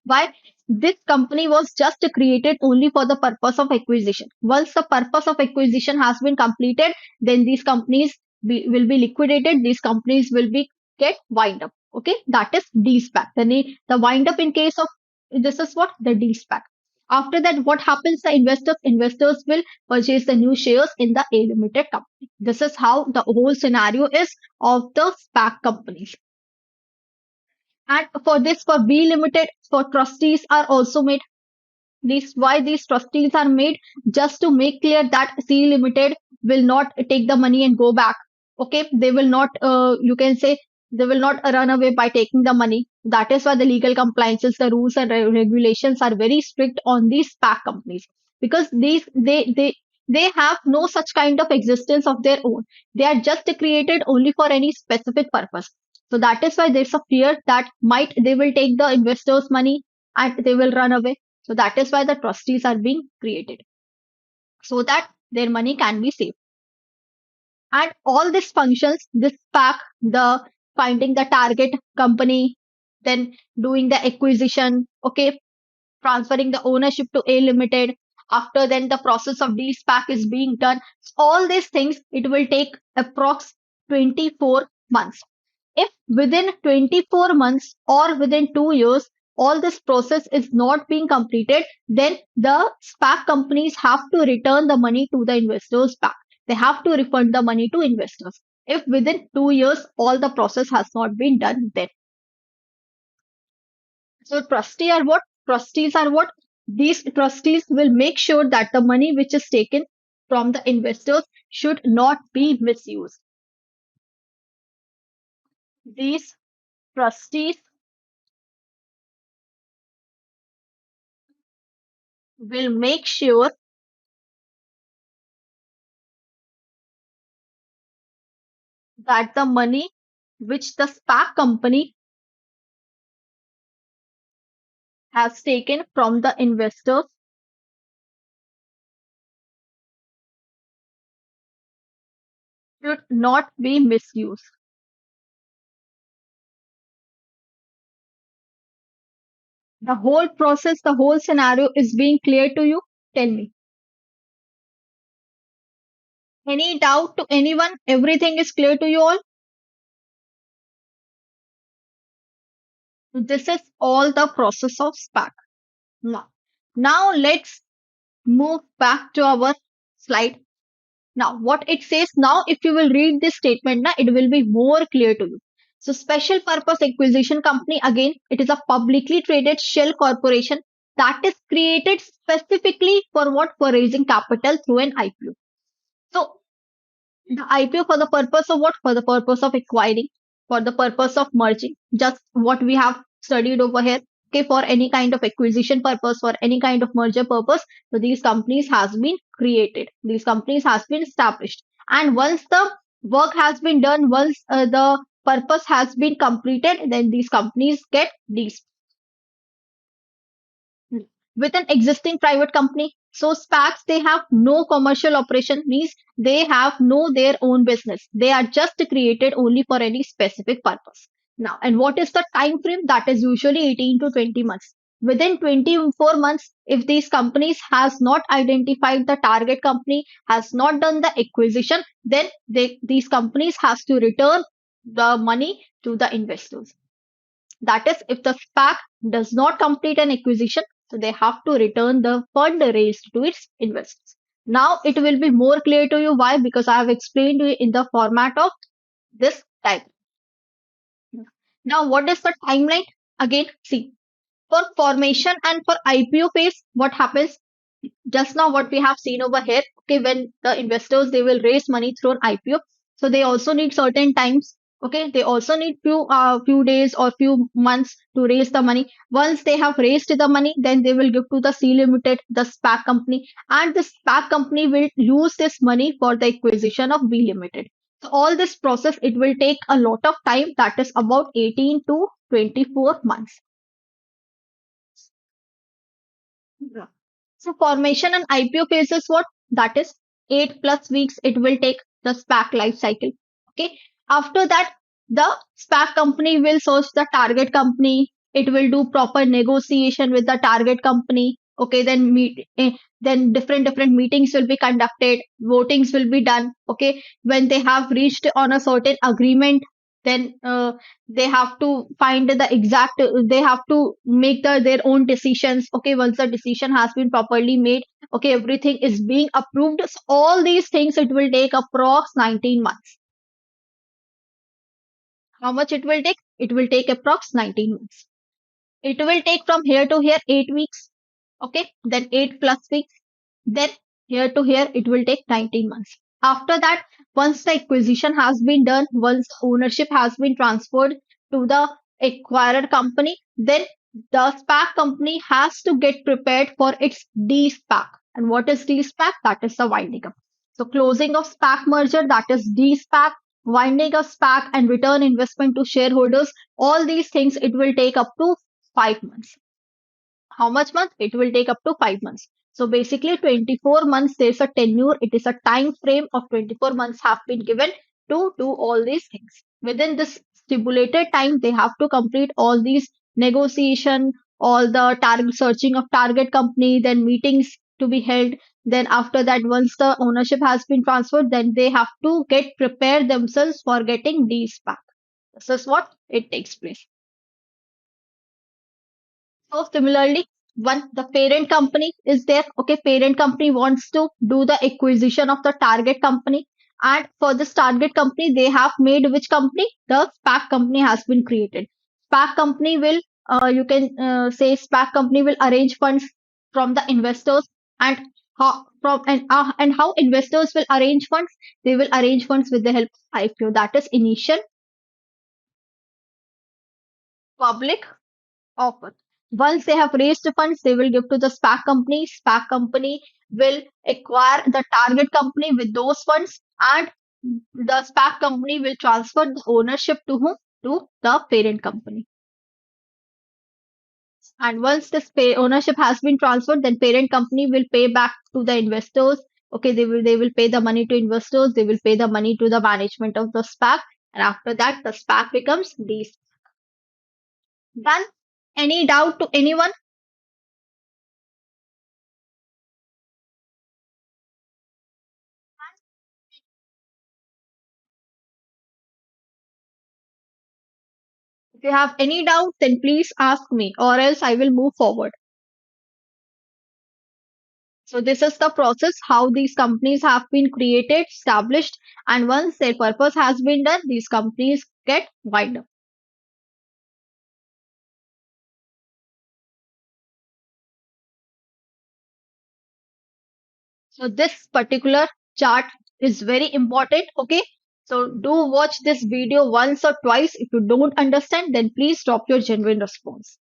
Why? This company was just created only for the purpose of acquisition. Once the purpose of acquisition has been completed, then these companies will be liquidated. These companies will be get wind up. Okay, that is de-SPAC. The wind up in case of this is what the de-SPAC. After that, what happens? The investors will purchase the new shares in the A Limited company. This is how the whole scenario is of the SPAC companies. And for this, for B Limited, for trustees are also made. These trustees are made just to make clear that C Limited will not take the money and go back. Okay, they will not. You can say they will not run away by taking the money. That is why the legal compliances, the rules and regulations are very strict on these SPAC companies because they have no such kind of existence of their own. They are just created only for any specific purpose. So that is why there's a fear that might they will take the investors' money and they will run away. So that is why the trustees are being created so that their money can be saved. And all these functions, this SPAC, the finding the target company, then doing the acquisition, okay, transferring the ownership to A Limited. After then, the process of de-SPAC is being done. All these things, it will take approx 24 months. If within 24 months or within 2 years, all this process is not being completed, then the SPAC companies have to return the money to the investors back. They have to refund the money to investors. If within 2 years, all the process has not been done, then. So trustees are what? These trustees will make sure that the money which is taken from the investors should not be misused. These trustees will make sure that the money which the SPAC company has taken from the investors should not be misused. The whole process, the whole scenario is being clear to you. Tell me. Any doubt to anyone? Everything is clear to you all? This is all the process of SPAC. Now let's move back to our slide. Now, what it says now, if you will read this statement, now it will be more clear to you. So, special purpose acquisition company, again, it is a publicly traded shell corporation that is created specifically for what? For raising capital through an IPO. So, the IPO for the purpose of what? For the purpose of acquiring, for the purpose of merging, just what we have studied over here. Okay, for any kind of acquisition purpose, for any kind of merger purpose. So these companies has been created. These companies has been established. And once the work has been done, once the purpose has been completed, then these companies get these with an existing private company. So SPACs, they have no commercial operation, means they have no their own business. They are just created only for any specific purpose. Now, and what is the time frame? That is usually 18 to 20 months. Within 24 months, if these companies has not identified the target company, has not done the acquisition, then these companies has to return the money to the investors. That is, if the SPAC does not complete an acquisition, so they have to return the fund raised to its investors. Now it will be more clear to you. Why? Because I have explained to you in the format of this type. Now, what is the timeline? Again, see, for formation and for IPO phase, what happens? Just now what we have seen over here, okay, when the investors, they will raise money through an IPO, so they also need certain times. Okay, they also need few days or few months to raise the money. Once they have raised the money, then they will give to the C Limited, the SPAC company, and the SPAC company will use this money for the acquisition of B Limited. So all this process, it will take a lot of time, that is about 18 to 24 months. Yeah. So formation and IPO phase is what? That is 8+ weeks it will take the SPAC life cycle. Okay. After that, the SPAC company will search the target company. It will do proper negotiation with the target company. Okay. Then different meetings will be conducted. Votings will be done. Okay. When they have reached on a certain agreement, then they have to find the exact, they have to make their own decisions. Okay, once the decision has been properly made, okay, everything is being approved, so all these things, it will take approx 19 months. How much it will take? It will take approx 19 months. It will take from here to here 8 weeks. Okay, then 8+weeks. Then here to here, it will take 19 months. After that, once the acquisition has been done, once ownership has been transferred to the acquired company, then the SPAC company has to get prepared for its de-SPAC. And what is de-SPAC? That is the winding up. So closing of SPAC merger, that is de-SPAC, winding of SPAC and return investment to shareholders. All these things, it will take up to 5 months. How much month? It will take up to 5 months. So basically 24 months, there's a tenure. It is a time frame of 24 months have been given to do all these things. Within this stipulated time, they have to complete all these negotiation, all the target searching of target company, then meetings to be held. Then after that, once the ownership has been transferred, then they have to get prepared themselves for getting these back. This is what it takes place. So similarly, one the parent company is there. Okay, parent company wants to do the acquisition of the target company, and for this target company, they have made which company? The SPAC company has been created. SPAC company will, you can say, SPAC company will arrange funds from the investors, and how investors will arrange funds? They will arrange funds with the help of IPO. That is initial public offer. Once they have raised funds, they will give to the SPAC company. SPAC company will acquire the target company with those funds, and the SPAC company will transfer the ownership to whom? To the parent company. And once this ownership has been transferred, then parent company will pay back to the investors. Okay, they will pay the money to investors. They will pay the money to the management of the SPAC, and after that, the SPAC becomes the done. Any doubt to anyone? If you have any doubt, then please ask me, or else I will move forward. So, this is the process how these companies have been created, established, and once their purpose has been done, these companies get wind up. So, this particular chart is very important. Okay. So, do watch this video once or twice. If you don't understand, then please drop your genuine response.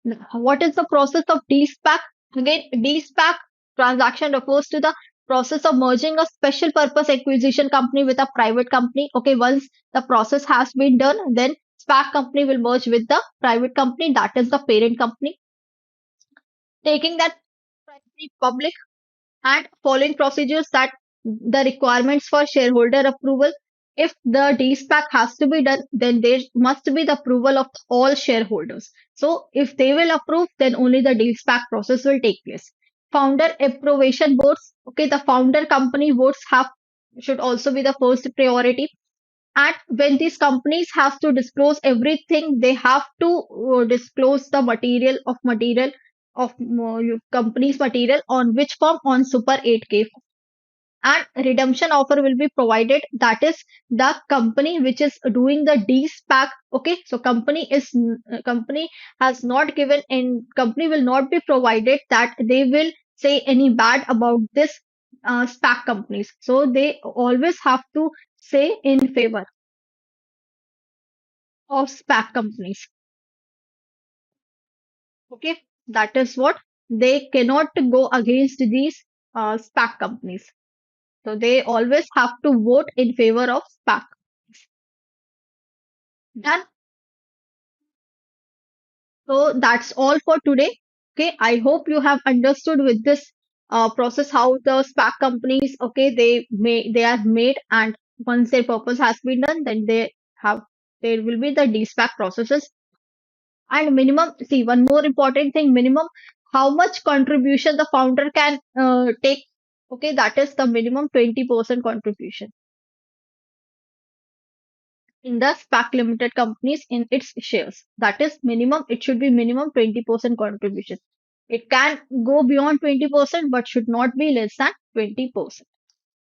Now, what is the process of de-SPAC? Again, de-SPAC transaction refers to the process of merging a special purpose acquisition company with a private company. Okay, once the process has been done, then SPAC company will merge with the private company, that is the parent company, taking that primary public and following procedures that the requirements for shareholder approval. If the DSPAC has to be done, then there must be the approval of all shareholders. So if they will approve, then only the DSPAC process will take place. Founder approbation votes. Okay, the founder company votes have should also be the first priority. And when these companies have to disclose everything, they have to disclose the material of company's material on which form? On Super 8K. And redemption offer will be provided, that is the company which is doing the de-SPAC. Okay, so company has not given, and company will not be provided that they will say any bad about this SPAC companies. So they always have to say in favor of SPAC companies. Okay, that is what they cannot go against these SPAC companies. So they always have to vote in favor of SPAC. Done. So that's all for today. Okay, I hope you have understood with this process how the SPAC companies, okay, they are made, and once their purpose has been done, then have there will be the DSPAC processes. And minimum, see, one more important thing, minimum, how much contribution the founder can take. Okay, that is the minimum 20% contribution in the SPAC limited companies in its shares. That is minimum, it should be minimum 20% contribution. It can go beyond 20%, but should not be less than 20%.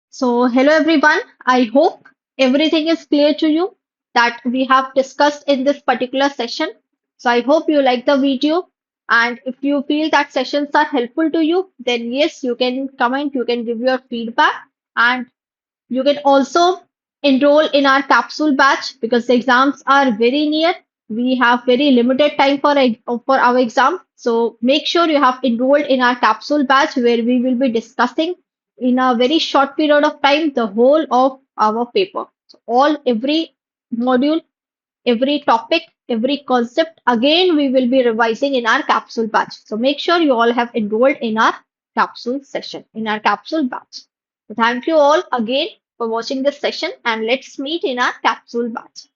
So, hello everyone. I hope everything is clear to you that we have discussed in this particular session. So, I hope you like the video. And if you feel that sessions are helpful to you, then yes, you can comment, you can give your feedback, and you can also enroll in our capsule batch because the exams are very near. We have very limited time for our exam. So make sure you have enrolled in our capsule batch where we will be discussing in a very short period of time the whole of our paper. So every module, every topic, every concept, again we will be revising in our capsule batch. So make sure you all have enrolled in our capsule session, in our capsule batch. So thank you all again for watching this session, and let's meet in our capsule batch.